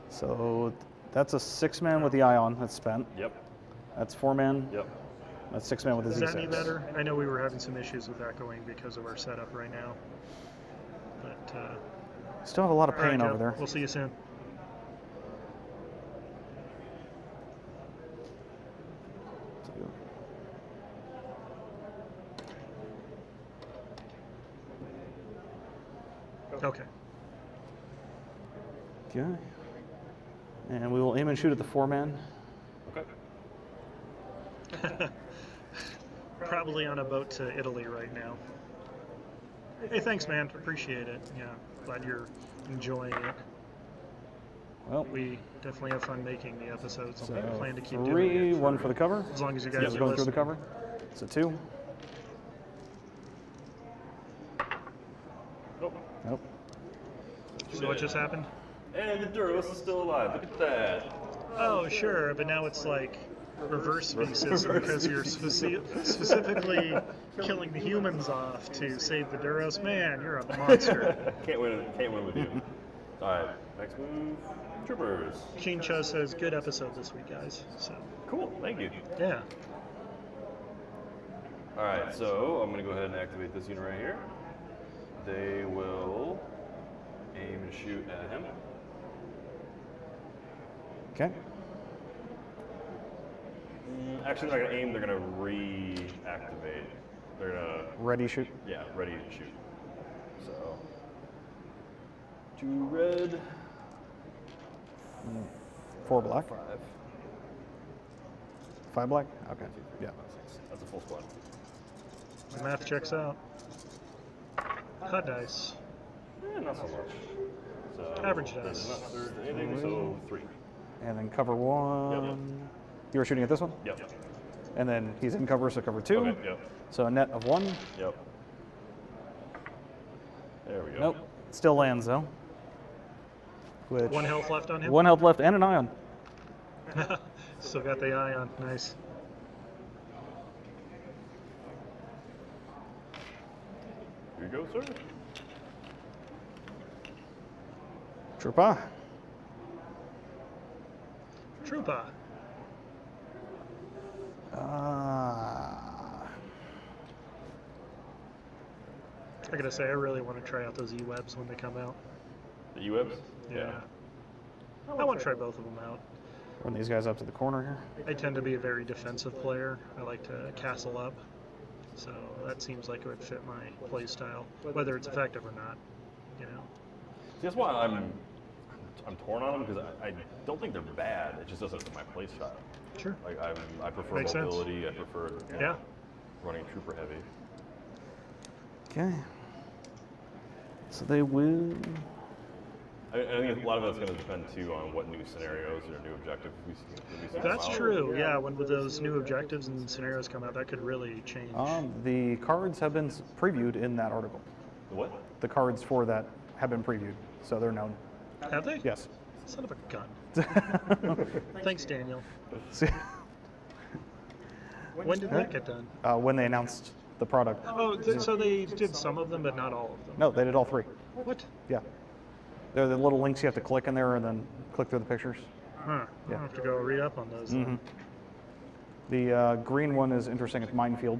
S1: So that's a 6-man with the ion that's spent.
S3: Yep.
S1: That's 4-man.
S3: Yep.
S1: That's 6-man with the
S2: Is
S1: Z6.
S2: that any better? I know we were having some issues with that going because of our setup right now. But,
S1: Still have a lot of
S2: all right,
S1: pain
S2: Joe.
S1: over there.
S2: We'll see you soon. Okay.
S1: Okay. And we will aim and shoot at the 4-man.
S3: Okay.
S2: Probably on a boat to Italy right now. Hey, thanks, man. Appreciate it. Yeah, glad you're enjoying it.
S1: Well,
S2: We definitely have fun making the episodes.
S1: so
S2: I plan to keep doing
S1: 3,
S2: it
S1: 1 for the cover.
S2: as long as you
S1: Yep,
S2: guys are
S1: going through the
S2: listening.
S1: cover. So 2.
S3: Nope.
S1: Nope.
S2: So what just happened?
S3: And the Duros is still alive. Look at that.
S2: Oh, sure, but now it's like reverse speciesism because you're specifically killing the humans off to save the Duros. Man, you're a monster.
S3: Can't win with you. All right. Next move. Troopers.
S2: Keen Cho says, good episode this week, guys. So,
S3: Cool. Thank you.
S2: yeah.
S3: All right. So I'm gonna go ahead and activate this unit right here. They will aim and shoot at him.
S1: Okay.
S3: Actually, they're not gonna aim. They're gonna reactivate. They're gonna
S1: Ready, shoot.
S3: yeah, ready to shoot. So 2 red,
S1: 4 black.
S3: 5.
S1: 5 black? Okay. Yeah.
S3: That's a full squad.
S2: The math checks out. Hot dice.
S3: Not so much. So
S2: Average
S3: there's
S2: dice.
S3: not third or anything, so 3.
S1: And then cover 1. You were shooting at this one?
S3: Yep.
S1: And then he's in cover, so cover 2.
S3: Okay, yep.
S1: So a net of 1.
S3: Yep. There we go.
S1: Nope. Still lands though. Which
S2: 1 health left on him?
S1: 1 health left and an ion.
S2: Still got the eye on. Nice.
S3: Here you go, sir.
S1: Troopa.
S2: Troopa. I gotta say, I really want to try out those E-webs when they come out.
S3: The UWebs?
S2: Yeah. I want to try both of them out.
S1: Run these guys up to the corner here.
S2: I tend to be a very defensive player. I like to castle up. So that seems like it would fit my play style, whether it's effective or not. You know.
S3: That's why I'm torn on them because I don't think they're bad. It just doesn't fit my play style.
S2: Sure.
S3: Like I prefer
S2: Makes sense.
S3: mobility. I prefer
S2: Yeah.
S3: running trooper heavy.
S1: Okay. So they will.
S3: I think a lot of that's going to depend too on what new scenarios or new objectives we see.
S2: That's
S3: come out.
S2: true. Yeah, when those new objectives and scenarios come out, that could really change.
S1: The cards have been previewed in that article.
S3: The what?
S1: The cards for that have been previewed, so they're known.
S2: Have they?
S1: Yes.
S2: Son of a gun. Thanks, Daniel. When did that get done?
S1: When they announced the product.
S2: Oh, so they did some of them, but not all of them.
S1: No, they did all 3.
S2: What?
S1: Yeah. They're the little links you have to click in there and then click through the pictures.
S2: Huh.
S1: Yeah.
S2: I'll have to go read up on those.
S1: Mm-hmm. The green one is intersecting at minefield.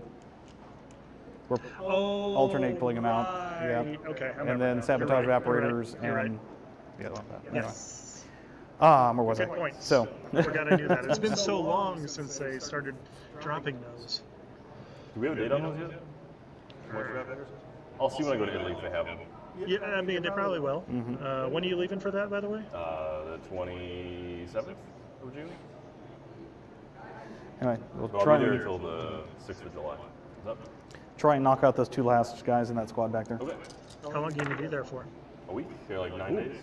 S1: We're alternate pulling them out.
S2: Right.
S1: Yeah.
S2: Okay. I
S1: And
S2: remember
S1: then
S2: now.
S1: sabotage
S2: You're right.
S1: evaporators
S2: You're right.
S1: and the other one.
S2: Yes.
S1: Anyway. Where was
S2: Good
S1: I?
S2: point.
S1: So,
S2: I forgot I knew that. It's been so long since they started dropping those.
S3: Do we have a date on those yet? I'll see when I go to Italy if they have them.
S2: Yeah, I mean, they probably will. When are you leaving for that, by the way?
S3: The 27th of June.
S1: anyway, we'll
S3: I'll
S1: try
S3: be there
S1: and,
S3: until the 6th of July. Is that?
S1: try and knock out those 2 last guys in that squad back there.
S3: Okay.
S2: How long are you going to be there for?
S3: A week? Yeah, like 9 days.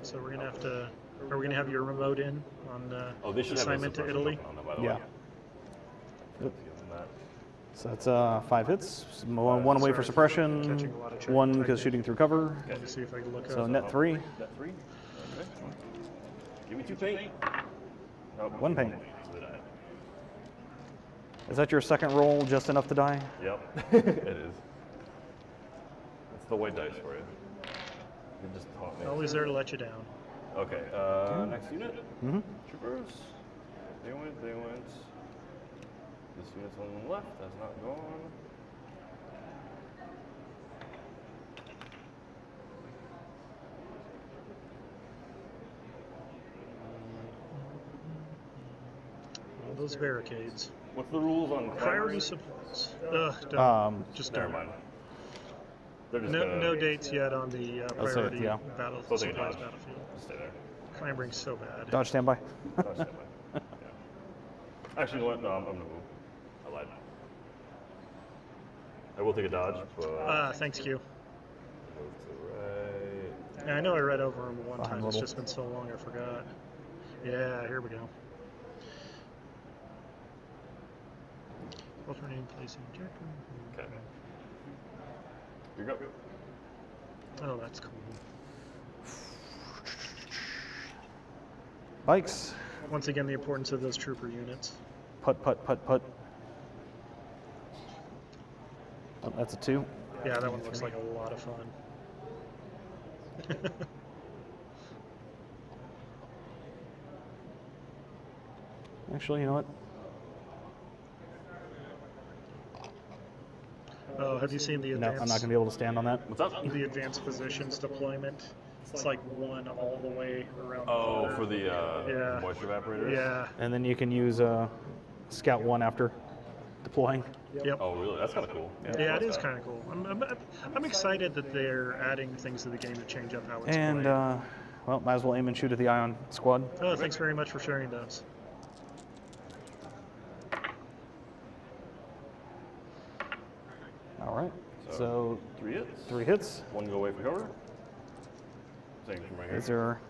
S2: So we're going to have to... Are we going to have your remote in on
S3: They should have a
S2: assignment to
S3: suppression
S2: Italy?
S3: button on them, by the
S1: Yeah.
S3: way.
S1: Yep.
S3: Give them that.
S1: So that's 5 hits. One away for
S2: Sorry,
S1: suppression,
S2: catching a lot of check
S1: 1
S2: typing.
S1: because shooting through cover.
S2: Let me see if I can look
S1: So
S2: up.
S1: net 3.
S3: Net 3. Okay. Give me 2 paint. Nope.
S1: 1 paint.
S3: So they die.
S1: Is that your second roll just enough to die?
S3: Yep. It is. It's the white dice for you. You just taught me.
S2: Always there to let you down.
S3: Okay, next unit.
S1: Mm-hmm.
S3: Troopers. They went. This unit's on the left, that's not gone.
S2: All those barricades.
S3: What's the rules on
S2: Priority
S3: climbers?
S2: supplies. Don't. Just
S3: Never
S2: don't.
S3: mind. They're just
S2: No,
S3: gonna
S2: no dates yet on the priority
S1: yeah.
S2: battle
S3: Supposed to
S2: supplies
S3: dodge.
S2: battlefield.
S3: Just stay there.
S2: Clambering's so bad.
S1: Dodge standby.
S3: Dodge standby. Yeah. Actually, you know what? No, I'm gonna move. I lied. I will take a dodge, but
S2: Thanks, Q.
S3: move to the right.
S2: Yeah, I know I read over them one
S1: Behind
S2: time. It's
S1: little.
S2: just been so long I forgot. Yeah, here we go. Alternating placing objective.
S3: Okay. Here you go.
S2: Oh, that's cool.
S1: Bikes.
S2: Once again, the importance of those trooper units.
S1: Putt, putt, putt, putt. Oh, that's a 2.
S2: Yeah, that one looks like a lot of fun.
S1: Actually, you know what?
S2: Oh, have you seen the
S1: No,
S2: advanced?
S1: I'm not going to be able to stand on that.
S3: What's up?
S2: The advanced positions deployment. It's like one all the way around. the
S3: Oh,
S2: corner.
S3: for the
S2: Yeah.
S3: moisture evaporators?
S2: Yeah.
S1: And then you can use Scout 1 after deploying.
S2: Yep.
S3: Oh, really? That's kind of cool.
S2: Yeah, it is kind of cool. I'm excited that they're adding things to the game to change up how it's
S1: And,
S2: played.
S1: well, might as well aim and shoot at the Ion squad.
S2: Oh, thanks very much for sharing those.
S1: All right. So
S3: 3 hits.
S1: 3 hits.
S3: 1 go away for cover. Same from right here.
S1: Is there?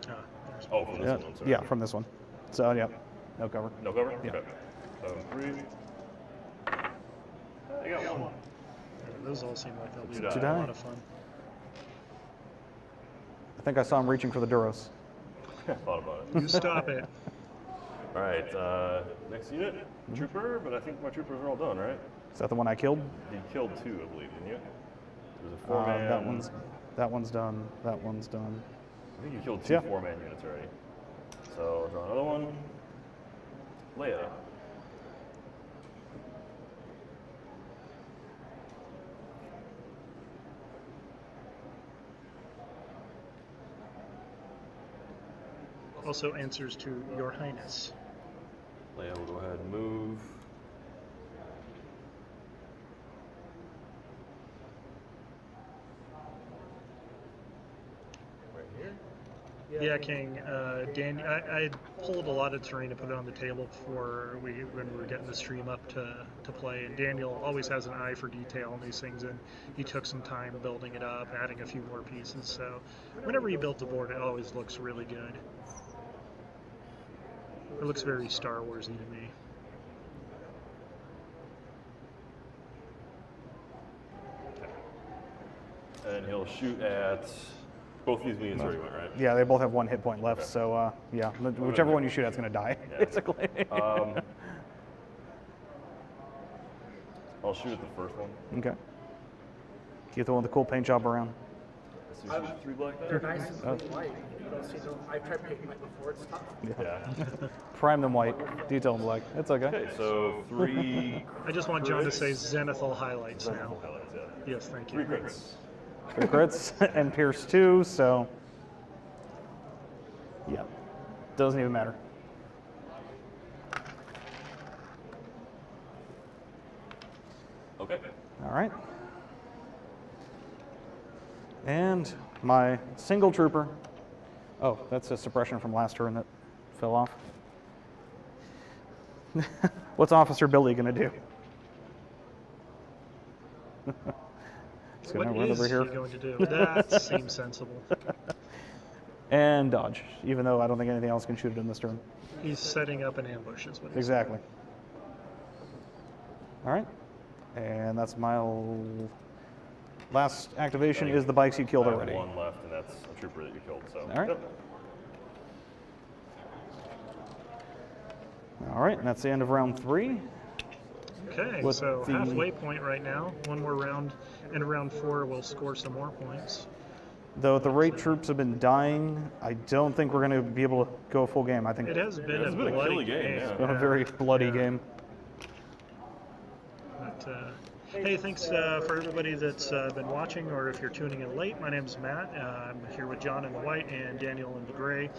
S2: There's
S3: Oh, from this
S1: Yeah,
S3: one. I'm sorry.
S1: yeah, from this one. So yeah, no cover.
S3: No cover?
S1: Yeah.
S3: Okay. 3. I got 1.
S2: those all seem like they'll be
S3: To
S2: a
S3: die.
S2: lot of fun.
S1: I think I saw him reaching for the Duros.
S3: Thought about it.
S2: You stop it.
S3: All right, next unit, trooper, but I think my troopers are all done, right?
S1: Is that the one I killed?
S3: You killed 2, I believe, didn't you? There's a 4-man.
S1: That one's done. That one's done.
S3: I think you killed 2
S1: Yeah.
S3: 4-man units already. So draw another one. Leia.
S2: Also answers to Your Highness.
S3: Leia will go ahead and move. Right here.
S2: Yeah, King. Dan, I pulled a lot of terrain to put it on the table before when we were getting the stream up to play. And Daniel always has an eye for detail on these things, and he took some time building it up, adding a few more pieces. So whenever he built the board, it always looks really good. It looks very Star Warsy to me.
S3: And he'll shoot at both these units already went, right?
S1: Yeah, they both have 1 hit point left. So yeah, whichever one you shoot at's gonna die,
S3: Yeah.
S1: basically.
S3: I'll shoot at the first one.
S1: Okay. Keep the one with the cool paint job around.
S3: So you should 3 black
S4: They're
S3: there.
S4: nice and white. You don't see them. I've tried painting white before. It's tough.
S3: Yeah.
S1: Prime them white, detail them black. It's okay.
S3: Okay, so 3.
S2: I just want John to
S3: crits.
S2: say Zenithal highlights now.
S3: Zenithal highlights, yeah.
S2: Yes, thank
S3: 3
S2: you.
S3: crits.
S1: 3 crits and Pierce 2, so yeah, doesn't even matter.
S3: Okay.
S1: All right. And my single trooper. Oh, that's a suppression from last turn that fell off. What's Officer Billy going to do? He's going
S2: What
S1: to run
S2: is
S1: over
S2: he
S1: here.
S2: going to do? That seems sensible.
S1: And dodge, even though I don't think anything else can shoot it in this turn.
S2: He's setting up an ambush, is what he's
S1: Exactly. All right. And that's my last activation is the bikes you killed
S3: I have
S1: already.
S3: 1 left, and that's a trooper that you killed. So.
S1: All right.
S3: Yep.
S1: All right, and that's the end of round 3.
S2: Okay,
S1: With
S2: so
S1: the-
S2: halfway point right now. One more round, and round 4 we'll score some more points.
S1: Though the rate troops have been dying, I don't think we're going to be able to go a full game. I think
S2: It has been,
S3: It's
S2: a
S3: been a
S2: bloody
S3: killy game, yeah.
S1: it's been a very bloody
S2: Yeah.
S1: game.
S2: But, hey, thanks for everybody that's been watching, or if you're tuning in late. My name's Matt. I'm here with John in the white and Daniel in the gray.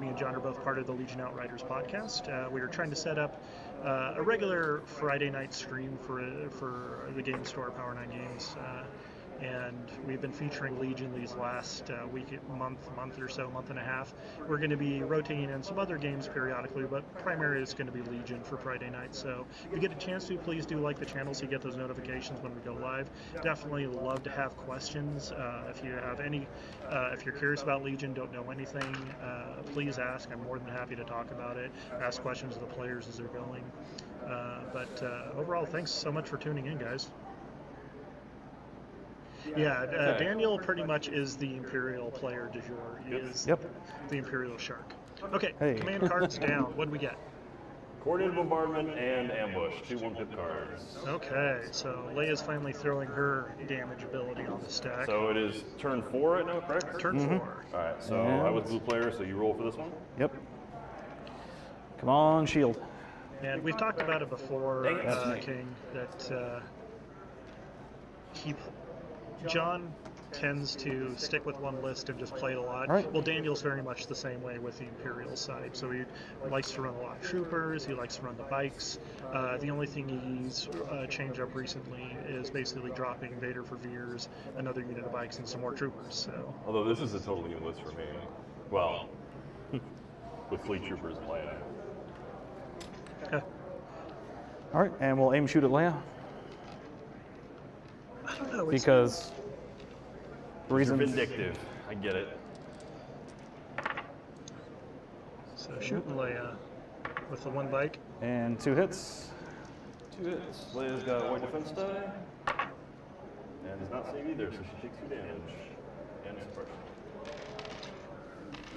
S2: Me and John are both part of the Legion Outriders podcast. We are trying to set up a regular Friday night stream for the game store, Power 9 Games. And we've been featuring Legion these last month or so, month and a half. We're going to be rotating in some other games periodically, but primarily it's going to be Legion for Friday night. So if you get a chance to, please do like the channel so you get those notifications when we go live. Definitely love to have questions. If you have any, if you're curious about Legion, don't know anything, please ask. I'm more than happy to talk about it. Ask questions of the players as they're going. But overall, thanks so much for tuning in, guys. Yeah, Daniel pretty much is the Imperial player du jour. He is the Imperial Shark. Okay,
S1: Hey.
S2: command cards down. What do we get?
S3: Coordinated bombardment and ambush, 2 1-pip cards.
S2: Okay, so Leia's finally throwing her damage ability on the stack.
S3: So it is turn 4 right now, correct?
S2: Turn 4.
S3: All right, so
S1: And-
S3: I was blue player, so you roll for this one.
S1: Yep. Come on, shield.
S2: And we've talked about it before,
S3: Dang it. That's
S1: me.
S2: King, that John tends to stick with one list and just play it a lot.
S1: Right.
S2: Well, Daniel's very much the same way with the Imperial side. So he likes to run a lot of troopers. He likes to run the bikes. The only thing he's changed up recently is basically dropping Vader for Veers, another unit of bikes, and some more troopers. So
S3: Although this is a totally new list for me. Well, with fleet troopers and Leia.
S1: All right, and we'll aim shoot at Leia
S2: I don't know. It's,
S1: because
S3: You're
S1: reasons.
S3: vindictive. I get it.
S2: so shooting Leia with the one bike.
S1: And 2 hits.
S3: 2 hits. Leia's got a white defense die. And is not safe either, so she takes 2 damage. And a suppression.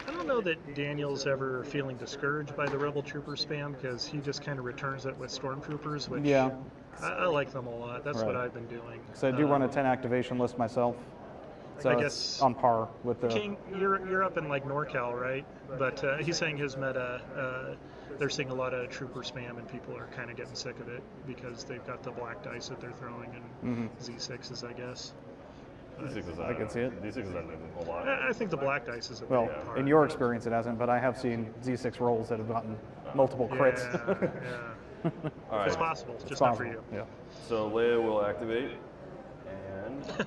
S2: I don't know that Daniel's ever feeling discouraged by the Rebel Trooper spam because he just kind of returns it with Stormtroopers, which
S1: Yeah.
S2: I like them a lot. That's what
S1: Right.
S2: I've been doing.
S1: So I do run a 10 activation list myself. So
S2: I
S1: it's
S2: guess-
S1: on par with the.
S2: King, you're up in like NorCal, right? But he's saying his meta, they're seeing a lot of trooper spam, and people are kind of getting sick of it because they've got the black dice that they're throwing and Z6s, I guess.
S3: D6 is,
S1: I can see it.
S3: D6 is ending a lot.
S2: I think the black dice is a
S1: Well,
S2: big part.
S1: in your experience, it hasn't, but I have seen Z6 rolls that have gotten multiple crits.
S2: Yeah,
S3: All right.
S2: it's possible, just
S1: It's
S2: not for
S1: possible,
S2: you.
S1: Yeah.
S3: So Leia will activate, and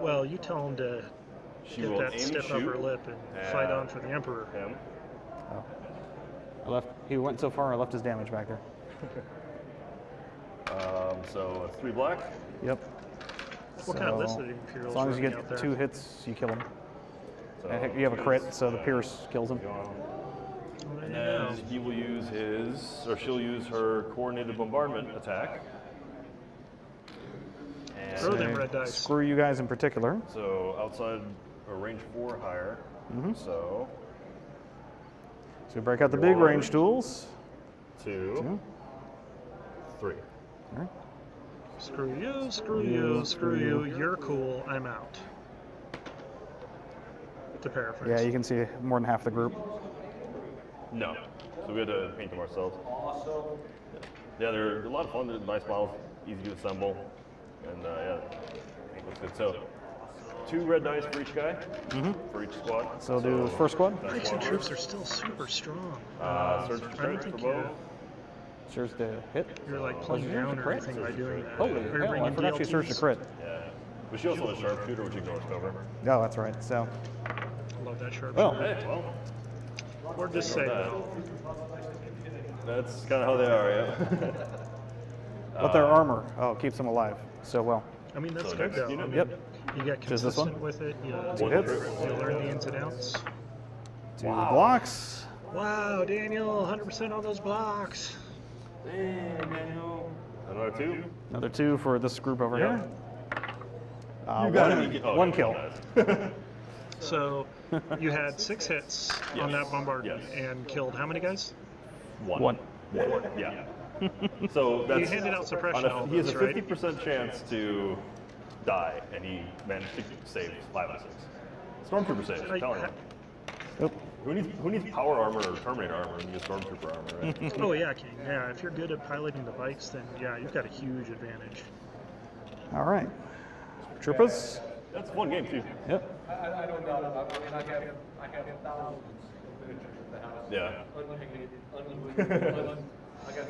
S2: Well, you tell him to
S3: she
S2: get
S3: will
S2: that
S3: aim
S2: stiff
S3: shoot
S2: upper lip and fight on for the Emperor.
S3: him.
S1: He went so far, I left his damage back there.
S3: So 3 black.
S1: Yep.
S2: What kind of list
S1: So,
S2: are the Imperials
S1: as long as you
S2: running out
S1: get
S2: there?
S1: 2 hits, you kill him.
S3: So
S1: And you have a crit, so the Pierce kills him.
S3: And then he will use his, or she'll use her coordinated bombardment attack. And
S2: Throw them red dice.
S1: Screw you guys in particular.
S3: so outside or range 4 higher. So
S1: So we break out the big
S3: One.
S1: range tools.
S3: 2, 3.
S1: All right.
S2: Screw you, screw you, screw you. You're cool. I'm out. to paraphrase.
S1: Yeah, you can see more than half the group.
S3: No. So we had to paint them ourselves. Yeah, they're a lot of fun. They're nice models, easy to assemble, and yeah, it looks good. So 2 red dice for each guy, for each squad.
S1: So do first squad.
S2: Bikes and troops are still super strong.
S3: Surge
S2: I don't
S3: strength
S2: think
S3: for both.
S1: Surge to hit.
S2: you're like playing
S1: Surge
S2: down
S1: to
S2: or
S1: crit?
S2: anything by doing that.
S1: Holy
S2: Are you
S1: hell, I
S2: bringing
S1: forgot she surged to
S2: DLTs?
S1: crit.
S3: Yeah. But she also has sharpshooter, which ignores cover.
S1: Oh, that's right. So,
S2: Love that sharp.
S1: well,
S3: Hey, well,
S2: Or just say
S3: that.
S2: that.
S3: That's kind of how they are, yeah.
S1: but their armor, keeps them alive so well.
S2: I mean, that's
S3: So
S2: good
S3: next
S2: though. I
S3: unit?
S2: mean,
S1: Yep.
S2: you get
S1: Is this one?
S2: consistent with it. You,
S1: Two hits.
S2: you learn the ins and outs.
S1: 2 blocks.
S2: Wow, Daniel, 100% on those blocks.
S3: Another 2.
S1: Another 2 for this group over
S3: Yeah.
S1: here.
S3: Oh,
S1: One
S3: no,
S1: kill.
S3: nice.
S2: So you had 6 hits on
S3: Yes.
S2: that bombardment
S3: Yes.
S2: and killed how many guys?
S3: One. Yeah. So that's
S2: handed out suppression
S3: on he has a
S2: elements, right?
S3: 50% chance to die, and he managed to save 5 out of 6. Stormtrooper saves. I'm telling you.
S1: Oop.
S3: Who needs power armor or Terminator armor when you get Stormtrooper armor, right?
S2: Oh yeah, King. Yeah, if you're good at piloting the bikes, then yeah, you've got a huge advantage.
S1: All right. Troopers.
S3: That's a fun game too.
S1: Yep.
S4: I don't doubt it. I mean, I have thousands of pictures of the house.
S3: Yeah.
S4: I got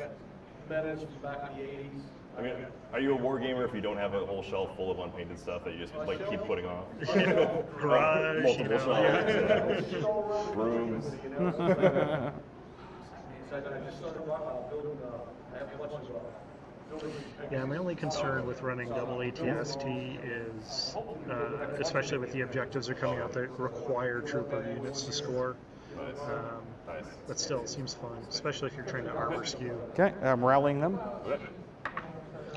S4: medals from back in the 80s.
S3: I mean, are you a war gamer if you don't have a whole shelf full of unpainted stuff that you just like keep putting off?
S2: Garage, you
S3: Multiple
S2: know.
S3: shelves, rooms.
S4: So I just started building, I have a bunch of building.
S2: Yeah, my only concern with running double ATST is, especially with the objectives that are coming out that require trooper units to score.
S3: Nice. Nice.
S2: But still, it seems fun, especially if you're trying to armor skew.
S1: Okay, I'm rallying them.
S3: Okay.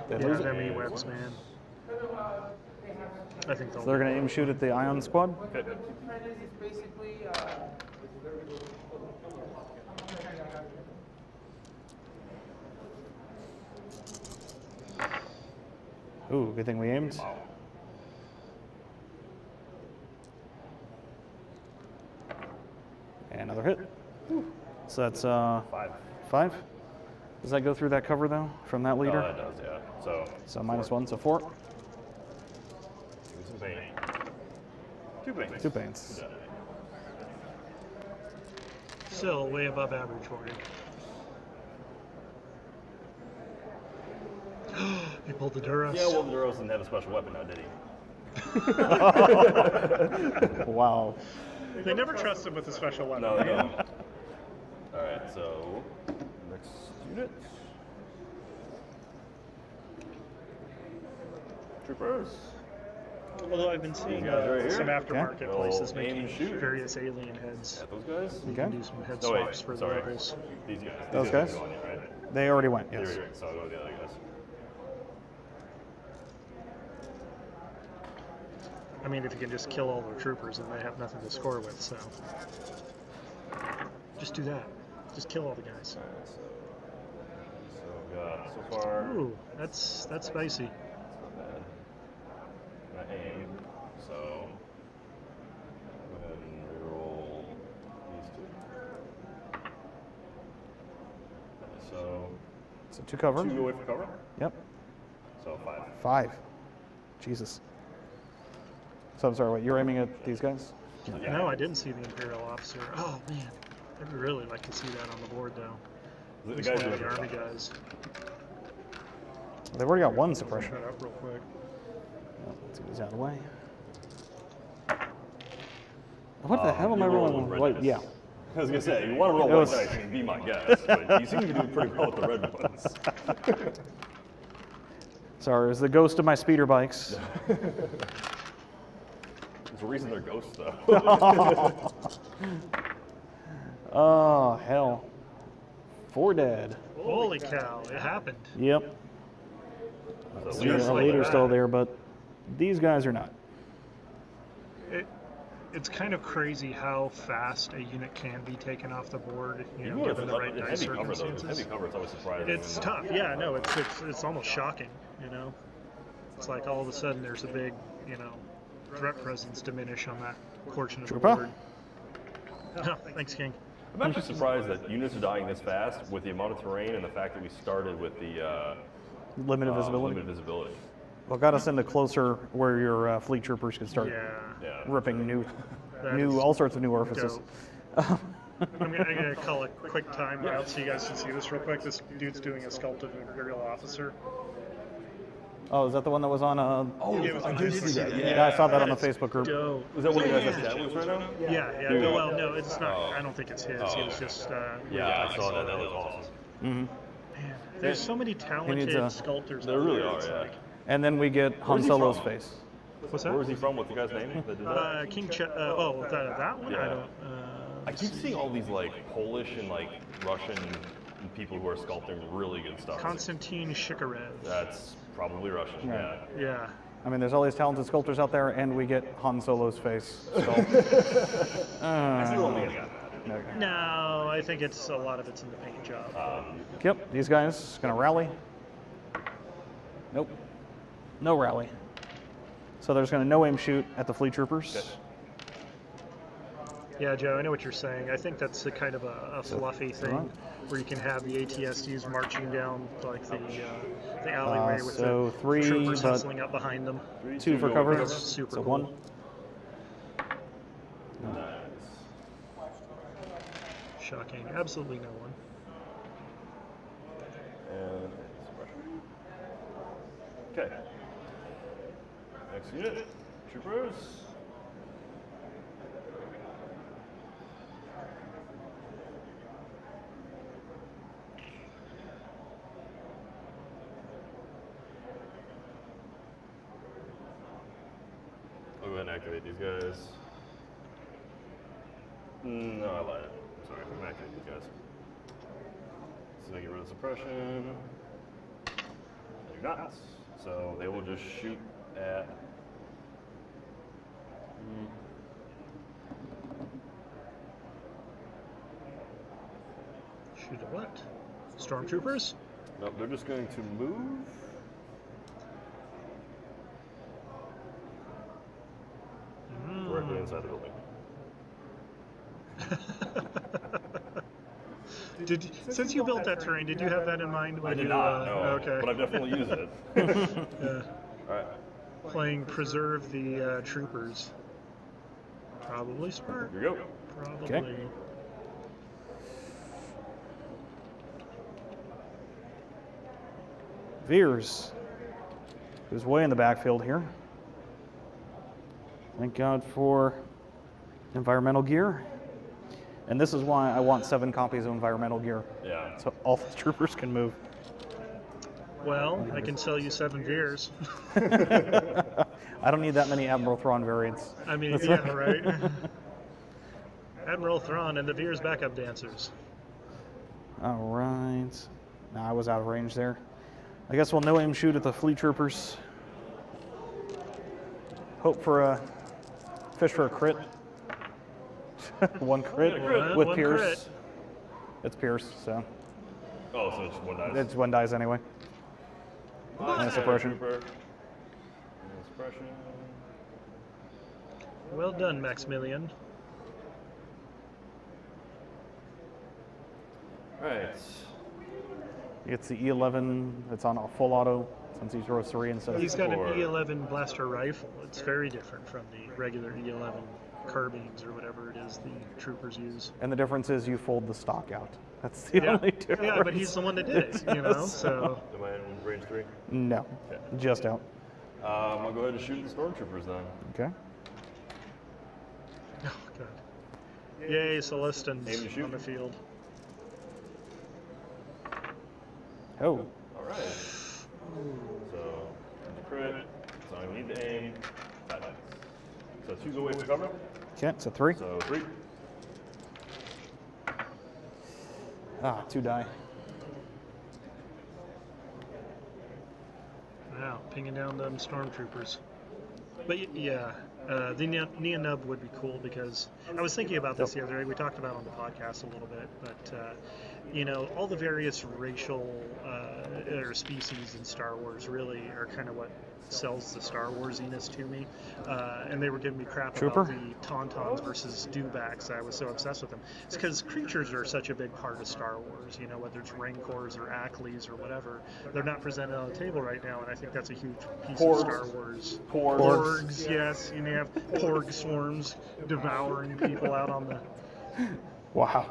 S1: They
S2: Yeah,
S1: lose it.
S2: them E-webs, man. I think they'll.
S1: So they're going to aim shoot at the Ion squad.
S3: Okay.
S4: It's basically,
S1: Ooh, good thing we aimed.
S3: Wow.
S1: And another hit. So that's
S3: 5.
S1: 5. Does that go through that cover though, from that leader?
S3: It does, yeah.
S1: So -1, so 4.
S3: Give me some paint. 2 paints.
S1: 2 paints.
S3: Yeah.
S2: Still way above average for you. He pulled the Duras.
S3: Yeah, well, the Duros didn't have a special weapon now, did he?
S1: Wow.
S2: They never trust him with a special weapon.
S3: No, they don't. Alright, so next unit. Troopers.
S2: Although I've been seeing
S3: These guys right here.
S2: some aftermarket
S3: Okay.
S2: places
S3: Roll, aim,
S2: making
S3: shoot.
S2: various alien heads.
S3: Got those guys?
S2: You
S1: Okay.
S2: can do some head
S3: Oh, wait,
S2: swaps for the
S3: sorry.
S2: rebels.
S3: These guys.
S1: Those
S3: These
S1: guys?
S3: are going in, right?
S1: They already went,
S3: There
S1: yes.
S3: we go. So I'll go with the other guys.
S2: I mean, if you can just kill all their troopers, then they have nothing to score with, so. Just do that. Just kill all the guys.
S3: Alright, so we got so far.
S2: Ooh, that's spicy.
S3: Not bad. Gonna aim. So go ahead and reroll these 2. So
S1: So 2 cover.
S3: 2 away for cover.
S1: Yep.
S3: So 5.
S1: 5. Jesus. So I'm sorry, what, you're aiming at these guys?
S3: Yeah.
S2: No, I didn't see the Imperial officer. Oh, man. I'd really like to see that on the board, though.
S3: The
S2: At least
S3: guys
S2: one of
S3: are
S2: the army guys.
S1: They've already got 1 suppression.
S2: Shut up real quick.
S1: Let's get these out of the way. What the hell am I
S3: you're rolling
S1: rolling?
S3: red
S1: Wait,
S3: dice.
S1: yeah.
S3: I was gonna say, you want to roll
S1: It
S3: white
S1: was-
S3: dice and be my guess, but you seem to be doing pretty well with the red ones.
S1: Sorry, it was the ghost of my speeder bikes.
S3: There's a reason they're ghosts, though.
S1: Oh, hell. 4 dead.
S2: Holy cow, it happened.
S1: Yep.
S3: So
S1: The
S2: Just like
S1: leader's
S2: that.
S1: still there, but these guys are not.
S2: It's kind of crazy how fast a unit can be taken off the board, you know,
S3: Even if
S2: given
S3: it's
S2: the right dice
S3: heavy cover, though.
S2: circumstances.
S3: Heavy cover, it's always surprising.
S2: It's tough. Yeah, no, it's almost shocking, you know. It's like all of a sudden there's a big, you know, threat presence diminish on that unfortunate
S1: Trooper.
S2: reward. Oh, thanks, King.
S3: I'm actually surprised that units are dying this fast with the amount of terrain and the fact that we started with the
S1: Limited visibility.
S3: limited visibility.
S1: Well, got us into closer where your fleet troopers can start
S2: Yeah.
S1: ripping
S2: That is
S1: all sorts of new orifices.
S2: dope. I'm gonna call a quick timeout so you guys can see this real quick. This dude's doing a sculpt of an Imperial officer.
S1: Oh, is that the one that was on?
S2: Yeah,
S3: I did see that.
S1: Yeah, I saw that on the
S2: is
S1: Facebook group.
S2: Dope.
S3: Is that one of the guys that's chat with right now?
S2: Yeah.
S3: Dude.
S2: Well, no, it's not. I don't think it's his. He was just.
S3: Yeah, I saw that. That was awesome.
S2: Man, there's so many talented
S1: a-
S2: sculptors.
S3: There
S2: out
S3: really
S2: there,
S3: are,
S2: it's
S3: yeah.
S2: like-
S1: And then we get Han
S3: Where's he
S1: Solo's
S3: from?
S1: face.
S2: What's
S3: Where was
S2: that?
S3: he from? What's the guy's name that did that?
S2: King that one?
S3: Yeah.
S2: I don't.
S3: I keep seeing all these like Polish and like Russian people who are sculpting really good stuff.
S2: Konstantin Shikarev.
S3: That's probably Russian.
S1: Right.
S3: Yeah.
S2: Yeah.
S1: I mean, there's all these talented sculptors out there, and we get Han Solo's face.
S3: That's the only thing I got.
S1: Okay.
S2: No, I think it's a lot of it's in the paint job.
S1: Yep, these guys gonna rally. Nope, no rally. So there's gonna no aim shoot at the fleet troopers.
S3: Okay.
S2: Yeah, Joe, I know what you're saying. I think that's a kind of a fluffy thing where you can have the ATSDs marching down like the alleyway with
S1: so
S2: the
S1: 3,
S2: troopers
S1: but
S2: hustling up behind them.
S1: 2 for cover.
S2: That's super
S1: so
S2: cool.
S1: 1.
S2: Shocking. Absolutely no one.
S3: And suppression. Okay. Next unit, troopers. I'll go ahead and activate these guys. No, I lied. Sorry, I'm gonna activate these guys. So they get rid of suppression. They do not. So they will just shoot at.
S2: Shoot at what? Stormtroopers?
S3: Nope, they're just going to move. Directly inside the building.
S2: Since you built that terrain, did you have that in mind? When
S3: I did
S2: you,
S3: not, no,
S2: Okay.
S3: but I've definitely used it.
S2: Yeah.
S3: Alright,
S2: Playing preserve the troopers. Probably smart.
S3: here we go.
S2: Probably.
S1: Okay. Veers, who's way in the backfield here. Thank God for environmental gear. And this is why I want 7 copies of environmental gear,
S3: Yeah.
S1: so all the troopers can move.
S2: Well, I can sell you 7 Veers.
S1: I don't need that many Admiral Thrawn variants.
S2: I mean, yeah, right? Admiral Thrawn and the Veers backup dancers.
S1: All right. Nah, I was out of range there. I guess we'll no aim shoot at the fleet troopers. Hope for a fish for a crit. 1 crit with
S2: One
S1: Pierce.
S2: crit.
S1: It's Pierce, so
S3: Oh, so it's one dice.
S1: it's 1 dies anyway. And a suppression.
S3: Trooper. And suppression.
S2: Well done, Maximilian.
S3: Alright.
S1: It's the E11. It's on a full auto since he's row 3 instead of
S2: He's got an
S3: Or-
S2: E11 blaster rifle. It's very different from the regular E11 carbines or whatever it is the troopers use.
S1: And the difference is you fold the stock out. That's the only difference.
S2: Yeah, but he's the one that did it, you know, so.
S3: Am I in range 3?
S1: No,
S3: Okay.
S1: just out.
S3: I'll go ahead and shoot the stormtroopers then.
S1: Okay.
S2: Oh, God. Yay,
S3: Aim to
S2: Celestins
S3: shoot.
S2: on the field.
S1: Oh,
S3: Alright. So, crit. So I need to aim. That dice. So 2 go away for cover.
S1: okay, it's a 3.
S3: So 3.
S1: Ah, 2 die.
S2: Wow, pinging down them stormtroopers. But yeah, The Neon Nub would be cool because I was thinking about this the other day. We talked about it on the podcast a little bit, but you know, all the various racial or species in Star Wars really are kind of what sells the Star Warsiness to me. And they were giving me crap about the Tauntauns versus Dewbacks. I was so obsessed with them. It's because creatures are such a big part of Star Wars. You know, whether it's Rancors or Ackleys or whatever, they're not presented on the table right now, and I think that's a huge piece of Star Wars. Porgs, yes. You may have porg swarms devouring people out on the.
S1: Wow.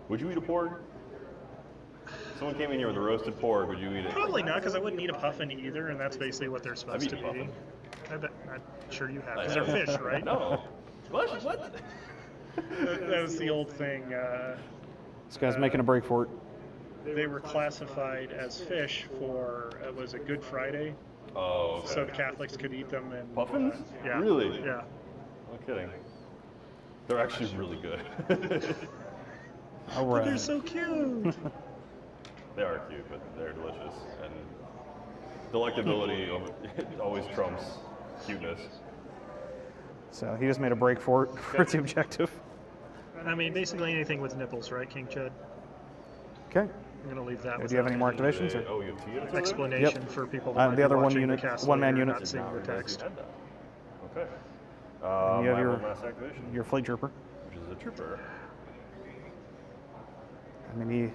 S3: Would you eat a porg? Someone came in here with a roasted porg, would you eat it?
S2: Probably not, because I wouldn't eat a puffin either, and that's basically what they're supposed to be.
S3: puffin.
S2: I bet. I'm sure you have, because they're fish, right?
S3: No. What?
S2: That was the old thing.
S1: This guy's making a break for it.
S2: They were classified as fish for, was it Good Friday?
S3: Oh, okay.
S2: So the Catholics could eat them. And
S3: Puffins?
S2: Yeah.
S3: Really?
S2: Yeah.
S3: No kidding. They're actually really good.
S1: All
S2: But
S1: right.
S2: they're so cute.
S3: They are cute, but they're delicious. And delectability always trumps cuteness.
S1: So he just made a break for it for the objective.
S2: I mean, basically anything with nipples, right, King Chud?
S1: Okay.
S2: I'm going to leave that.
S1: Do you have any more
S2: without
S1: activations? Or?
S3: Oh, you have two units?
S2: explanation for people that might
S1: The
S2: be
S1: other one
S2: watching
S1: unit,
S2: the cast
S1: one-man
S2: later,
S1: unit.
S2: not seeing the text.
S3: Okay.
S1: You have
S3: my
S1: your-
S3: one last activation,
S1: Your fleet trooper.
S3: which is a trooper.
S1: I mean, he.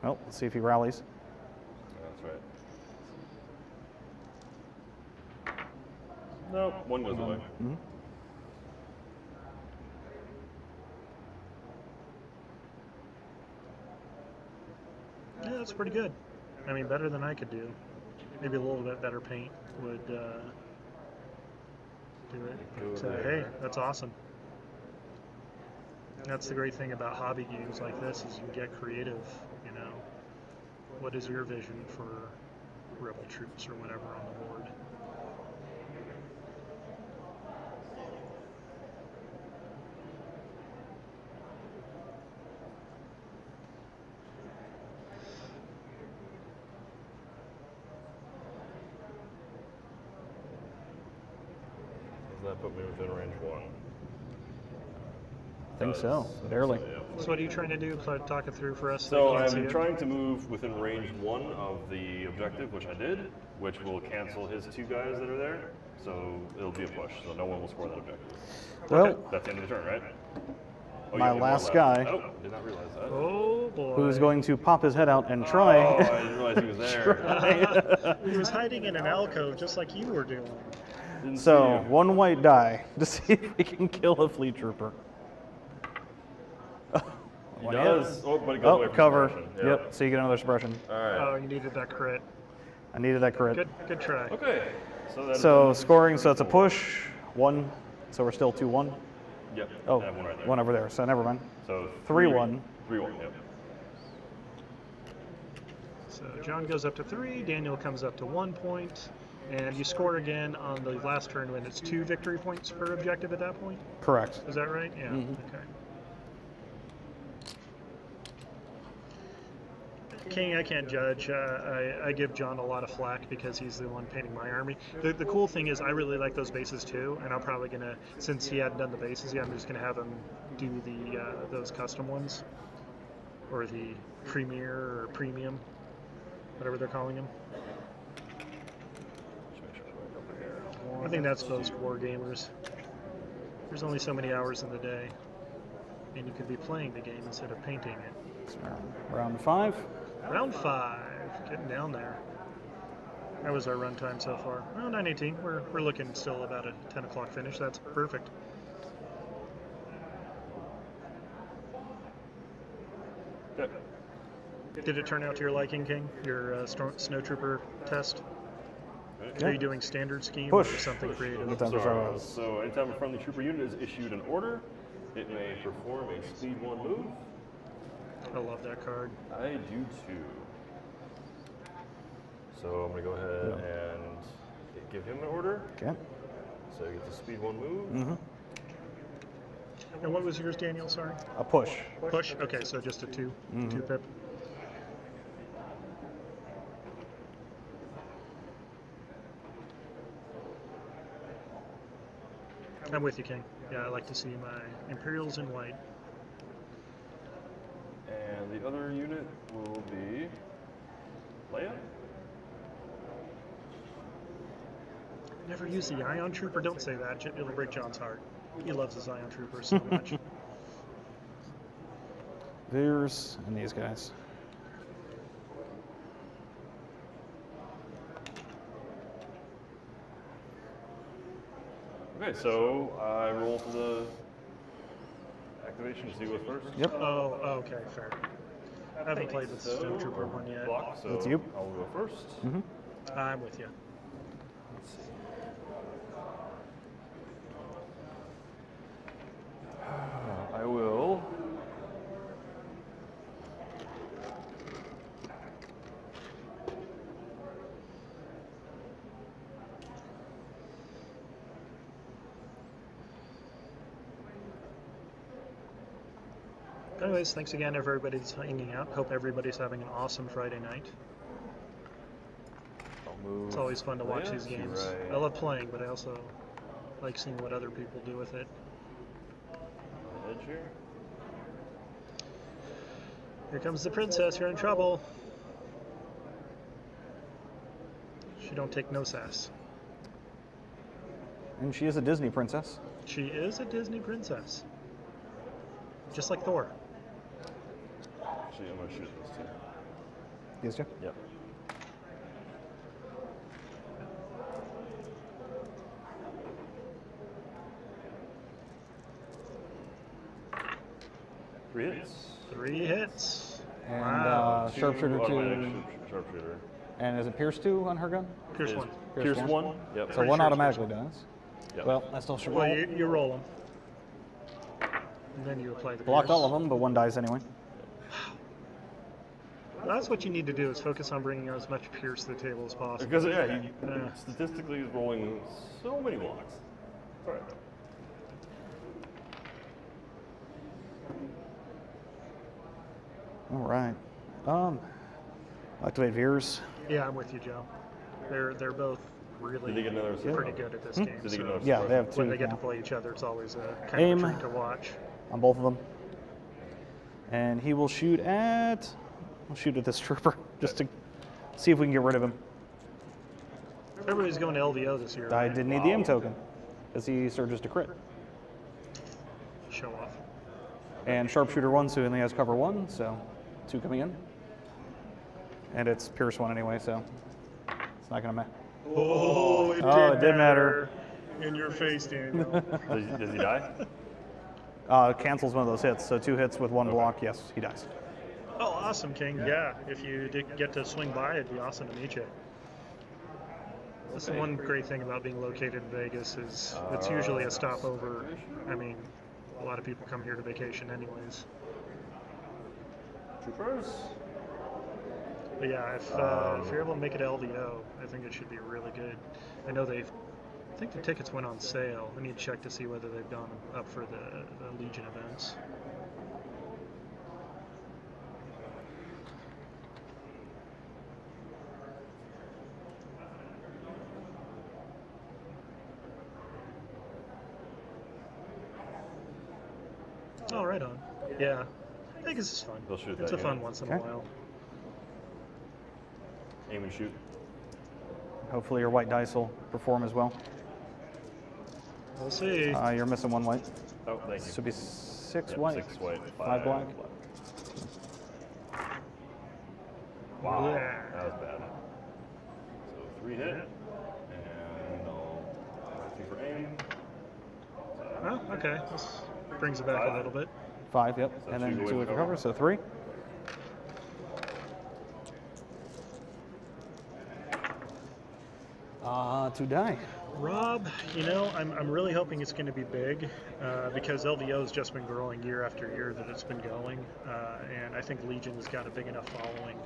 S1: Well, let's see if he rallies.
S3: That's right. No, one goes away.
S1: Mm-hmm.
S2: Yeah, that's pretty good. I mean, better than I could do. Maybe a little bit better paint would do it. So, hey, that's awesome. That's the great thing about hobby games like this is you can get creative, you know. What is your vision for rebel troops or whatever on the board?
S3: Does that put me within range one?
S1: I think so. Barely.
S3: Yeah.
S2: So what are you trying to do? Talk it through for us.
S3: So
S2: that can't see
S3: I'm
S2: it.
S3: trying to move within range one of the objective, which I did, which will cancel his two guys that are there. So it'll be a push, so no one will score that objective.
S1: Well,
S3: That's the end of the turn, right? Oh,
S1: My
S3: you have one
S1: last
S3: left.
S1: guy.
S3: Oh, did not realize that.
S2: Oh boy.
S1: who's going to pop his head out and try?
S3: Oh, I didn't realize he was there.
S2: He was hiding in an alcove just like you were doing.
S3: Didn't see
S1: So,
S3: you.
S1: one white die to see if we can kill a fleet trooper.
S3: He
S1: One
S3: does.
S1: hit.
S3: Oh, but it goes away
S1: Oh,
S3: from
S1: cover.
S3: suppression.
S1: Yep, so you get another suppression.
S3: All right.
S2: Oh, you needed that crit.
S1: I needed that crit.
S2: Good try.
S3: Okay. So, that
S1: So,
S3: is
S1: scoring, so it's a
S3: 34.
S1: push. One. So we're still 2-1.
S3: Yep.
S1: Oh,
S3: I have one right there.
S1: one over there, so never mind.
S3: So
S1: 3-1.
S3: 3-1. Yep.
S2: So John goes up to 3, Daniel comes up to 1 point, and you score again on the last turn when it's 2 victory points per objective at that point.
S1: Correct.
S2: Is that right? Yeah.
S1: Mhm.
S2: Okay. King, I can't judge. I give John a lot of flack because he's the one painting my army. The cool thing is I really like those bases too, and I'm probably gonna, since he hadn't done the bases yet, I'm just gonna have him do the those custom ones, or the premier or premium, whatever they're calling them.
S3: Just make sure it's right over here.
S2: I think that's most war gamers. There's only so many hours in the day, and you could be playing the game instead of painting it.
S1: So, round 5.
S2: Round 5, getting down there. That was our run time so far. Well, 9:18. We're looking still about a 10 o'clock finish. That's perfect.
S3: Good.
S2: Did it turn out to your liking, King? Your snowtrooper test?
S3: Okay.
S2: Are you doing standard scheme
S1: Push.
S2: or something creative?
S1: Anytime for Star
S3: So anytime a friendly trooper unit is issued an order, it may perform a speed 1 move.
S2: I love that card.
S3: I do too. So I'm going to go ahead and give him an order.
S1: Okay.
S3: So he gets a speed 1 move.
S1: Mm-hmm.
S2: And what was yours, Daniel? Sorry.
S1: A push.
S2: Push. Okay, so just a 2 pip. I'm with you, King. Yeah, I like to see my Imperials in white.
S3: And the other unit will be Leia.
S2: Never use the Ion Trooper. Don't say that. It'll break John's heart. He loves his Ion Trooper so much.
S1: Veers and these guys.
S3: Okay, so I roll for the activation to see what's first.
S1: Yep.
S2: Oh, okay, fair. I haven't played the Stormtrooper one yet.
S3: Block, so
S1: That's you.
S3: I'll go first.
S1: Mm-hmm.
S2: I'm with you.
S3: Let's see. I will.
S2: Anyways, thanks again everybody's hanging out. Hope everybody's having an awesome Friday night.
S3: I'll move.
S2: It's always fun to watch
S3: Leia
S2: these
S3: to
S2: games.
S3: right.
S2: I love playing, but I also like seeing what other people do with it.
S3: On the edge here.
S2: Here comes the princess. You're in trouble. She don't take no sass.
S1: And she is a Disney princess.
S2: She is a Disney princess. Just like Thor.
S3: Actually, I'm gonna shoot this too.
S1: These two?
S3: Yep. Three hits.
S2: 3 hits.
S1: And
S2: Wow.
S1: sharpshooter
S3: Automatic
S1: 2.
S3: Sharpshooter.
S1: And is it Pierce 2 on her gun?
S2: Pierce
S3: Is
S2: 1.
S3: Pierce
S1: one.
S3: 1. Yep.
S1: So
S2: Pretty
S1: one
S2: sure it's
S1: automatically does.
S3: Yep.
S1: Well, I still should roll.
S2: Well, you roll them. And then you apply the
S1: Blocked
S2: pierce.
S1: all of them, but one dies anyway.
S2: That's what you need to do, is focus on bringing as much pierce to the table as possible.
S3: Because yeah, he
S2: Yeah.
S3: statistically is rolling so many blocks. All right.
S1: All right. Activate Veers.
S2: Yeah, I'm with you, Joe. They're both really
S3: Did they get another
S2: pretty good at this game.
S3: Did they get
S2: so
S3: another
S1: Yeah, they have two
S2: when they get to
S1: now
S2: play each other, it's always a kind
S1: Aim.
S2: of a treat to watch.
S1: on both of them. And he will shoot at. We'll shoot at this trooper just to see if we can get rid of him.
S2: Everybody's going to LVO this year.
S1: I
S2: right?
S1: did need the M token because he surges to crit.
S2: Show off.
S1: And sharpshooter 1, so he only has cover 1, so 2 coming in. And it's Pierce 1 anyway, so it's not gonna matter.
S2: Oh, it
S1: it did matter.
S2: In your face, Daniel.
S3: Does he die?
S1: Cancels one of those hits, so 2 hits with 1 block. Yes, he dies.
S2: Oh, awesome, King. Yeah, if you did get to swing by, it'd be awesome to meet you. That's the one great thing about being located in Vegas is it's usually a stopover. I mean, a lot of people come here to vacation anyways.
S3: Troopers.
S2: But yeah, if you're able to make it LVO, I think it should be really good. I know I think the tickets went on sale. I need to check to see whether they've gone up for the Legion events. Oh, right on. Yeah, Vegas is fun.
S3: They'll shoot
S2: It's
S3: that
S2: a fun
S3: unit.
S2: once in a
S1: Okay.
S2: while.
S3: Aim and shoot.
S1: Hopefully your white dice will perform as well.
S2: We'll see.
S1: You're missing 1 white.
S3: Oh, thank you.
S1: This would be 6
S3: Yep,
S1: white.
S3: 6 white.
S1: 5 black.
S3: Wow,
S2: Yeah.
S3: that was bad. So 3 hit, and I'll 3 for aim.
S2: Oh, okay. This brings it back a little bit.
S1: 5, yep.
S3: So
S1: And
S3: two
S1: then
S3: away
S1: 2 with
S3: from
S1: cover,
S3: cover.
S1: so 3. To die.
S2: Rob, you know, I'm really hoping it's going to be big because LVO has just been growing year after year that it's been going, and I think Legion has got a big enough following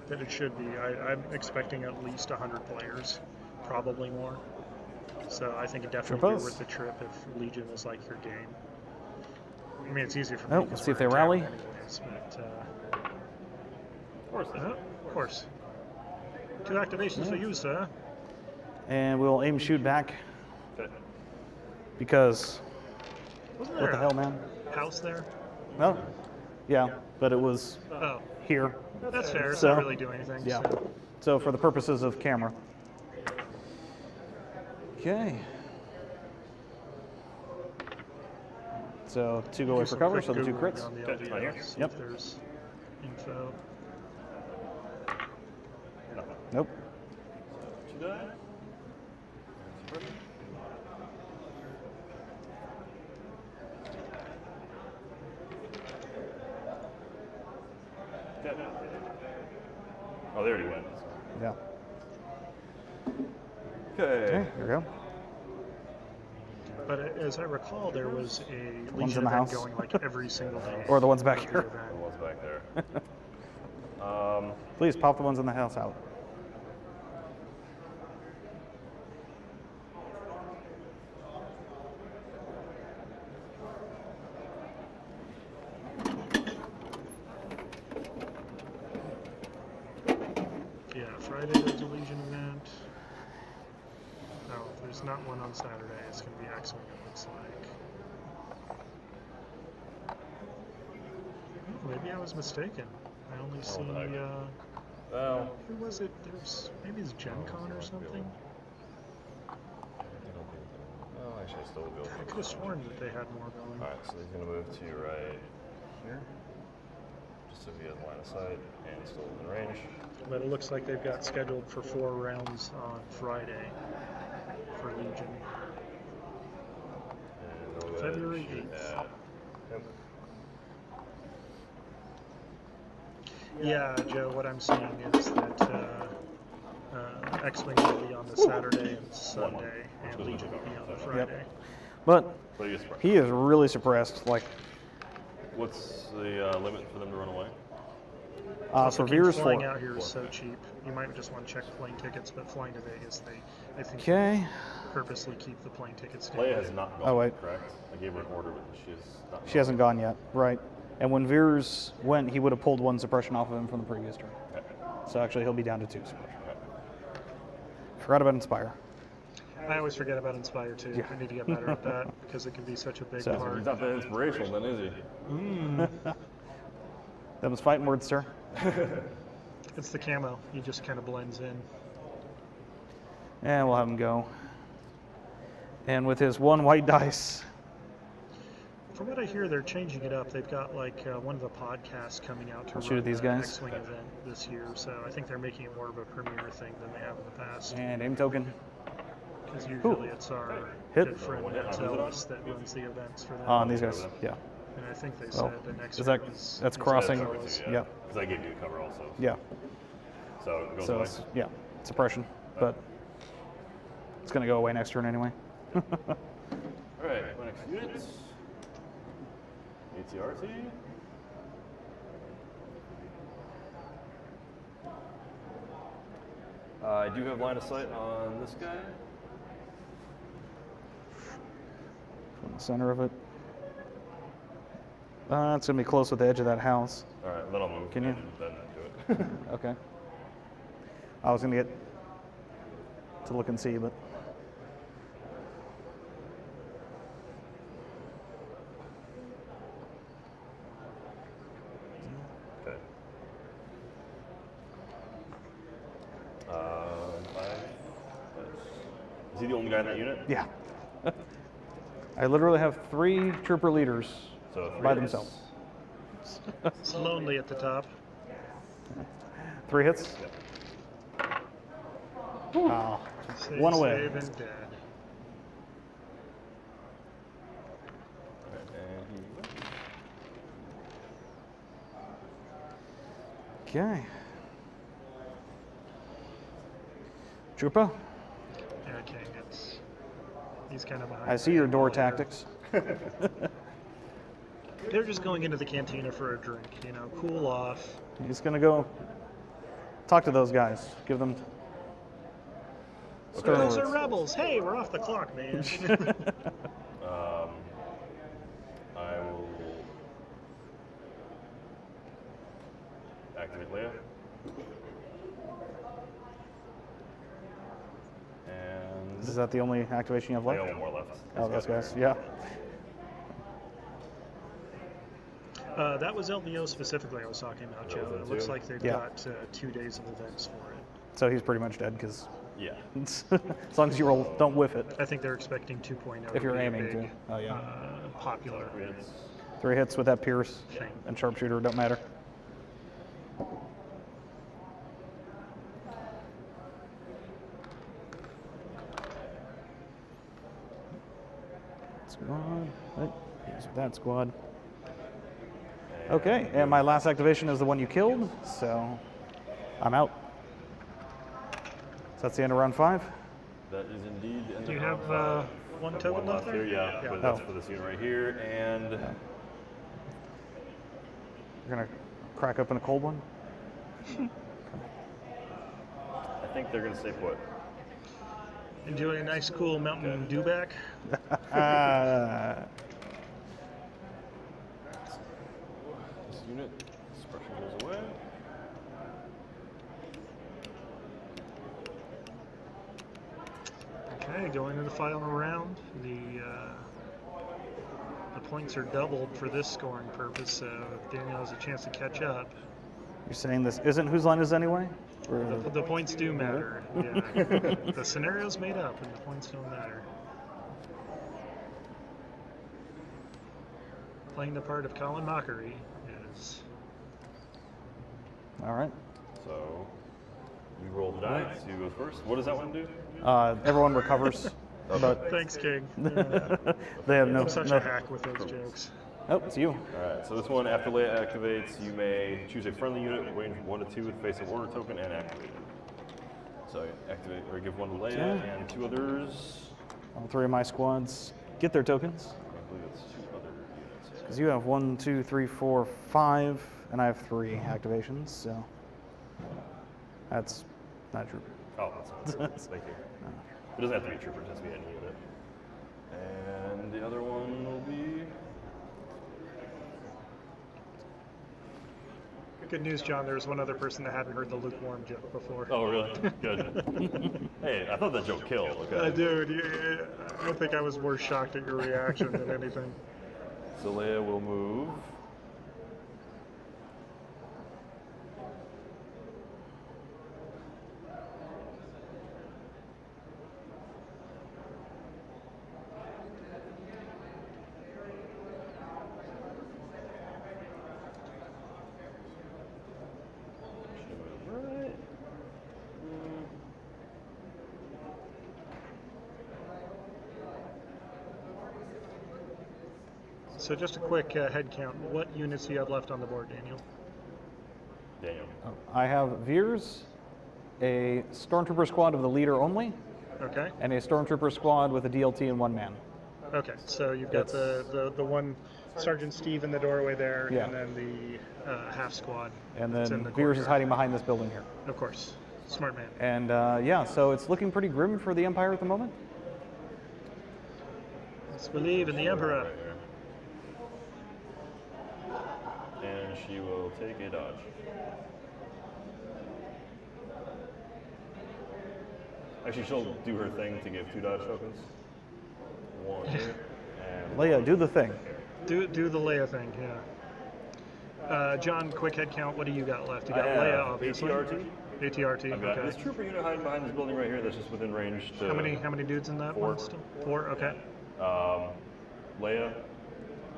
S2: that it should be. I'm expecting at least 100 players, probably more. So I think it definitely be
S1: Suppose.
S2: worth the trip if Legion is like your game. I mean, it's easier for me.
S1: Oh,
S2: 'cause
S1: let's see if
S2: we're
S1: they
S2: in town
S1: rally.
S2: anyways, but,
S3: Of course.
S2: of course. 2 activations for you, sir.
S1: And we'll aim shoot back.
S3: Okay.
S1: because
S2: Wasn't
S1: what
S2: there
S1: the hell, man?
S2: a house there?
S1: No, yeah, but it was
S2: Oh,
S1: here.
S2: that's fair. It's
S1: So,
S2: not really doing anything.
S1: Yeah.
S2: So.
S1: So for the purposes of camera. Okay. So 2 go away for cover, so the 2 crits.
S2: On the
S3: Okay,
S2: LDO,
S3: right here.
S2: see
S1: Yep.
S2: if there's info.
S1: Nope.
S3: 2 die. Okay. Oh, there he went.
S1: Yeah.
S3: Okay.
S1: Okay, here we go.
S2: But as I recall, there was a
S1: One's
S2: Legion
S1: in the
S2: event
S1: house.
S2: going like every single day.
S1: Or the ones back
S2: of the
S1: here.
S2: event.
S3: There was back there.
S1: Please pop the ones in the house out.
S2: Yeah, Friday there's a Legion event. No, there's not one on Saturday. It's going to be X-Wing, it looks like. Maybe I was mistaken. I only see,
S3: the heck? Well,
S2: who was it? There's, maybe it's Gen Con or something?
S3: well, actually, I still will be able
S2: I
S3: to.
S2: could have sworn that they had more going.
S3: Alright, so he's going to move to right here. Just so he has line of sight and still within range.
S2: But it looks like they've got scheduled for 4 rounds on Friday for Legion.
S3: And we'll go
S2: February
S3: ahead and shoot
S2: 8th.
S3: at him.
S2: Yeah, Joe, what I'm seeing is that X-Wing will be on the Saturday and Sunday, and Legion will be on the Friday.
S1: But
S3: So he is spread.
S1: he is really suppressed. Like,
S3: What's the limit for them to run away?
S1: for Veer's
S2: flying
S1: 4.
S2: out here is so cheap. You might just want to check plane tickets, but flying to Vegas, I think,
S1: Okay.
S2: purposely keep the plane tickets down.
S3: Leia has not gone.
S1: Oh, wait.
S3: Correct. I gave her an order, but she's not.
S1: She hasn't gone yet, right? And when Veers went, he would have pulled 1 suppression off of him from the previous turn.
S3: Okay.
S1: So actually, he'll be down to 2 suppression.
S3: Okay.
S1: Forgot about Inspire.
S2: I always forget about Inspire too.
S1: Yeah.
S2: I need to get better at that because it can be such a big
S1: So-
S2: part.
S3: He's not that inspirational, then, is he?
S1: That was fighting words, sir.
S2: It's the camo. He just kind of blends in.
S1: And we'll have him go. And with his 1 white dice,
S2: From what I hear, they're changing it up. They've got like one of the podcasts coming out to
S1: I'll shoot
S2: run
S1: at these
S2: the
S1: guys.
S2: X-Wing event this year. So I think they're making it more of a premiere thing than they have in the past.
S1: and aim token
S2: Because usually it's our
S1: Hit.
S2: good friend Matt Ellis that runs the events for them.
S1: on these guys. Yeah.
S2: And I think they
S1: Oh,
S2: said the next
S1: is that-
S2: one is
S1: that's
S2: is
S1: crossing?
S2: Matt Ellis.
S1: Yeah.
S3: Because I gave you a cover also.
S1: Yeah.
S3: So it goes
S1: So
S3: away.
S1: it's, yeah, suppression, but it's gonna go away next turn anyway.
S3: All right, my next units. ATRT. I do have line of sight on this guy.
S1: From the center of it. It's gonna be close with the edge of that house.
S3: All right, then I'll move.
S1: Can you?
S3: and then do it.
S1: Okay. I was gonna get to look and see, but
S3: Okay. Is he the only guy in that unit?
S1: yeah. I literally have 3 trooper leaders
S3: So
S1: by
S3: 3 hits.
S1: themselves.
S2: It's lonely at the top.
S1: 3 hits.
S3: Yep.
S1: Ah,
S2: Save,
S1: 1 away.
S2: Save and dead.
S3: Alright, and he went.
S1: Okay. Trooper,
S2: Yeah, King, he's kind of behind.
S1: I see your door tactics.
S2: They're just going into the cantina for a drink, you know, cool off.
S1: He's gonna go talk to those guys. Give them. stern
S2: Those
S1: words.
S2: are rebels. Hey, we're off the clock, man.
S3: I will activate Leia. And
S1: Is that the only activation you have
S3: I
S1: left?
S3: got one more left.
S1: Oh, those guys. Yeah.
S2: That was LVO specifically I was talking about,
S3: That was
S2: Joe.
S3: it
S2: It looks
S3: too?
S2: like they've
S1: Yeah.
S2: got 2 days of events for it.
S1: So he's pretty much dead because
S3: Yeah.
S1: as long as you roll, don't whiff it.
S2: I think they're expecting 2.0
S1: If you're
S2: to be a
S1: aiming
S2: big,
S1: to. Oh, yeah.
S2: popular
S3: It's
S1: 3 hits with that pierce
S2: thing.
S1: and sharpshooter don't matter. Squad. Right. Here's that squad. Okay, and my last activation is the one you killed, so I'm out. So that's the end of round 5.
S3: That is indeed the end
S2: Do you
S3: of
S2: have
S3: round 5.
S2: one token
S3: One
S2: left
S3: left
S2: there?
S3: here, yeah.
S2: Yeah.
S3: But that's
S1: Oh.
S3: for this unit right here, and
S1: We're gonna crack open a cold one.
S3: I think they're gonna stay put.
S2: Enjoy a nice cool Mountain Dew back.
S3: This unit suppression goes away.
S2: Okay, going into the final round. The points are doubled for this scoring purpose, so Daniel has a chance to catch up.
S1: You're saying this isn't whose line is anyway? Or
S2: The points do matter. Yeah. The scenario's made up, and the points don't matter. Playing the part of Colin Mockery is.
S1: all right.
S3: So you roll the dice. Who goes first? What does that one do?
S1: Everyone recovers, but
S2: Thanks, King.
S1: they have no.
S2: I'm such
S1: no-
S2: a hack with those jokes.
S1: Oh, it's you.
S3: All right. So this one, after Leia activates, you may choose a friendly unit, range 1 to 2 with face-up order token, and activate it. So activate or give one to Leia
S1: Okay.
S3: and 2 others.
S1: All 3 of my squads get their tokens.
S3: I believe it's 2 other units.
S1: Because you have 1, 2, 3, 4, 5, and I have 3 activations, so that's not true.
S3: Oh, that's not Thank you. It doesn't have to be a trooper, it has to be any unit. And the other one will be.
S2: Good news, John. There's one other person that hadn't heard the lukewarm joke before.
S3: Oh, really? Good. Hey, I thought that joke killed. Okay.
S2: Dude, I think I was more shocked at your reaction than anything.
S3: So Leia will move. She'll move right.
S2: So just a quick head count. What units do you have left on the board, Daniel?
S3: Daniel.
S1: I have Veers, a Stormtrooper squad of the leader only,
S2: Okay.
S1: and a Stormtrooper squad with a DLT and 1 man.
S2: Okay. So you've got the one Sergeant Steve in the doorway there,
S1: Yeah.
S2: and then the half squad.
S1: And
S2: that's in
S1: then
S2: the
S1: Veers is
S2: courtyard.
S1: hiding behind this building here.
S2: Of course. Smart man.
S1: And yeah, so it's looking pretty grim for the Empire at the moment.
S2: Let's believe in the Emperor.
S3: Right here. And she will take a dodge. Actually, she'll do her thing to give 2 dodge tokens. 1 here, and
S1: Leia, do the thing.
S2: Do the Leia thing, yeah. John, quick head count. What do you got left? You
S3: I
S2: got
S3: have
S2: Leia, obviously.
S3: ATRT.
S2: ATRT.
S3: I've got
S2: Okay.
S3: this trooper unit hiding behind this building right here that's just within range to.
S2: How many dudes in that
S3: 4.
S2: one still? 4. Okay.
S3: Leia,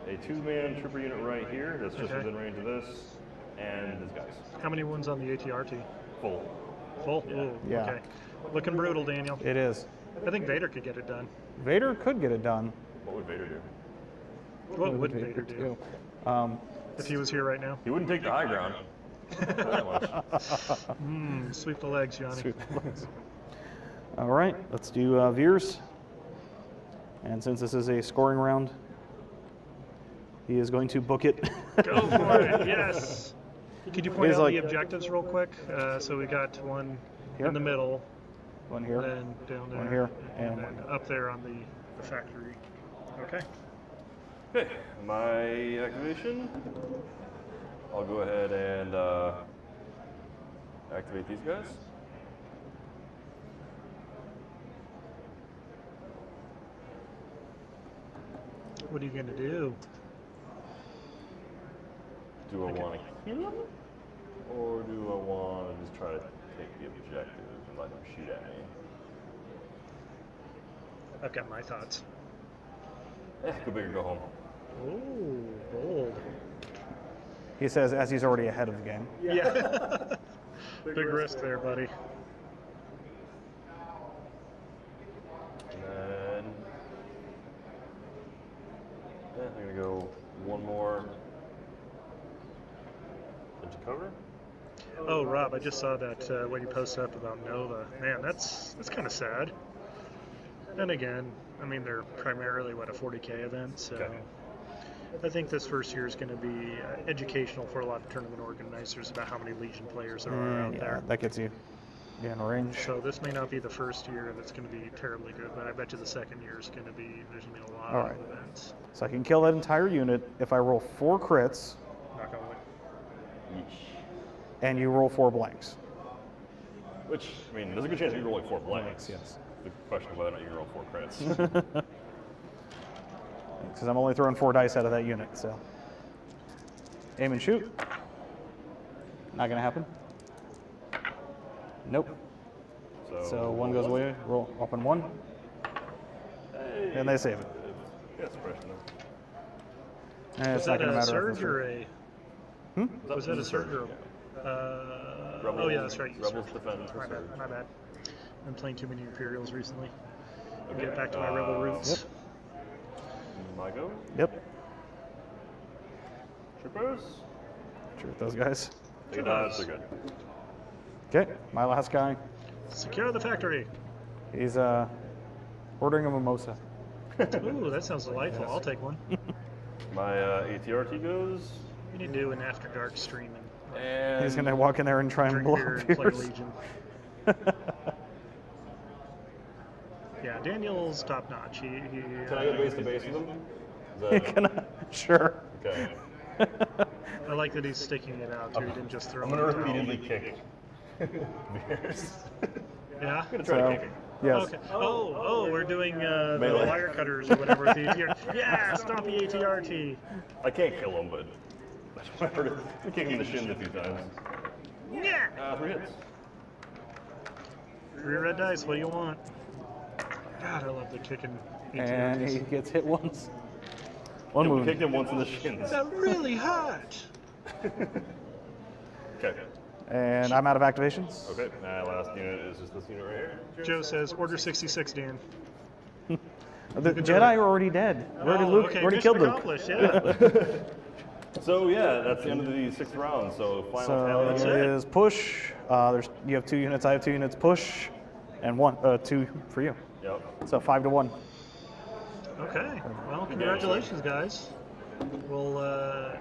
S3: a 2-man trooper unit right here that's just
S2: Okay.
S3: within range of this, and this guy's
S2: How many wounds on the ATRT?
S3: full.
S2: Full.
S3: Yeah.
S2: Ooh,
S1: Yeah.
S2: Okay. Looking brutal, Daniel.
S1: It is.
S2: I think Vader could get it done.
S1: Vader could get it done.
S3: What would Vader do?
S2: What would Vader do if he was here right now?
S3: He wouldn't take the high ground. That much.
S2: Sweep the legs, Johnny.
S1: All right, let's do Veers. And since this is a scoring round, he is going to book it.
S2: Go for it. Yes. Could you point
S1: He's
S2: out
S1: like-
S2: the objectives real quick? So we got one
S1: Here?
S2: in the middle,
S1: One here.
S2: then down there,
S1: One here,
S2: and
S1: and
S2: then up there on the factory. Okay.
S3: Okay, my activation. I'll go ahead and activate these guys.
S2: What are you going to do?
S3: Do I want to kill him? Or do I want to just try to take the objective and let him shoot at me?
S2: I've got my thoughts.
S3: Go big or go home.
S2: Oh, bold.
S1: He says as he's already ahead of the game.
S2: Yeah. Big risk there, buddy.
S3: And then I'm going to go one more into cover.
S2: Oh, Rob, I just saw that what you posted up about Nova. Man, that's kind of sad. And again, I mean, they're primarily, what, a 40K event, so
S3: Okay.
S2: I think this first year is going to be educational for a lot of tournament organizers about how many Legion players there are out
S1: Yeah,
S2: there.
S1: that gets you in range.
S2: So this may not be the first year that's going to be terribly good, but I bet you the second year is going to be, there's going to be a lot
S1: All
S2: of
S1: right.
S2: events.
S1: So I can kill that entire unit if I roll 4 crits
S2: Knock on wood.
S3: Yeesh.
S1: and you roll 4 blanks.
S3: Which, I mean, there's a good chance you can roll like 4 blanks.
S1: Yes.
S3: The question of whether or not you can roll 4 crits.
S1: Because I'm only throwing 4 dice out of that unit, so. Aim and shoot. Not gonna happen. Nope. So 1 goes away, roll up on 1,
S3: Hey.
S1: and they save it.
S3: Yeah, suppression.
S1: And
S2: Was
S1: it's not
S2: that
S1: gonna
S2: a
S1: matter.
S2: surge or a... Was that a surge or
S3: Yeah.
S2: oh yeah, that's right.
S3: Rebels
S2: Surge.
S3: defend for
S2: My
S3: surge.
S2: bad, my bad. I'm playing too many Imperials recently. I'll
S3: Okay.
S2: get back to my Rebel roots.
S3: My go.
S1: Yep.
S3: Troopers.
S1: Shoot those guys.
S3: They dodge, they're good.
S1: Okay, my last guy.
S2: Secure the factory.
S1: He's ordering a mimosa.
S2: Ooh, that sounds delightful. I'll take one.
S3: My ATRT goes.
S2: We need to do an After Dark stream and
S3: And
S1: He's gonna walk in there and try and
S2: drink
S1: blow
S2: beer
S1: up
S2: and play
S1: yours.
S2: Legion. Yeah, Daniel's top notch. He
S3: Can I go base to base with him? Is that-
S1: Can I? Sure.
S3: Okay.
S2: I like that he's sticking it out too. He didn't just throw
S3: I'm
S2: it
S3: gonna
S2: in the towel.
S3: repeatedly kick beers.
S2: Yeah.
S3: I'm gonna try to
S1: So,
S3: kick him.
S1: yes.
S2: Okay. Oh, we're doing the
S3: Melee.
S2: wire cutters or whatever with the ATR. Yeah, stompy ATRT.
S3: I can't kill him, but I'm kicking him in the shins a few times.
S2: Yeah.
S3: 3 hits.
S2: 3 red dice. What do you want? God, I love the kicking
S1: And he
S2: ATRTs.
S1: gets hit once. One
S3: We
S1: wound.
S3: kicked him once in the shins.
S2: They're really hot.
S3: Okay.
S1: And I'm out of activations.
S3: Okay. My last unit is just this unit right here.
S2: Joe says, order 66, Dan.
S1: The Jedi are already dead. We already, Luke,
S2: okay.
S1: already
S2: Mission
S1: killed Luke.
S2: accomplished, yeah.
S3: So yeah, that's the end of the 6th round. So final
S1: So
S3: tally.
S1: it is push. You have 2 units. I have 2 units. Push, and 2 for you.
S3: Yep.
S1: So 5 to 1.
S2: Okay. Well, congratulations, guys. Well,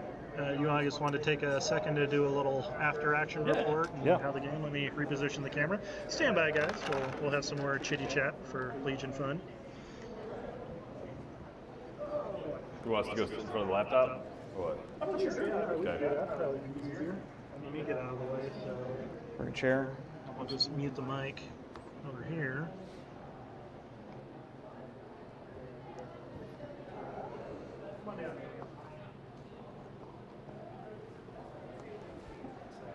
S2: you I just want to take a second to do a little after-action report and
S1: Yeah.
S2: how the game. Let me reposition the camera. Stand by, guys. We'll have some more chitty chat for Legion fun.
S3: Who wants to go in front of the laptop? Or what? Okay.
S2: Let me get out of the way. So
S1: Bring a chair.
S2: I'll just mute the mic over here.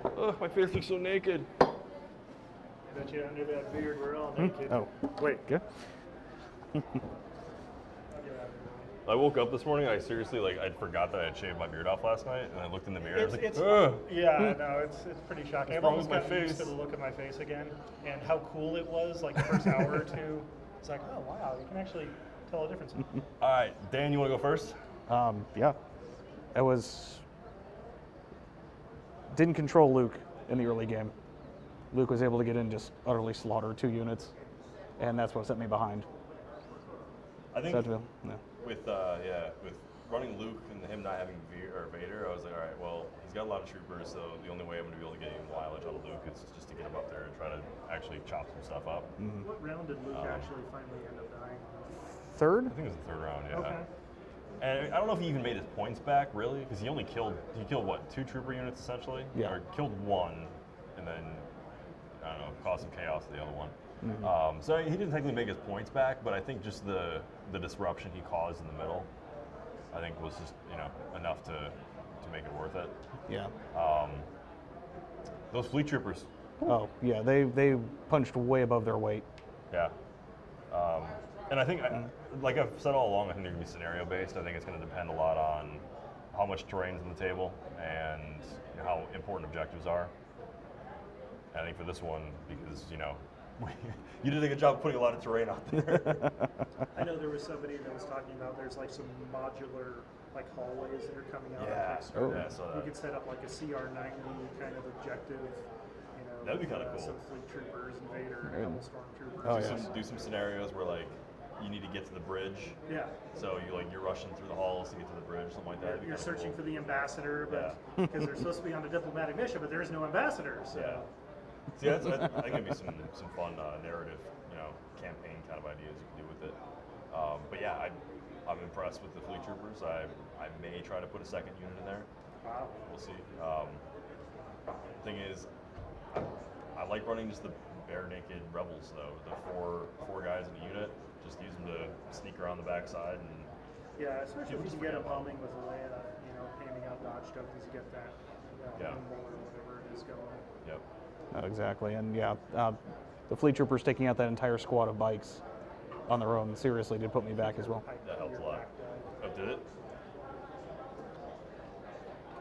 S3: Oh, my face looks so naked.
S2: Bet you under that beard we're all naked.
S1: Oh,
S2: Wait.
S1: good.
S3: I woke up this morning. I seriously I forgot that I had shaved my beard off last night, and I looked in the mirror. I was like, ugh.
S2: Yeah, no, it's pretty shocking. I've
S3: wrong
S2: almost
S3: with my
S2: gotten used
S3: face?
S2: to the look of my face again, and how cool it was. Like the first hour or two, it's like, oh wow, you can actually tell a difference.
S3: All right, Dan, you want to go first?
S1: Yeah. It was. Didn't control Luke in the early game. Luke was able to get in, just utterly slaughter 2 units, and that's what set me behind.
S3: I think
S1: So, no.
S3: with running Luke and him not having Vader, I was like, all right, well, he's got a lot of troopers, so the only way I'm going to be able to get any mileage out of Luke is just to get him up there and try to actually chop some stuff up.
S2: What round did Luke actually finally end up dying?
S1: 3rd?
S3: I think it was the 3rd round, yeah.
S2: Okay.
S3: And I don't know if he even made his points back, really, because he killed what, 2 trooper units essentially?
S1: Yeah.
S3: Or killed 1, and then, I don't know, caused some chaos to the other one. So he didn't technically make his points back, but I think just the disruption he caused in the middle I think was just enough to make it worth it.
S1: Yeah.
S3: Those fleet troopers.
S1: Oh yeah, they punched way above their weight.
S3: Yeah. And I think, like I've said all along, I think they're going to be scenario based. I think it's going to depend a lot on how much terrain's on the table and how important objectives are. And I think for this one, because you did a good job of putting a lot of terrain out there.
S2: I know there was somebody that was talking about there's like some modular like hallways that are coming out.
S3: Yeah.
S2: Of Kickstarter.
S3: Yeah, I saw that.
S2: You could set up like a CR90 kind of objective.
S3: That'd be kind of cool.
S2: Some fleet troopers, Invader, and a couple stormtroopers.
S1: Oh, yeah.
S3: Do some scenarios where like you need to get to the bridge.
S2: Yeah.
S3: So you're rushing through the halls to get to the bridge, something like that.
S2: You're searching for the ambassador, but because they're supposed to be on a diplomatic mission, but there is no ambassador. So.
S3: Yeah. See, I think it'd be some fun narrative, campaign kind of ideas you can do with it. But yeah, I'm impressed with the fleet troopers. I may try to put a second unit in there.
S2: Wow.
S3: We'll see. Thing is, I like running just the bare naked rebels though. The four guys in a unit. Just use them to sneak around the backside and.
S2: Yeah, especially if you can get a bombing with Leia, handing out dodge tokens, you get that nimble or whatever it is going.
S3: Yep.
S1: Exactly, and yeah, the fleet troopers taking out that entire squad of bikes on their own seriously did put me back as well.
S3: That helped a lot. Oh, did it?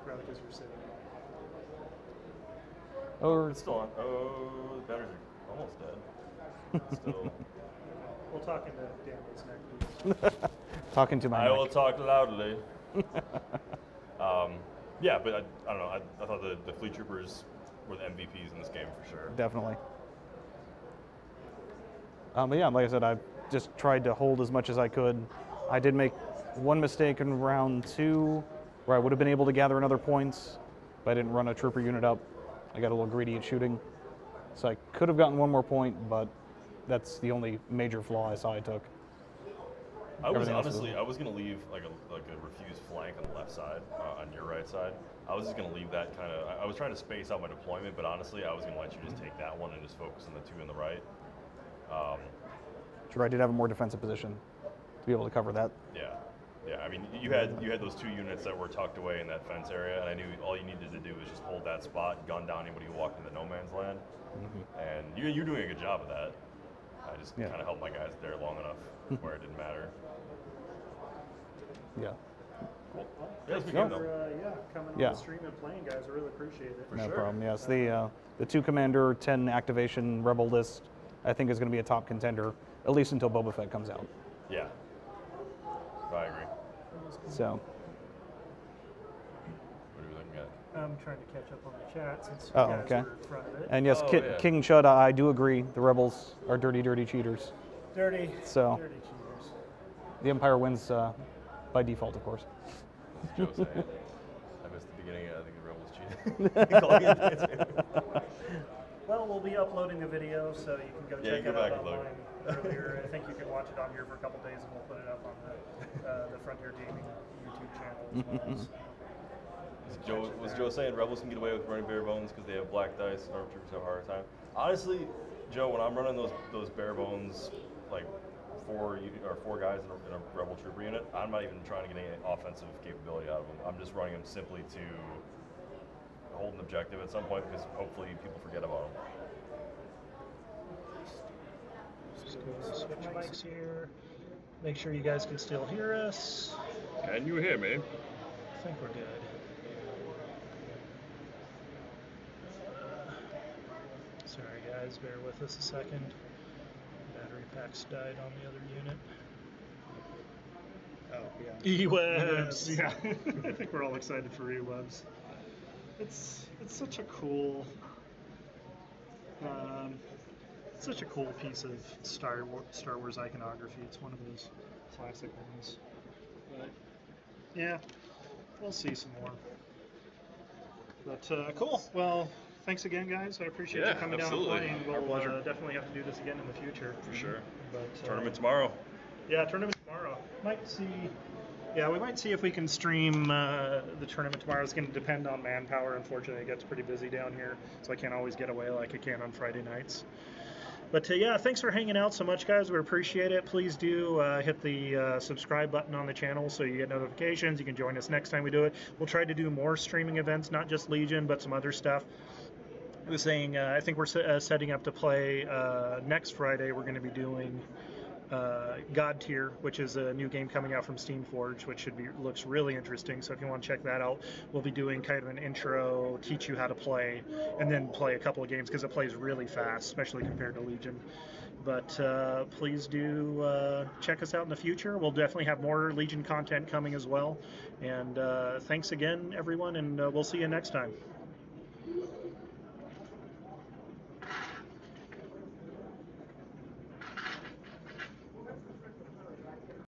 S2: Probably because you're sitting.
S1: Or
S3: It's still on. Oh, the batteries are almost dead. Still.
S2: We'll talk into Daniel's next week.
S1: talking to my
S3: I
S1: mic.
S3: will talk loudly. Yeah, but I don't know. I thought the fleet troopers were the MVPs in this game for sure.
S1: Definitely. But yeah, like I said, I just tried to hold as much as I could. I did make one mistake in round 2 where I would have been able to gather another points, but I didn't run a trooper unit up. I got a little greedy at shooting. So I could have gotten one more point, but that's the only major flaw I saw I took.
S3: I was
S1: Everything else was-
S3: honestly, I was gonna leave like a refused flank on the left side, on your right side. I was just gonna leave that kind of. I was trying to space out my deployment, but honestly, I was gonna let you just take that one and just focus on the two on the right.
S1: Sure, I did have a more defensive position to be able to cover that.
S3: Yeah, yeah. I mean, you had those two units that were tucked away in that fence area, and I knew all you needed to do was just hold that spot, gun down anybody who walked into no man's land, and you're doing a good job of that. I just kind of held my guys there long enough where it didn't matter.
S1: Yeah.
S3: Cool. Yeah, it's a good
S2: Thank
S3: game
S2: you
S3: though.
S2: for coming on
S1: Yeah.
S2: the stream and playing, guys. I really appreciate it.
S1: No
S3: sure.
S1: problem. Yes, the 2 commander, 10 activation rebel list, I think is going to be a top contender, at least until Boba Fett comes out.
S3: Yeah. I agree.
S1: So,
S3: What are we looking at?
S2: I'm trying to catch up on the chat since you
S1: Oh,
S2: guys
S1: okay.
S2: were in front of it.
S1: and yes,
S3: Oh,
S1: Ki-
S3: yeah.
S1: King Chud, I do agree. The rebels are dirty, dirty cheaters.
S2: Dirty.
S1: So-
S2: Dirty cheaters.
S1: The Empire wins by default, of course.
S3: Joe saying. I missed the beginning. I think the rebels cheated.
S2: Well, we'll be uploading a video, so you can go
S3: Yeah,
S2: check
S3: you
S2: it
S3: go
S2: out
S3: back and look.
S2: online earlier. I think you can watch it on here for a couple days, and we'll put it up on the Frontier Gaming YouTube channel as well.
S3: Was Joe saying rebels can get away with running bare bones because they have black dice? Stormtroopers have a harder time. Honestly, Joe, when I'm running those bare bones, like four guys in a rebel trooper unit, I'm not even trying to get any offensive capability out of them. I'm just running them simply to hold an objective at some point because hopefully people forget about them.
S2: Just go switch mics here. Make sure you guys can still hear us.
S3: Can you hear me?
S2: I think we're good. Sorry guys, bear with us a second. Battery packs died on the other unit.
S5: Oh, yeah.
S2: E-webs! Yeah, I think we're all excited for E-webs. It's such a cool, piece of Star Wars iconography. It's one of those classic ones. But yeah, we'll see some more. But cool. Well, thanks again, guys. I appreciate you coming
S3: absolutely.
S2: down and playing.
S3: Our
S2: We'll
S3: pleasure.
S2: definitely have to do this again in the future.
S3: For sure.
S2: But
S3: Tournament tomorrow.
S2: yeah, tournament tomorrow. Might see. Yeah, we might see if we can stream the tournament tomorrow. It's going to depend on manpower. Unfortunately, it gets pretty busy down here, so I can't always get away like I can on Friday nights. But yeah, thanks for hanging out so much, guys. We appreciate it. Please do hit the subscribe button on the channel so you get notifications. You can join us next time we do it. We'll try to do more streaming events, not just Legion, but some other stuff. I was saying, I think we're setting up to play next Friday. We're going to be doing God Tier, which is a new game coming out from Steamforge, which looks really interesting. So if you want to check that out, we'll be doing kind of an intro, teach you how to play, and then play a couple of games because it plays really fast, especially compared to Legion. But please do check us out in the future. We'll definitely have more Legion content coming as well. And thanks again, everyone, and we'll see you next time.